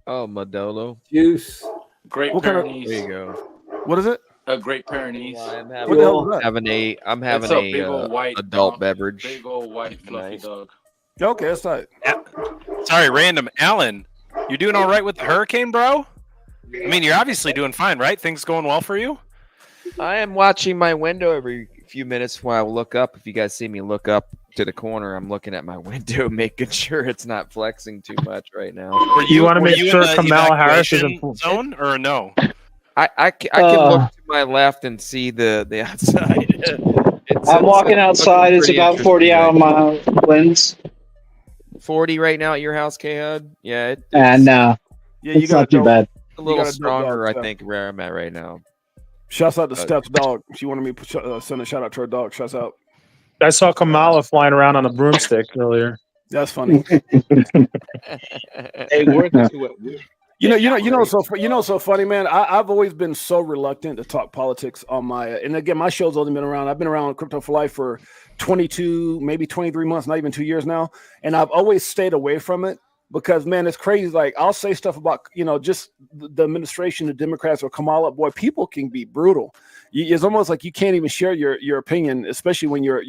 Oh, Modelo juice. Great Pyrenees. There you go. What is it? A Great Pyrenees. Well, I'm having a big old white adult beverage. Big old white fluffy dog. Okay, that's right. Sorry, random. Alan, you doing all right with the hurricane, bro? I mean, you're obviously doing fine, right? Things going well for you? I am watching my window every few minutes while I look up. If you guys see me look up to the corner, I'm looking at my window, making sure it's not flexing too much right now. You want to make sure Kamala Harris is in zone or no? I can look to my left and see the outside. I'm walking outside. It's about 40-mile winds. 40 right now at your house, K-Hud? Yeah. It's not too bad. A little stronger, I think, where I'm at right now. Shouts out to Steph's dog. She wanted me to send a shout out to her dog. Shouts out. I saw Kamala flying around on a broomstick earlier. That's funny. Hey, we're into it. So funny, man. I've always been so reluctant to talk politics on my. And again, my show's only been around. I've been around Crypto for Life for 22, maybe 23 months, not even 2 years now. And I've always stayed away from it because, man, it's crazy. Like, I'll say stuff about, just the administration, the Democrats, or Kamala. Boy, people can be brutal. It's almost like you can't even share your opinion, especially when you're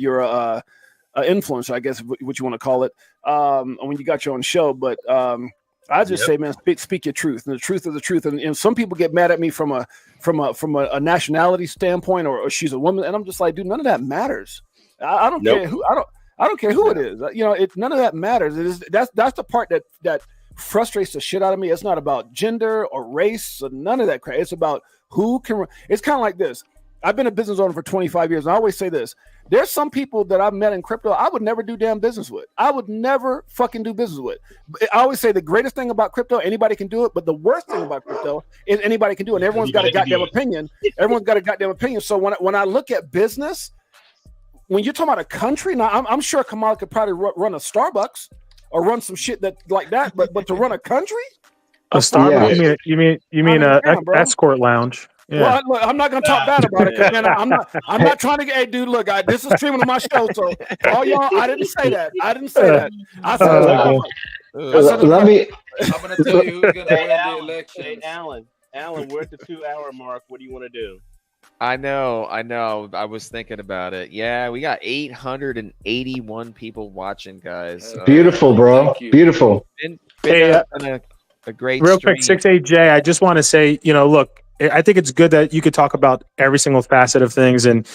influencer, I guess what you want to call it, when you got your own show. But I just say, man, speak your truth, and the truth is the truth. And some people get mad at me from a nationality standpoint, or she's a woman, and I'm just like, dude, none of that matters. I don't care who I don't care who it is. None of that matters. That's the part that frustrates the shit out of me. It's not about gender or race or none of that crap. It's about who can. It's kind of like this. I've been a business owner for 25 years, and I always say this. There's some people that I've met in crypto I would never do damn business with. I would never fucking do business with. I always say the greatest thing about crypto, anybody can do it, but the worst thing about crypto is anybody can do it, and everyone's got a goddamn opinion. Everyone's got a goddamn opinion. So when I look at business, when you're talking about a country, now I'm sure Kamala could probably run a Starbucks or run some shit like that, but to run a country? A Starbucks? Yeah. You mean an escort lounge? Yeah. Well, look, I'm not gonna talk bad about it, man. I'm not trying to get. Hey, dude, look, this is streaming on my show, so all y'all, I didn't say that. I said, let me. I'm gonna tell you who's gonna win the election. Hey, Alan, we're at the 2-hour mark. What do you want to do? I know. I was thinking about it. Yeah, we got 881 people watching, guys. Beautiful, bro. Beautiful. Been a great real stream. Quick, 6AJ, I just want to say, look, I think it's good that you could talk about every single facet of things. And,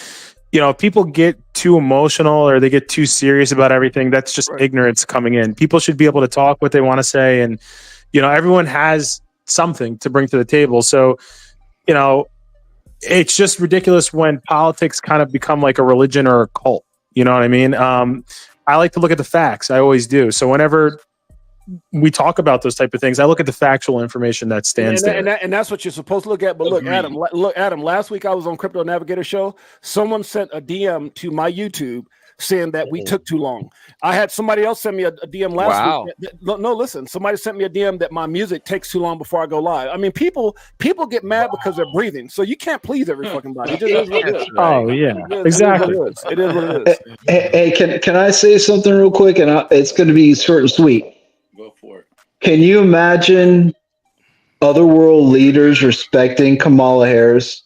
if people get too emotional or they get too serious about everything, that's just ignorance coming in. People should be able to talk what they want to say. And, everyone has something to bring to the table. So, it's just ridiculous when politics kind of become like a religion or a cult. You know what I mean? I like to look at the facts. I always do. So whenever we talk about those type of things, I look at the factual information that stands there. And that's what you're supposed to look at. But look, Adam, last week I was on Crypto Navigator Show. Someone sent a DM to my YouTube saying that we took too long. I had somebody else send me a DM last week. No, listen, somebody sent me a DM that my music takes too long before I go live. I mean, people get mad because they're breathing. So you can't please every fucking body. It just is what it is. Oh yeah, exactly. It is what it is. Hey, can I say something real quick? And it's going to be short and sweet. Go for it. Can you imagine other world leaders respecting Kamala Harris?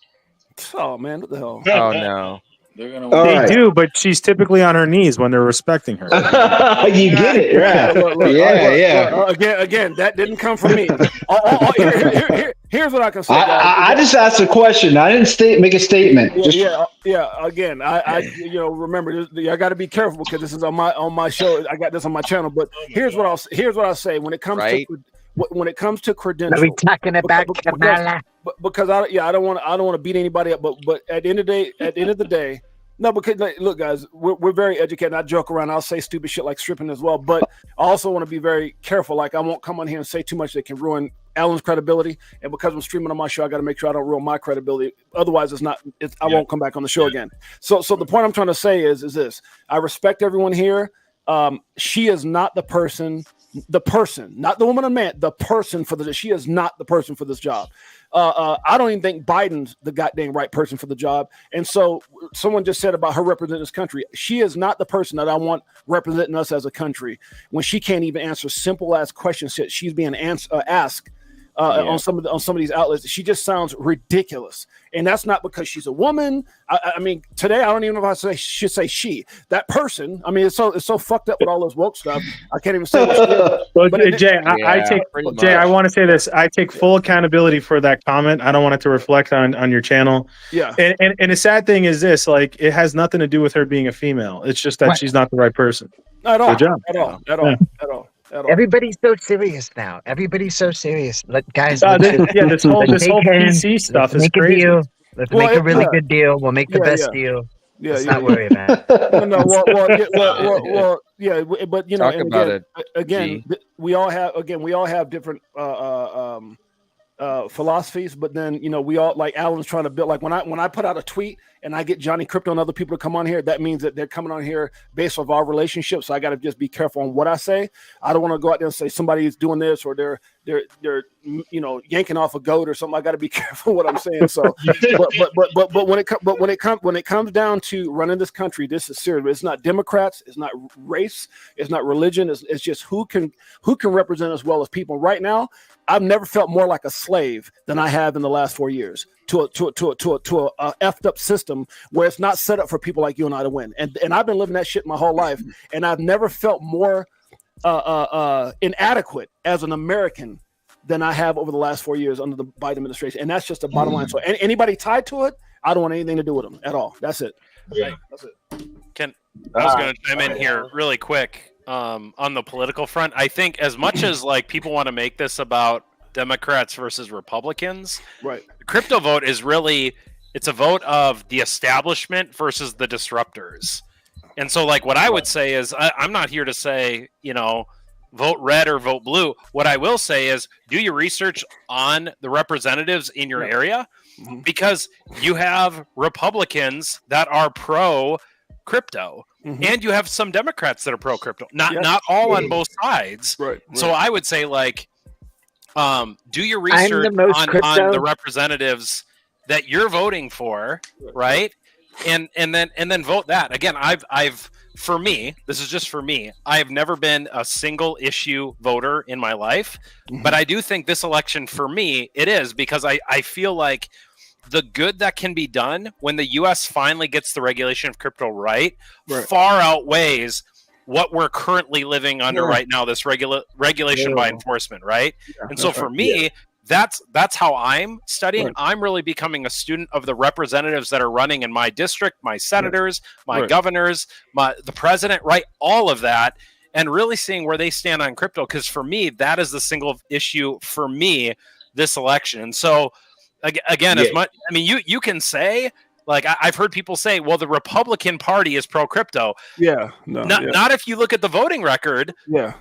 Oh man, what the hell? Oh no. They do, but she's typically on her knees when they're respecting her. You get it, right? Look, again, that didn't come from me. Here's what I can say. I just asked a question. I didn't make a statement. Again, I remember, I got to be careful because this is on my show. I got this on my channel. But here's what I'll say when it comes to credentials. Are we talking about Kamala? Because I don't want to beat anybody up, but at the end of the day, no, because look, guys, we're very educated. I joke around. I'll say stupid shit like stripping as well, but I also want to be very careful. Like I won't come on here and say too much that can ruin Alan's credibility. And because I'm streaming on my show, I got to make sure I don't ruin my credibility. Otherwise, I won't come back on the show again. So the point I'm trying to say is this: I respect everyone here. She is not the person, not the woman or man, the person she is not the person for this job. I don't even think Biden's the goddamn right person for the job. And so someone just said about her representing this country. She is not the person that I want representing us as a country when she can't even answer simple ass questions that she's being asked on some of these outlets. She just sounds ridiculous. And that's not because she's a woman. I mean, today I don't even know if I should say she. That person. I mean, it's so fucked up with all this woke stuff. I can't even say. Well, Jay, I want to say this. I take full accountability for that comment. I don't want it to reflect on your channel. Yeah. And the sad thing is this: like, it has nothing to do with her being a female. It's just that she's not the right person. At all. Good job. At all. Everybody's so serious now. Everybody's so serious. Guys, this whole PC stuff is crazy. Let's make a really good deal. We'll make the best deal. Let's not worry about it. But talk about it. Again, we all have different philosophies, but then we all, like Alan's trying to build, like when I put out a tweet and I get Johnny Crypto and other people to come on here, that means that they're coming on here based off our relationship. So I got to just be careful on what I say. I don't want to go out there and say somebody is doing this or they're yanking off a goat or something. I got to be careful what I'm saying. So, but when it comes down to running this country, this is serious. It's not Democrats, it's not race, it's not religion. It's just who can represent us well as people. Right now, I've never felt more like a slave than I have in the last 4 years to a effed up system where it's not set up for people like you and I to win. And I've been living that shit my whole life, and I've never felt more inadequate as an American than I have over the last 4 years under the Biden administration. And that's just the bottom line. So anybody tied to it, I don't want anything to do with them at all. That's it. Yeah. That's it. I was going to chime in here really quick on the political front. I think as much as like people want to make this about Democrats versus Republicans, right? The crypto vote is really, it's a vote of the establishment versus the disruptors. And so like what I would say is I'm not here to say, vote red or vote blue. What I will say is do your research on the representatives in your area, because you have Republicans that are pro crypto and you have some Democrats that are pro crypto. Not all on both sides. Right. So I would say like do your research on the representatives that you're voting for, right? And then vote that. Again, I've for me, this is just for me, I have never been a single issue voter in my life, but I do think this election for me, it is, because I feel like the good that can be done when the U.S. finally gets the regulation of crypto right far outweighs what we're currently living under right now, this regulation by enforcement, right? And so for me, that's how I'm studying. I'm really becoming a student of the representatives that are running in my district, my senators, my governors, the president, right? All of that, and really seeing where they stand on crypto. Because for me, that is the single issue for me this election. And so again, as much, I mean, you can say, like, I've heard people say, well, the Republican Party is pro crypto. Not if you look at the voting record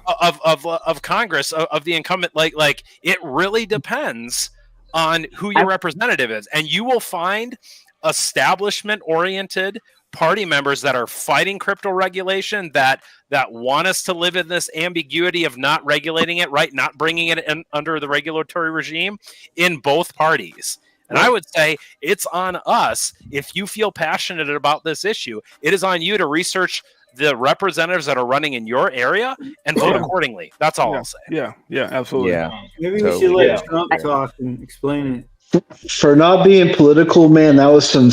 of Congress, of the incumbent. Like it really depends on who your representative is, and you will find establishment-oriented party members that are fighting crypto regulation, that want us to live in this ambiguity of not regulating it, right? Not bringing it in under the regulatory regime in both parties. And I would say it's on us. If you feel passionate about this issue, it is on you to research the representatives that are running in your area and vote accordingly. That's all I'll say. Yeah, absolutely. Yeah. Maybe we should let Trump talk and explain it. For not being political, man, that was some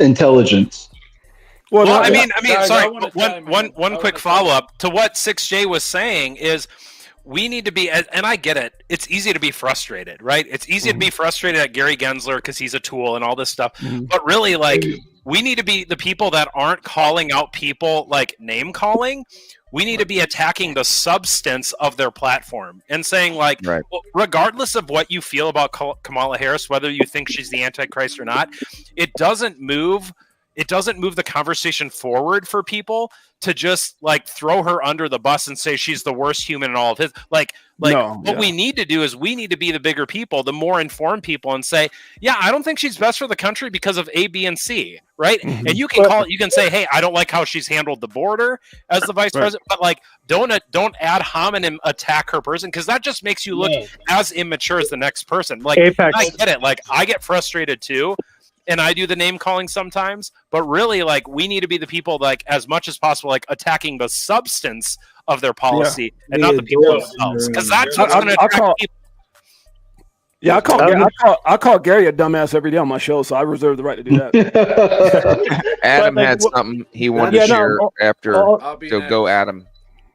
intelligence. Well, I mean, sorry. One quick follow up to what 6J was saying is, we need to be, and I get it, it's easy to be frustrated, right? It's easy to be frustrated at Gary Gensler because he's a tool and all this stuff. But really, like, we need to be the people that aren't calling out people like name calling. We need to be attacking the substance of their platform and saying, like, well, regardless of what you feel about Kamala Harris, whether you think she's the Antichrist or not, it doesn't move the conversation forward for people to just like throw her under the bus and say she's the worst human in all of his we need to do is we need to be the bigger people, the more informed people, and say, I don't think she's best for the country because of A, B, and C, right? And you can say, hey, I don't like how she's handled the border as the vice president, but like don't ad hominem attack her person, because that just makes you look as immature as the next person. Like I get it, like I get frustrated too. And I do the name calling sometimes, but really, like, we need to be the people, like, as much as possible, like, attacking the substance of their policy and not the people themselves, because that's what's going to attract people. Yeah, I call Gary a dumbass every day on my show, so I reserve the right to do that. Adam had something he wanted to share after, so go, Adam.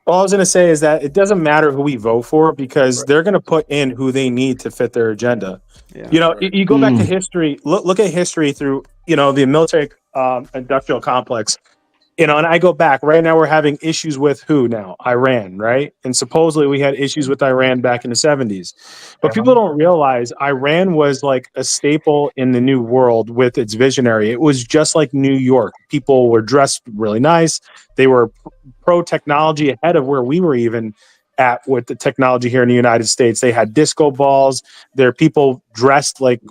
All I was going to say is that it doesn't matter who we vote for, because they're going to put in who they need to fit their agenda. You go back to history, look at history through, the military industrial complex, and I go back right now, we're having issues with who now? Iran, right? And supposedly we had issues with Iran back in the 70s, but people don't realize Iran was like a staple in the new world with its visionary. It was just like New York. People were dressed really nice. They were pro technology ahead of where we were even at with the technology here in the United States. They had disco balls. There are people dressed like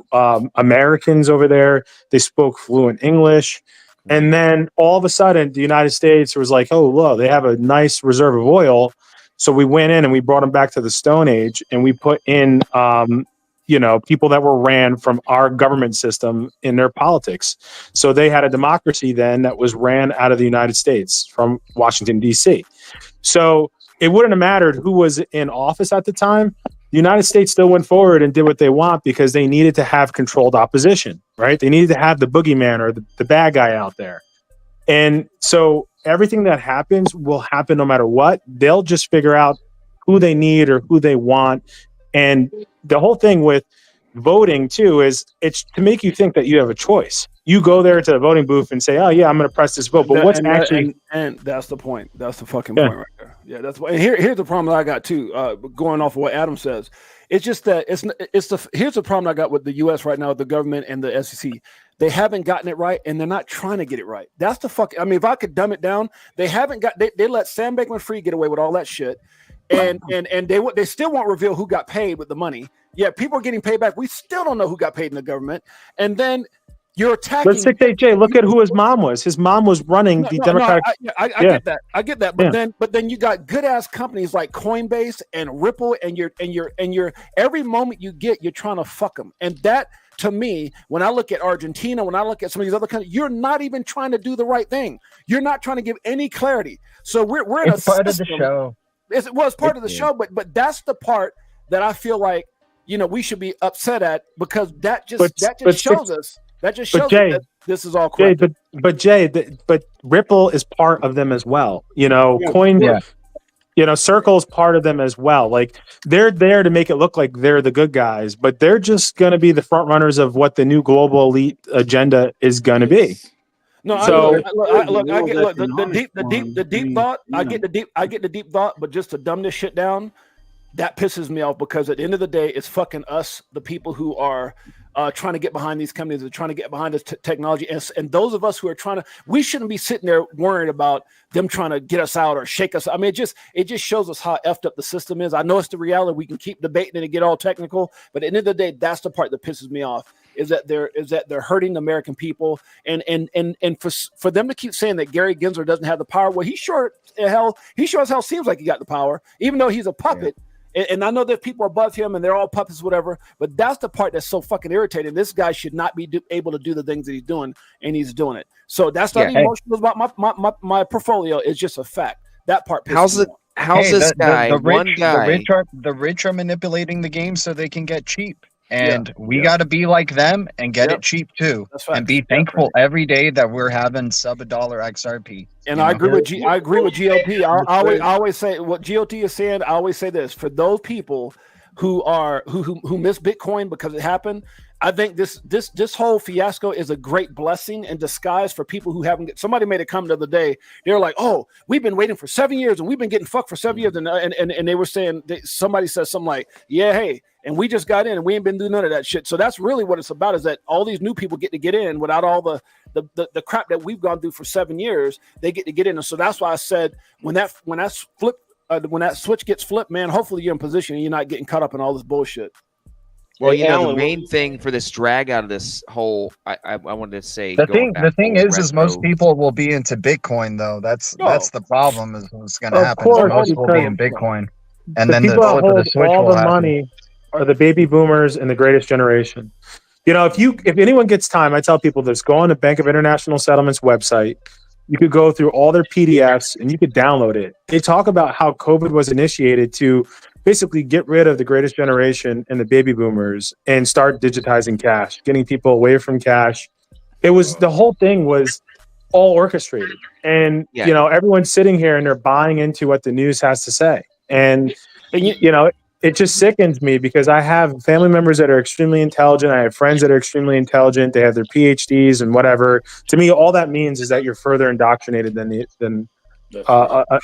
Americans over there. They spoke fluent English. And then all of a sudden, the United States was like, oh, look, they have a nice reserve of oil. So we went in and we brought them back to the Stone Age, and we put in, people that were ran from our government system in their politics. So they had a democracy then that was ran out of the United States from Washington, D.C. So it wouldn't have mattered who was in office at the time. The United States still went forward and did what they want because they needed to have controlled opposition, right? They needed to have the boogeyman or the bad guy out there. And so everything that happens will happen no matter what. They'll just figure out who they need or who they want. And the whole thing with voting too is it's to make you think that you have a choice. You go there to the voting booth and say, "Oh yeah, I'm going to press this vote." But what's actually and that's the point. That's the fucking point right there. Yeah, that's what. And here's the problem that I got too. Going off of what Adam says, it's just that here's the problem I got with the U.S. right now, the government and the SEC. They haven't gotten it right, and they're not trying to get it right. That's the fuck. I mean, if I could dumb it down, they haven't got. They let Sam Bankman-Fried get away with all that shit, and they still won't reveal who got paid with the money. Yeah, people are getting paid back. We still don't know who got paid in the government, and then. You're attacking. Let's 6AJ. Look at who his mom was. His mom was running the Democratic. I get that. I get that. But then you got good ass companies like Coinbase and Ripple, and you're every moment you get, you're trying to fuck them. And that to me, when I look at Argentina, when I look at some of these other countries, you're not even trying to do the right thing. You're not trying to give any clarity. So we're in it's part of the show. It's part of the show, but that's the part that I feel like we should be upset at because that just shows us. That just shows that this is all correct. But Ripple is part of them as well. Circle's part of them as well. Like they're there to make it look like they're the good guys, but they're just going to be the front runners of what the new global elite agenda is going to be. No, so I get the deep thought. I get the deep thought, but just to dumb this shit down, that pisses me off because at the end of the day, it's fucking us, the people who are trying to get behind these companies, are trying to get behind this technology, and those of us who are we shouldn't be sitting there worrying about them trying to get us out or shake us. I mean, it just shows us how effed up the system is. I know it's the reality. We can keep debating and get all technical, but at the end of the day, that's the part that pisses me off. Is that they're hurting the American people, and for them to keep saying that Gary Gensler doesn't have the power. Well, he sure as hell seems like he got the power, even though he's a puppet. Yeah. And I know that people above him and they're all puppets, whatever, but that's the part that's so fucking irritating. This guy should not be able to do the things that he's doing, and he's doing it. So that's not emotional about my portfolio. It's just a fact. That part pisses me off. How's this guy? The rich are manipulating the game so they can get cheap. And we got to be like them and get it cheap too, and be thankful every day that we're having sub $1 XRP. And I agree with GOP. I always say what GOT is saying. I always say this for those people who miss Bitcoin because it happened. I think this whole fiasco is a great blessing in disguise for people who haven't. Somebody made a comment the other day. They're like, "Oh, we've been waiting for 7 years and we've been getting fucked for 7 years." And they were saying somebody said something like, "Yeah, hey." And we just got in and we ain't been doing none of that shit. So that's really what it's about, is that all these new people get to get in without all the crap that we've gone through for 7 years. They get to get in. And so that's why I said when that switch gets flipped, man, hopefully you're in position and you're not getting caught up in all this bullshit. Well, the main thing for this drag out of this whole, I wanted to say the thing is most people will be into Bitcoin though. That's the problem is what's going to happen. Most will be in Bitcoin, and then the flip of the switch all will the happen. Money are the baby boomers and the greatest generation. If anyone gets time, I tell people this: go on the Bank of International Settlements website. You could go through all their PDFs and you could download it. They talk about how COVID was initiated to basically get rid of the greatest generation and the baby boomers and start digitizing cash, getting people away from cash. The whole thing was all orchestrated. And, everyone's sitting here and they're buying into what the news has to say. And it just sickens me because I have family members that are extremely intelligent. I have friends that are extremely intelligent. They have their PhDs and whatever. To me, all that means is that you're further indoctrinated than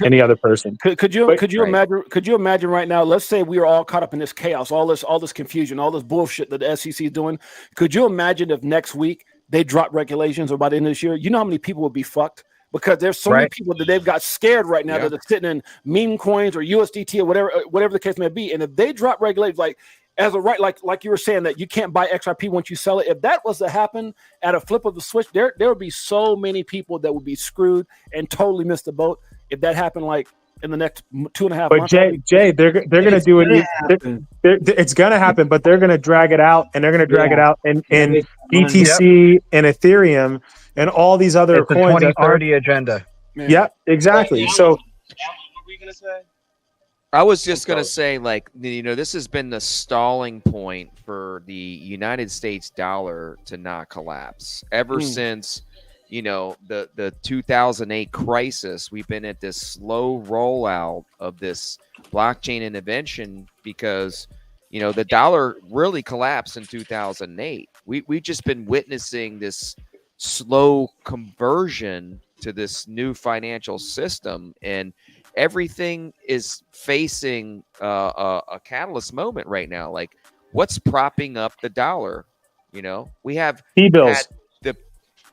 any other person. Could you imagine right now? Let's say we are all caught up in this chaos, all this confusion, all this bullshit that the SEC is doing. Could you imagine if next week they drop regulations, or by the end of this year, you know how many people would be fucked? Because there's so many people that they've got scared right now that are sitting in meme coins or USDT or whatever the case may be. And if they drop regulations like you were saying that you can't buy XRP once you sell it, if that was to happen at a flip of the switch, there would be so many people that would be screwed and totally miss the boat if that happened like in the next 2.5 But months. Jay, they're going to do it. It's going to happen, but they're going to drag it out, and they're going to drag it out in BTC and Ethereum and all these other it's a coins. 2030 agenda. Yeah, exactly. So, what were you gonna say? I was just going to say, like, this has been the stalling point for the United States dollar to not collapse ever since, the 2008 crisis. We've been at this slow rollout of this blockchain intervention because, the dollar really collapsed in 2008. We've just been witnessing this slow conversion to this new financial system, and everything is facing a catalyst moment right now. Like, what's propping up the dollar? We have T-bills.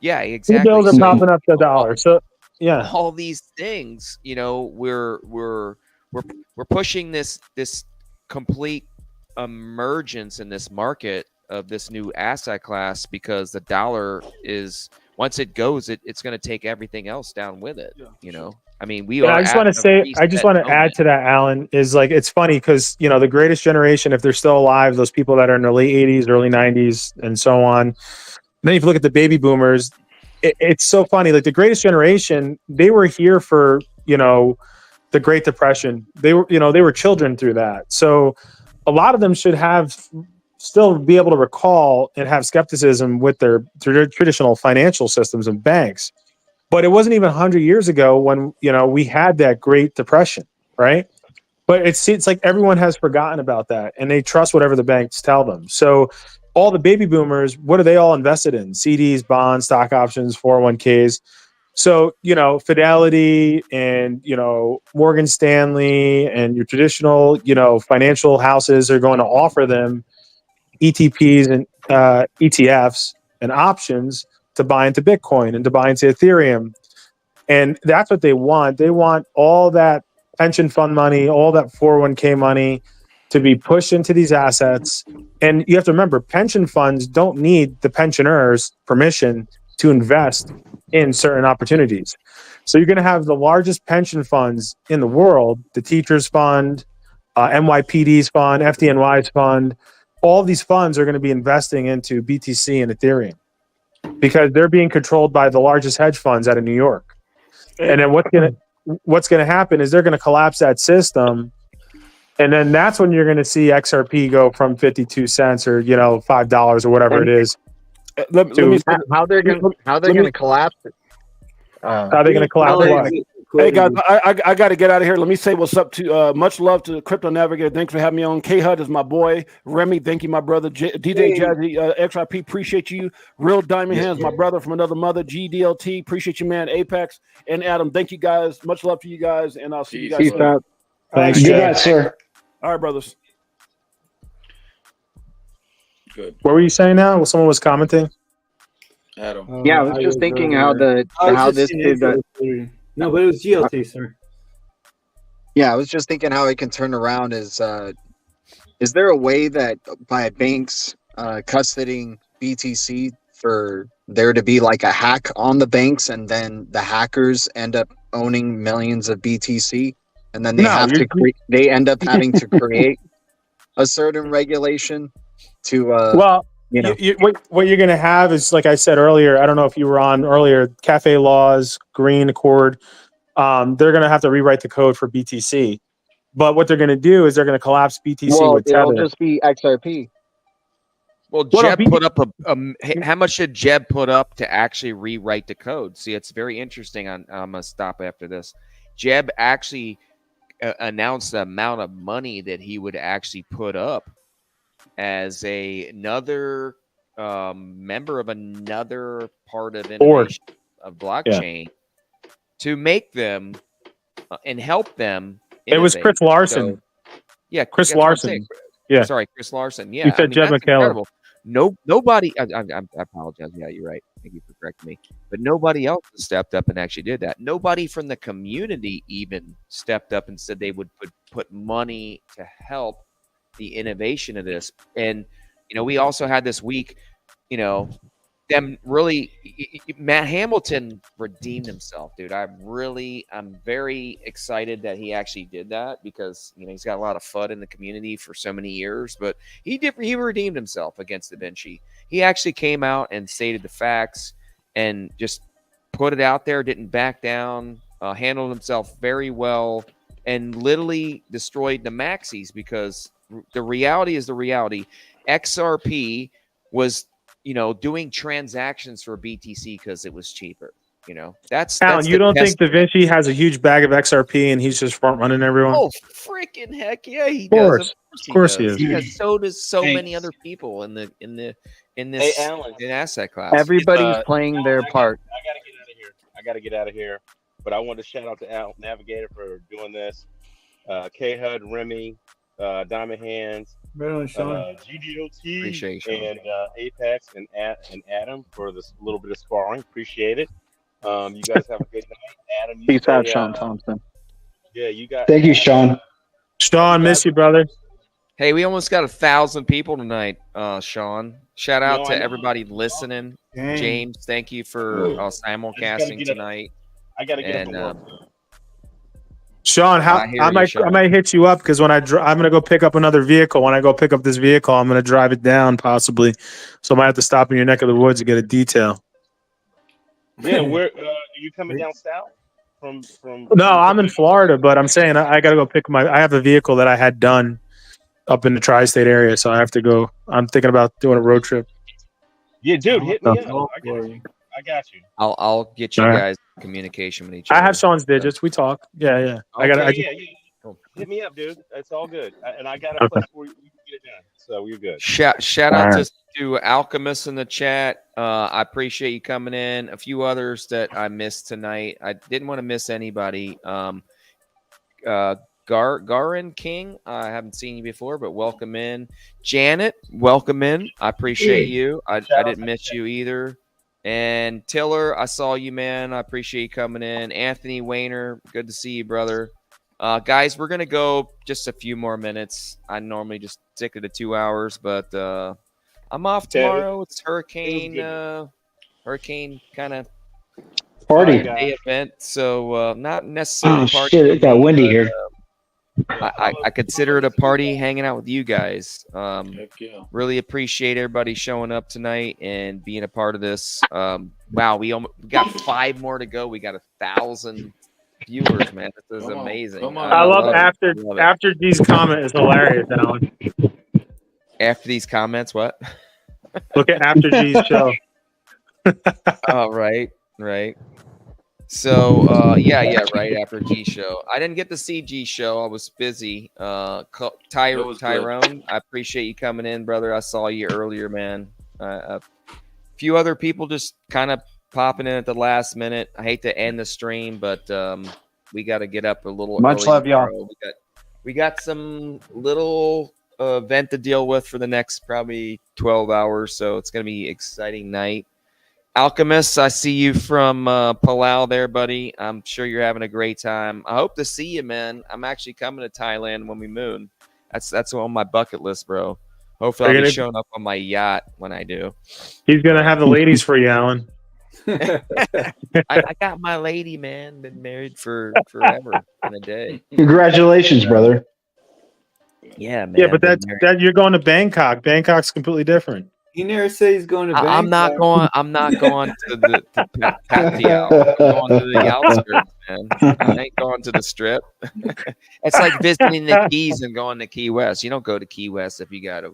Exactly. T-bills are popping up the dollar. So, yeah, all these things, we're pushing this complete emergence in this market of this new asset class because the dollar is, once it goes, it's going to take everything else down with it. I mean, I just want to add to that, Alan, is like, it's funny because, the greatest generation, if they're still alive, those people that are in their late 80s, early 90s, and so on. Then if you look at the baby boomers, it's so funny. Like, the greatest generation, they were here for, the Great Depression. They were children through that. So a lot of them should still be able to recall and have skepticism with their traditional financial systems and banks. But it wasn't even 100 years ago when, we had that Great Depression, right? But it's like everyone has forgotten about that, and they trust whatever the banks tell them. So all the baby boomers, what are they all invested in? CDs, bonds, stock options, 401ks. So, Fidelity and, Morgan Stanley and your traditional, financial houses are going to offer them ETPs and ETFs and options to buy into Bitcoin and to buy into Ethereum. And that's what they want. They want all that pension fund money, all that 401k money to be pushed into these assets. And you have to remember, pension funds don't need the pensioners' permission to invest in certain opportunities. So you're going to have the largest pension funds in the world, the Teachers Fund, NYPD's fund, FDNY's fund. All these funds are going to be investing into BTC and Ethereum because they're being controlled by the largest hedge funds out of New York. And then what's going to happen is they're going to collapse that system. And then that's when you're going to see XRP go from 52 cents or, $5 or whatever it is. How they're going to collapse it. How are they going to collapse what? Hey guys, I got to get out of here. Let me say what's up to much love to Crypto Navigator. Thanks for having me on. K Hud is my boy. Remy, thank you, my brother. DJ Jazzy, XRP, appreciate you. Real Diamond Hands, my brother from another mother. GDLT, appreciate you, man. Apex and Adam, thank you guys. Much love to you guys, and I'll see you guys. Peace out. Thanks, Good night, sir. All right, brothers. Good. What were you saying now? Well, someone was commenting. Adam. Yeah, I was just thinking how this could. No, but it was GLT, sir. Yeah, I was just thinking how it can turn around. Is there a way that by banks custodying BTC for there to be like a hack on the banks, and then the hackers end up owning millions of BTC, and then they end up having to create a certain regulation to what you're going to have is, like I said earlier, I don't know if you were on earlier, Cafe Laws, Green Accord, they're going to have to rewrite the code for BTC. But what they're going to do is they're going to collapse BTC with Tether. It'll just be XRP. Well, Jeb put up how much did Jeb put up to actually rewrite the code? See, it's very interesting. I'm going to stop after this. Jeb actually announced the amount of money that he would actually put up as another member of another part of innovation of blockchain to make them and help them innovate. It was Chris Larson. So, Chris Larson. Sorry, Chris Larson. Yeah, you said Jeb McKellar. Nobody. I apologize. Yeah, you're right. Thank you for correcting me. But nobody else stepped up and actually did that. Nobody from the community even stepped up and said they would put money to help the innovation of this. And we also had this week, them really. Matt Hamilton redeemed himself, dude. I'm very excited that he actually did that because he's got a lot of FUD in the community for so many years, but he redeemed himself against Da Vinci. He actually came out and stated the facts and just put it out there, didn't back down, handled himself very well, and literally destroyed the maxis because the reality is the reality. XRP was doing transactions for BTC because it was cheaper. That's Alan, you don't think Da Vinci has a huge bag of XRP and he's just front running everyone? Oh, freaking heck yeah, he does. Of course he is. Because so does so many other people in this asset class. Everybody's playing their part. I gotta get out of here. But I want to shout out to Navigator for doing this. K-HUD, Remy, Diamond Hands, GDOT, appreciate and Apex and Adam for this little bit of sparring. Appreciate it. You guys have a good night. Adam, peace out, Sean Thompson. Yeah, you got. Thank you, Sean. Sean, miss you, brother. Hey, we almost got 1,000 people tonight, Sean. Shout out to everybody listening. Dang. James, thank you for simulcasting tonight. I gotta get up. Sean, I might hit you up because when I'm gonna go pick up another vehicle. When I go pick up this vehicle, I'm gonna drive it down possibly, so I might have to stop in your neck of the woods to get a detail. Yeah, where are you coming down south from? No, I'm in Florida, but I'm saying I gotta go pick I have a vehicle that I had done up in the tri-state area, so I have to go. I'm thinking about doing a road trip. Yeah, dude, hit me up. I got you. I'll get you guys communication with each other. I have Sean's digits. We talk. Yeah. Okay, hit me up, dude. It's all good. And I got a place where you can get it done. So you're good. Shout out to Alchemist in the chat. I appreciate you coming in. A few others that I missed tonight. I didn't want to miss anybody. Garin King, I haven't seen you before, but welcome in. Janet, welcome in. I appreciate you. I didn't miss you either. And Tiller, I saw you, man. I appreciate you coming in. Anthony Wayner, good to see you, brother. Guys, we're going to go just a few more minutes. I normally just stick to the 2 hours, but I'm off tomorrow. It's hurricane kind of party day event, so not necessarily party. Shit, it got windy here. I consider it a party hanging out with you guys. Really appreciate everybody showing up tonight and being a part of this. Wow, we got 5 more to go. We got 1,000 viewers, man. This is amazing. I love after G's comment is hilarious, Alan. After these comments, what? Look at after G's show. Oh, right. So, right after G show. I didn't get to see G show. I was busy. Tyrone, I appreciate you coming in, brother. I saw you earlier, man. A few other people just kind of popping in at the last minute. I hate to end the stream, but we got to get up a little much early love, y'all. We got some little event to deal with for the next probably 12 hours, so it's going to be an exciting night. Alchemist, I see you from Palau there, buddy. I'm sure you're having a great time. I hope to see you, man. I'm actually coming to Thailand when we moon. That's on my bucket list, bro. Hopefully I'll be showing up on my yacht when I do. He's going to have the ladies for you, Alan. I got my lady, man. Been married for forever in a day. Congratulations, brother. Yeah, man. Yeah, but that you're going to Bangkok. Bangkok's completely different. He never said he's going to Bangkok. I'm not going to the Pattaya. I'm going to the outskirts, man. I ain't going to the strip. It's like visiting the Keys and going to Key West. You don't go to Key West if you got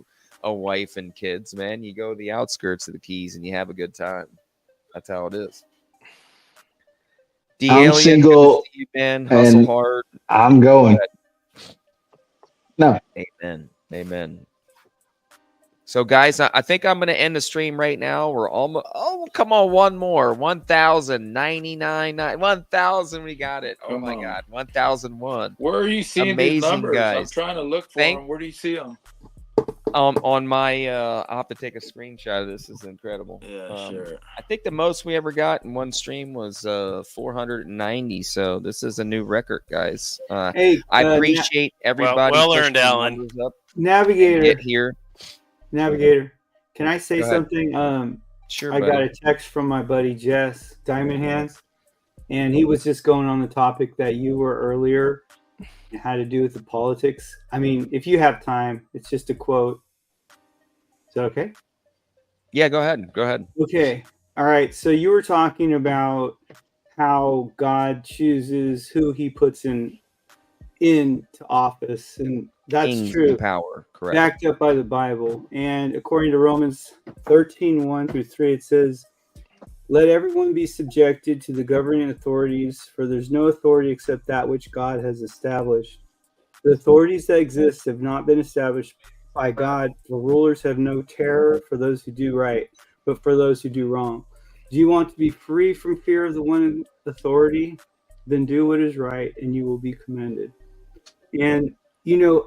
a wife and kids, man. You go to the outskirts of the Keys and you have a good time. That's how it is. I'm single, you, man. Hustle hard. I'm going. No. Amen. So, guys, I think I'm going to end the stream right now. We're almost. Oh, come on, one more. 1,099. 1,000. We got it. Oh my God, 1,001. Where are you seeing these numbers? Guys. I'm trying to look for them. Where do you see them? On my, I'll have to take a screenshot of this. This is incredible. Yeah, sure. I think the most we ever got in one stream was 490. So this is a new record, guys. I appreciate everybody. Well earned, Alan. Navigator. Get here. Navigator. Can I say something? Sure, I buddy. got a text from my buddy Jess Diamond Hands, and he was just going on the topic that you were earlier. It had to do with the politics. I mean, if you have time, it's just a quote. Is that okay? Yeah, go ahead. Go ahead. Okay. All right. So you were talking about how God chooses who he puts into office, and that's Kings true. and power, correct. Backed up by the Bible. And according to Romans 13:1-3, it says, "Let everyone be subjected to the governing authorities, for there's no authority except that which God has established. The authorities that exist have not been established by God, for rulers have no terror for those who do right, but for those who do wrong. Do you want to be free from fear of the one authority? Then do what is right, and you will be commended." And,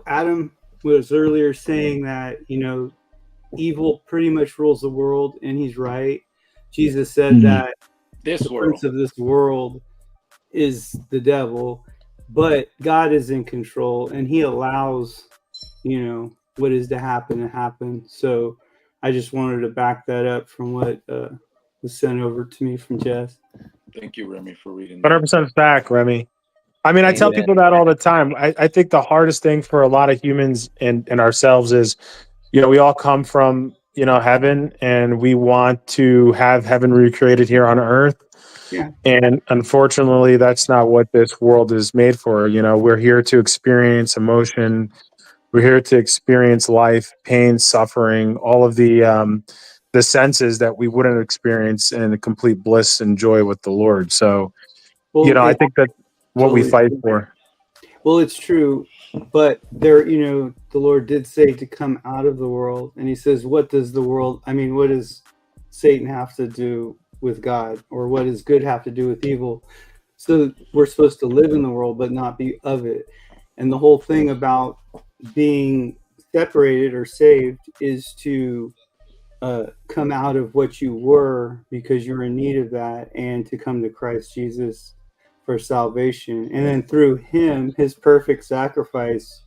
Adam was earlier saying that, evil pretty much rules the world, and he's right. Jesus said that the prince of this world is the devil, but God is in control, and he allows, what is to happen. So I just wanted to back that up from what was sent over to me from Jess. Thank you, Remy, for reading 100% back, Remy. I mean, I tell people that all the time. I think the hardest thing for a lot of humans and ourselves is, we all come from, heaven, and we want to have heaven recreated here on earth. Yeah. And unfortunately, that's not what this world is made for. We're here to experience emotion. We're here to experience life, pain, suffering, all of the senses that we wouldn't experience in a complete bliss and joy with the Lord. So, I think that's what we fight for. Well, it's true, but there, the Lord did say to come out of the world, and he says, what does Satan have to do with God, or what does good have to do with evil? So we're supposed to live in the world, but not be of it. And the whole thing about being separated or saved is to come out of what you were, because you're in need of that, and to come to Christ Jesus for salvation. And then through him, his perfect sacrifice,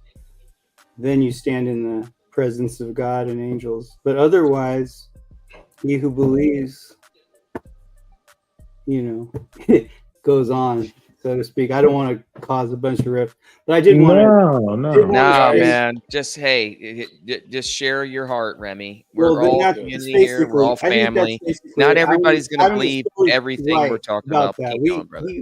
then you stand in the presence of God and angels. But otherwise, he who believes, goes on, so to speak. I don't want to cause a bunch of rift, but I did want to. No, man. Just just share your heart, Remy. We're all community here. We're all family. Not everybody's going to believe everything we're talking about. That.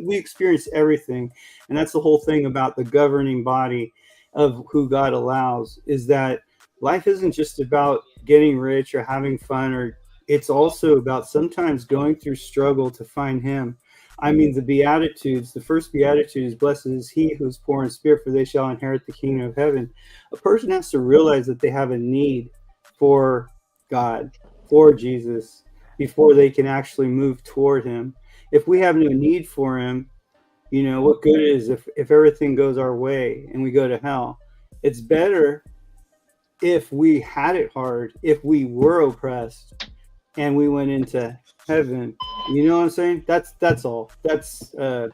We experience everything, and that's the whole thing about the governing body of who God allows, is that life isn't just about getting rich or having fun, or it's also about sometimes going through struggle to find him. I mean, the Beatitudes, the first Beatitude is, blessed is he who is poor in spirit, for they shall inherit the kingdom of heaven. A person has to realize that they have a need for God, for Jesus, before they can actually move toward him. If we have no need for him, what good is if everything goes our way and we go to hell? It's better if we had it hard, if we were oppressed, and we went into heaven. You know what I'm saying? That's all. That's my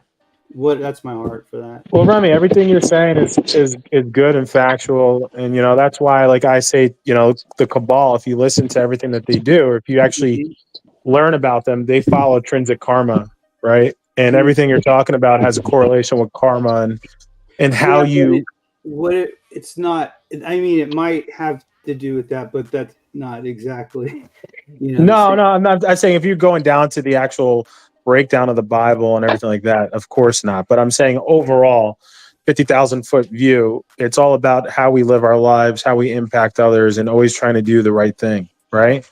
heart for that. Well, Remy, everything you're saying is good and factual, and that's why, like I say, the cabal. If you listen to everything that they do, or if you actually learn about them, they follow intrinsic karma, right? And everything you're talking about has a correlation with karma and how it's not. I mean, it might have to do with that, but that's not exactly. No, I'm not. I'm saying if you're going down to the actual breakdown of the Bible and everything like that, of course not. But I'm saying overall, 50,000-foot view, it's all about how we live our lives, how we impact others, and always trying to do the right thing, right?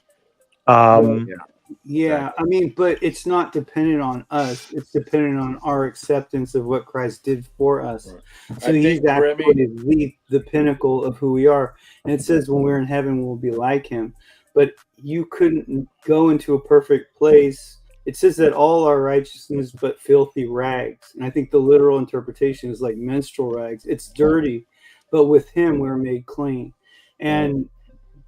Yeah, I mean, but it's not dependent on us. It's dependent on our acceptance of what Christ did for us. Right. So he's actually the pinnacle of who we are. And it says when we're in heaven, we'll be like him. But you couldn't go into a perfect place. It says that all our righteousness but filthy rags. And I think the literal interpretation is like menstrual rags. It's dirty, but with him, we're made clean. And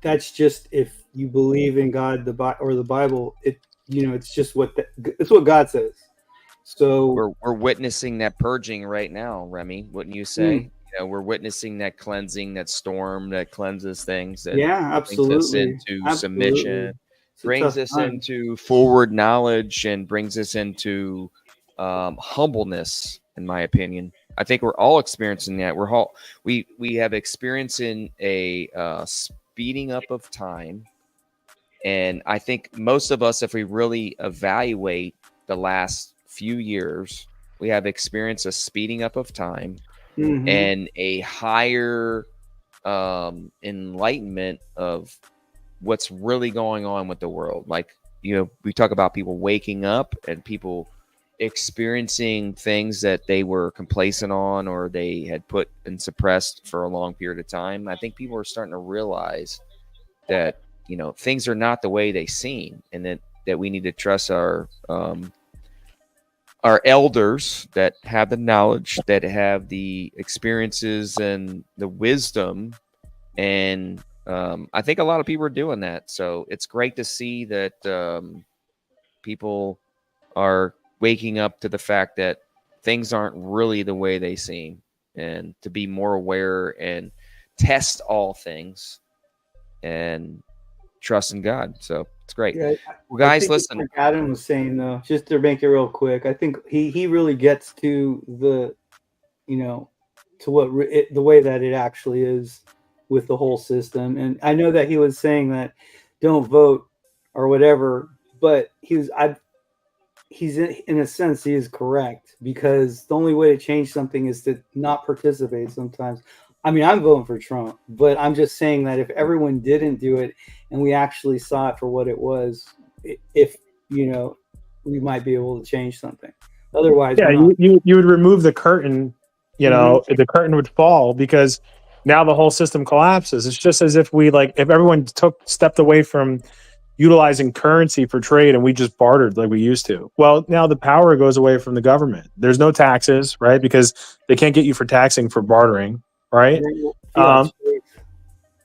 that's just if you believe in God, or the Bible. It's just it's what God says. So we're witnessing that purging right now, Remy. Wouldn't you say? We're witnessing that cleansing, that storm that cleanses things. That absolutely. brings us into submission, brings us into forward knowledge and brings us into humbleness, in my opinion. I think we're all experiencing that. We have experiencing a speeding up of time, and I think most of us, if we really evaluate the last few years, we have experienced a speeding up of time and a higher enlightenment of what's really going on with the world. Like, we talk about people waking up and people experiencing things that they were complacent on or they had put and suppressed for a long period of time. I think people are starting to realize that, things are not the way they seem, and that we need to trust our elders that have the knowledge, that have the experiences and the wisdom. And I think a lot of people are doing that. So it's great to see that people are waking up to the fact that things aren't really the way they seem, and to be more aware and test all things and trust in God. So it's great. Yeah, well, guys, listen. Like Adam was saying, though, just to make it real quick, I think he really gets to the, to what the way that it actually is with the whole system. And I know that he was saying that don't vote or whatever, but he's in a sense, he is correct, because the only way to change something is to not participate sometimes. I mean, I'm voting for Trump, but I'm just saying that if everyone didn't do it and we actually saw it for what it was, if, we might be able to change something. Otherwise, yeah, you would remove the curtain, the curtain would fall, because now the whole system collapses. It's just as if if everyone stepped away from utilizing currency for trade and we just bartered like we used to. Well, now the power goes away from the government. There's no taxes, right? Because they can't get you for taxing for bartering, right?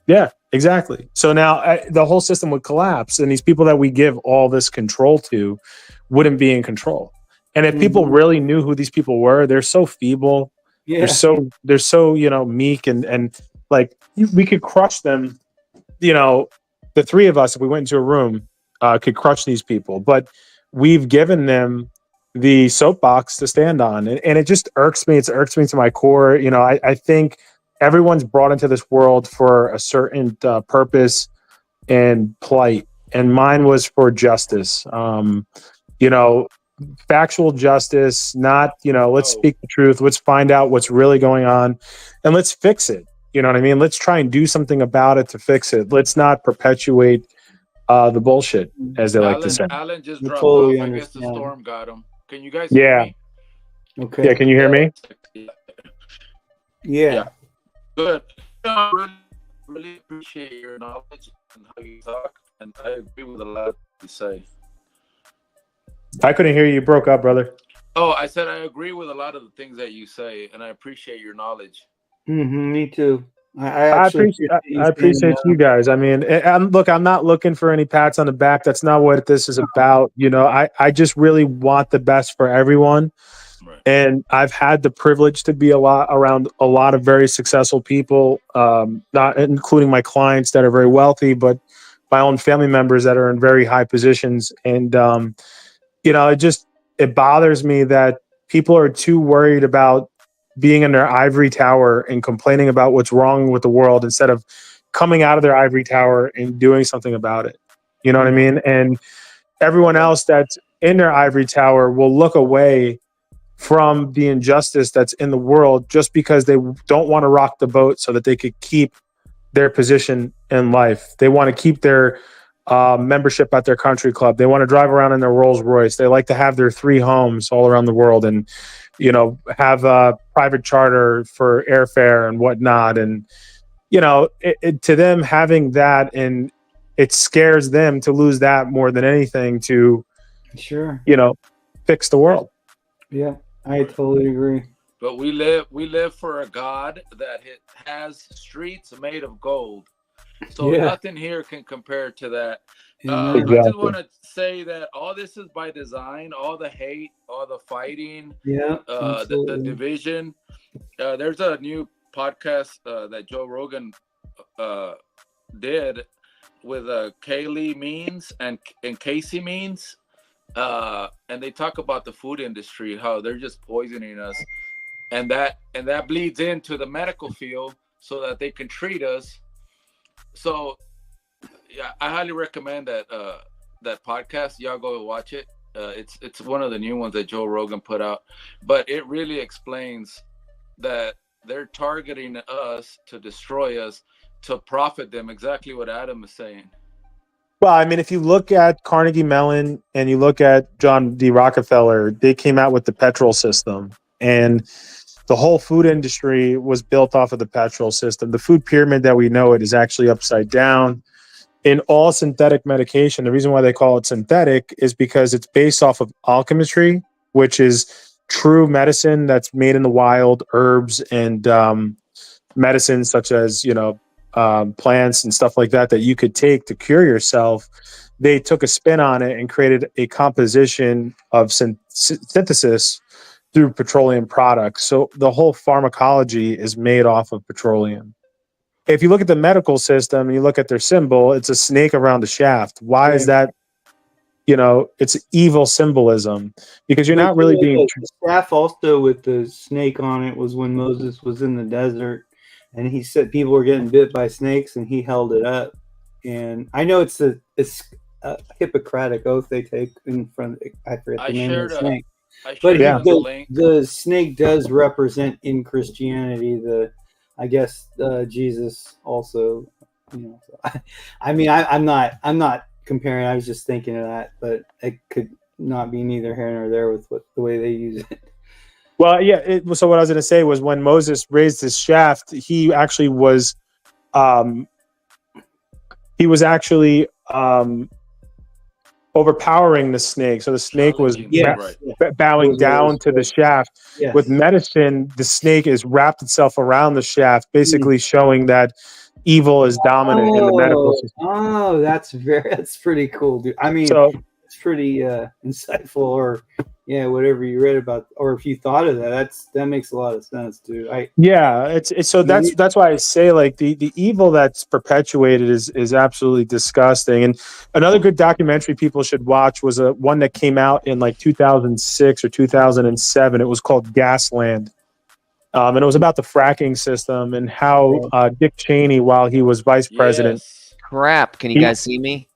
Yeah, exactly. So now the whole system would collapse, and these people that we give all this control to wouldn't be in control. And if people really knew who these people were, they're so feeble. Yeah. They're so meek, and like we could crush them. The three of us, if we went into a room, could crush these people. But we've given them the soapbox to stand on, and it just irks me. It irks me to my core. I think everyone's brought into this world for a certain purpose and plight, and mine was for justice. Factual justice, not, let's speak the truth. Let's find out what's really going on and let's fix it. You know what I mean? Let's try and do something about it to fix it. Let's not perpetuate the bullshit, as they like to say. Alan just dropped off. I guess the storm got him. Can you guys hear me? Okay. Yeah, can you hear me? Yeah. Good. I really appreciate your knowledge and how you talk, and I agree with a lot you say. I couldn't hear you. You broke up, brother. Oh, I said I agree with a lot of the things that you say, and I appreciate your knowledge. Me too. I appreciate you guys. I mean, I'm not looking for any pats on the back. That's not what this is about. I just really want the best for everyone. Right. And I've had the privilege to be around a lot of very successful people, not including my clients that are very wealthy, but my own family members that are in very high positions. And, it bothers me that people are too worried about being in their ivory tower and complaining about what's wrong with the world instead of coming out of their ivory tower and doing something about it. You know what I mean? And everyone else that's in their ivory tower will look away from the injustice that's in the world just because they don't want to rock the boat so that they could keep their position in life. They want to keep their membership at their country club. They want to drive around in their Rolls Royce. They like to have their 3 homes all around the world and, have a private charter for airfare and whatnot. And, to them having that, and it scares them to lose that more than anything to, fix the world. Yeah, I totally agree. But we live for a God that has streets made of gold. So nothing here can compare to that. Exactly. I just want to say that all this is by design. All the hate, all the fighting, the division. There's a new podcast that Joe Rogan did, Kaylee Means and Casey Means, and they talk about the food industry, how they're just poisoning us, and that bleeds into the medical field so that they can treat us. So yeah, I highly recommend that podcast. Y'all go watch it. It's one of the new ones that Joe Rogan put out, but it really explains that they're targeting us to destroy us, to profit them. Exactly what Adam is saying. Well, I mean, if you look at Carnegie Mellon and you look at John D. Rockefeller, they came out with the petrol system, and the whole food industry was built off of the petrol system. The food pyramid that we know it is actually upside down. In all synthetic medication, the reason why they call it synthetic is because it's based off of alchemy, which is true medicine that's made in the wild, herbs and medicines such as, plants and stuff like that you could take to cure yourself. They took a spin on it and created a composition of synthesis through petroleum products. So the whole pharmacology is made off of petroleum. If you look at the medical system and you look at their symbol, it's a snake around a shaft. Why is that? It's evil symbolism, because you're not really being. The staff also with the snake on it was when Moses was in the desert, and he said people were getting bit by snakes, and he held it up. And I know it's a Hippocratic oath they take in front. I forget the name of the snake. But the snake does represent in Christianity Jesus also. I'm not comparing. I was just thinking of that, but it could not be neither here nor there with the way they use it. Well, yeah. So what I was going to say was when Moses raised his shaft, he actually was, overpowering the snake. So the snake was bowing down to the shaft. Yes. With medicine, the snake is wrapped itself around the shaft, basically showing that evil is dominant in the medical system. Oh, that's pretty cool, dude. I mean, it's pretty insightful, or whatever you read about, or if you thought of that makes a lot of sense, dude. That's why I say, like, the evil that's perpetuated is absolutely disgusting. And another good documentary people should watch was one that came out in like 2006 or 2007. It was called Gasland. And it was about the fracking system and how Dick Cheney, while he was vice president. Crap. Can you guys see me?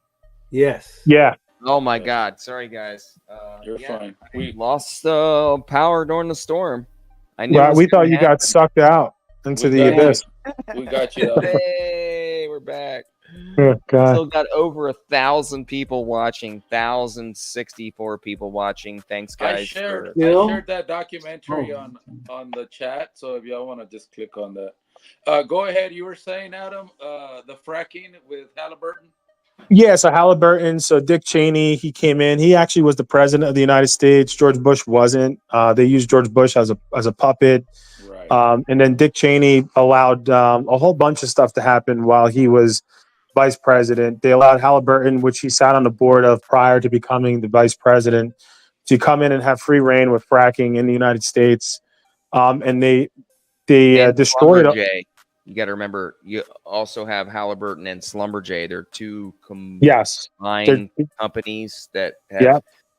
Yes. Yeah. Oh my God. Sorry, guys. You're fine. We lost power during the storm. We thought you got sucked out into the abyss. We got you. Hey, we're back. Oh, God. Still got over 1,000 people watching, 1,064 people watching. Thanks, guys. I shared that documentary on the chat, so if y'all want to just click on that. Go ahead. You were saying, Adam, the fracking with Halliburton? Yeah, so Halliburton, Dick Cheney, he came in. He actually was the president of the United States. George Bush wasn't. They used George Bush as a puppet. Right. And then Dick Cheney allowed a whole bunch of stuff to happen while he was vice president. They allowed Halliburton, which he sat on the board of prior to becoming the vice president, to come in and have free reign with fracking in the United States. And they destroyed it. You got to remember, you also have Halliburton and Schlumberger. They're two combined companies that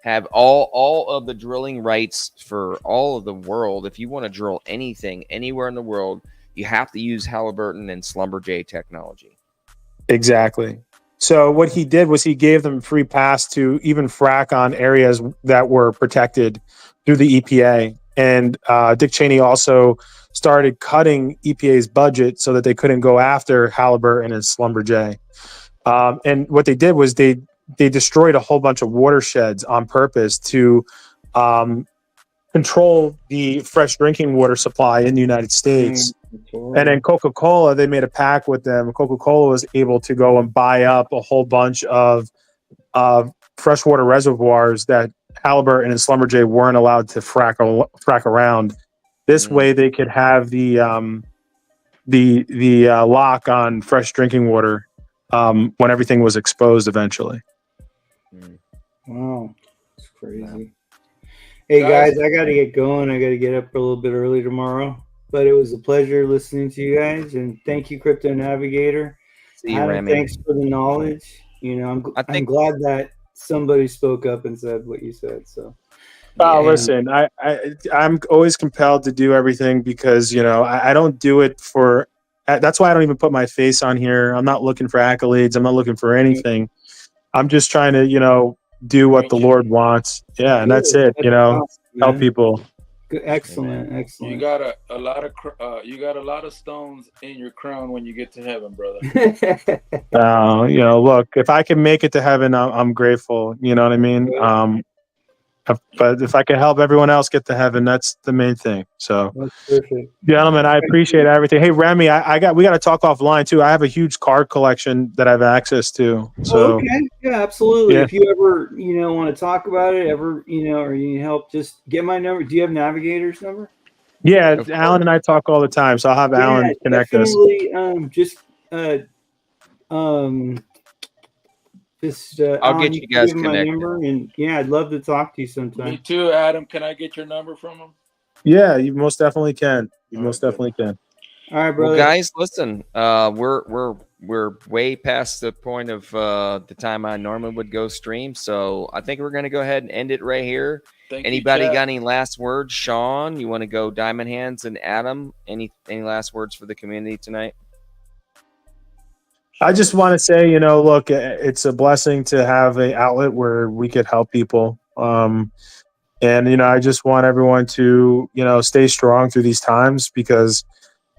have all of the drilling rights for all of the world. If you want to drill anything anywhere in the world, you have to use Halliburton and Schlumberger technology. Exactly. So what he did was he gave them free pass to even frack on areas that were protected through the EPA. And Dick Cheney also started cutting EPA's budget so that they couldn't go after Halliburton and Schlumberger. And what they did was they destroyed a whole bunch of watersheds on purpose to control the fresh drinking water supply in the United States. And then Coca-Cola, they made a pact with them. Coca-Cola was able to go and buy up a whole bunch of freshwater reservoirs that Halliburton and Schlumberger weren't allowed to frack around. This way, they could have the lock on fresh drinking water when everything was exposed eventually. Wow, it's crazy. Hey guys, I got to get going. I got to get up a little bit early tomorrow. But it was a pleasure listening to you guys, and thank you, Crypto Navigator. See you, Adam, Remy. thanks for the knowledge. You know, I'm glad that somebody spoke up and said what you said. So, listen, I'm always compelled to do everything because I don't do it for. That's why I don't even put my face on here. I'm not looking for accolades. I'm not looking for anything. I'm just trying to do what the Lord wants. Yeah, and that's it. Help people. Good, excellent. You got a lot of stones in your crown when you get to heaven, brother. Look, if I can make it to heaven, I'm grateful. You know what I mean? But if I can help everyone else get to heaven, that's the main thing. So, that's perfect. Gentlemen, I appreciate everything. Hey, Remy, we got to talk offline too. I have a huge card collection that I have access to. So, okay, yeah, absolutely. Yeah. If you ever want to talk about it, or you need help, just get my number. Do you have Navigator's number? Yeah, Alan and I talk all the time, so I'll have Alan connect us. Definitely. I'll Alan, get you guys give him my connected. number, and I'd love to talk to you sometime. Me too, Adam. Can I get your number from him? Yeah, you most definitely can. Definitely can. All right, brother. Well, guys, listen. We're way past the point of the time I normally would go stream, so I think we're gonna go ahead and end it right here. Anybody got any last words? Sean, you want to go Diamond Hands, and Adam, any last words for the community tonight? I just want to say, look, it's a blessing to have an outlet where we could help people. And, I just want everyone to, stay strong through these times, because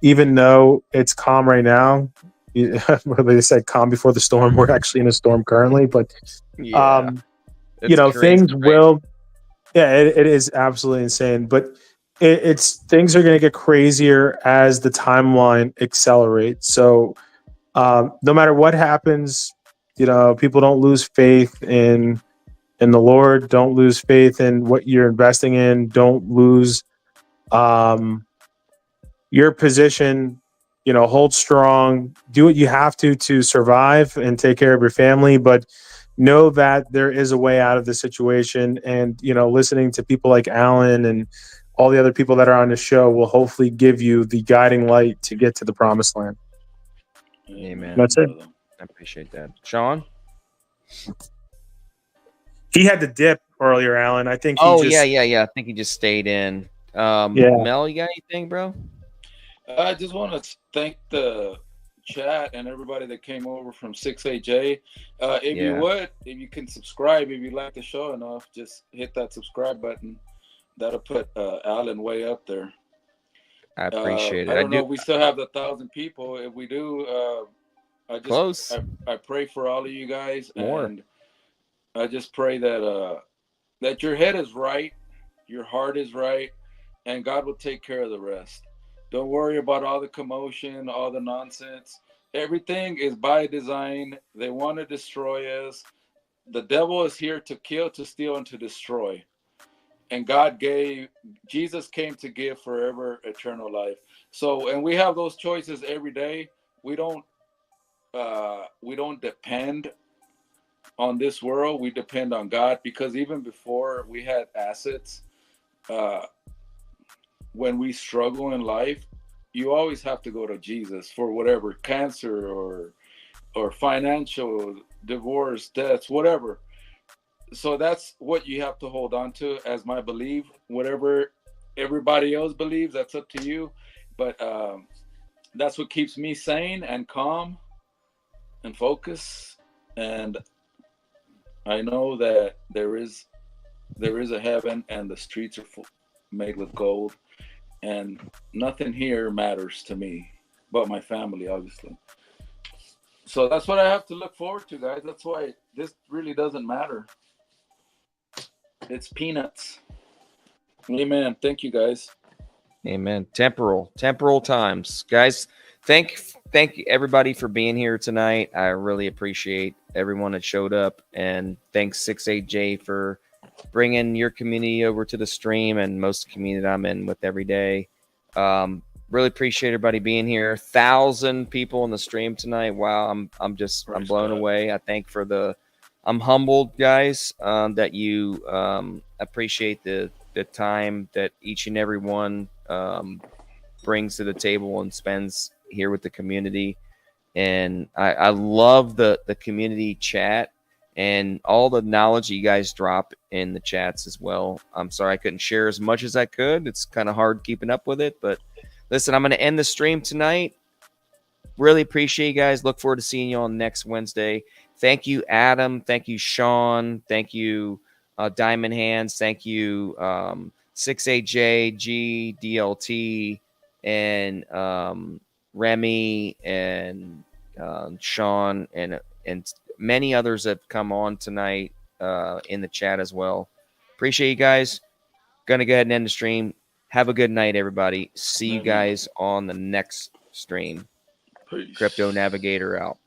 even though it's calm right now, they said calm before the storm, we're actually in a storm currently, but, things will, it is absolutely insane, but things are going to get crazier as the timeline accelerates. So, no matter what happens, people don't lose faith in the Lord. Don't lose faith in what you're investing in. Don't lose your position. Hold strong. Do what you have to survive and take care of your family. But know that there is a way out of the situation. And listening to people like Alan and all the other people that are on the show will hopefully give you the guiding light to get to the promised land. Amen. That's it. I appreciate that. Sean? He had to dip earlier, Alan. I think yeah. I think he just stayed in. Mel, you got anything, bro? I just want to thank the chat and everybody that came over from 68J. If you can subscribe, if you like the show enough, just hit that subscribe button. That'll put Alan way up there. I appreciate it. I don't know if we still have 1,000 people. If we do, I pray for all of you guys. More. And I just pray that that your head is right, your heart is right, and God will take care of the rest. Don't worry about all the commotion, all the nonsense. Everything is by design. They want to destroy us. The devil is here to kill, to steal, and to destroy. And Jesus came to give forever eternal life. So, and we have those choices every day. We don't depend on this world. We depend on God, because even before we had assets, when we struggle in life, you always have to go to Jesus for whatever, cancer or financial, divorce, deaths, whatever. So that's what you have to hold on to as my belief. Whatever everybody else believes, that's up to you. But that's what keeps me sane and calm and focused. And I know that there is a heaven, and the streets are made with gold, and nothing here matters to me but my family, obviously. So that's what I have to look forward to, guys. That's why this really doesn't matter. It's peanuts. Amen. Thank you, guys. Amen. Temporal times, guys. Thank everybody for being here tonight. I really appreciate everyone that showed up, and thanks 68J for bringing your community over to the stream, and most community I'm in with every day. Really appreciate everybody being here. 1,000 people in the stream tonight. Wow, I'm blown away. I'm humbled, guys, that you appreciate the time that each and every one brings to the table and spends here with the community. And I love the community chat and all the knowledge you guys drop in the chats as well. I'm sorry I couldn't share as much as I could. It's kind of hard keeping up with it. But listen, I'm going to end the stream tonight. Really appreciate you guys. Look forward to seeing you on next Wednesday. Thank you, Adam. Thank you, Sean. Thank you, Diamond Hands. Thank you, 68J, G, DLT, and Remy, and Sean, and many others have come on tonight in the chat as well. Appreciate you guys. Gonna go ahead and end the stream. Have a good night, everybody. See you guys on the next stream. Peace. Crypto Navigator out.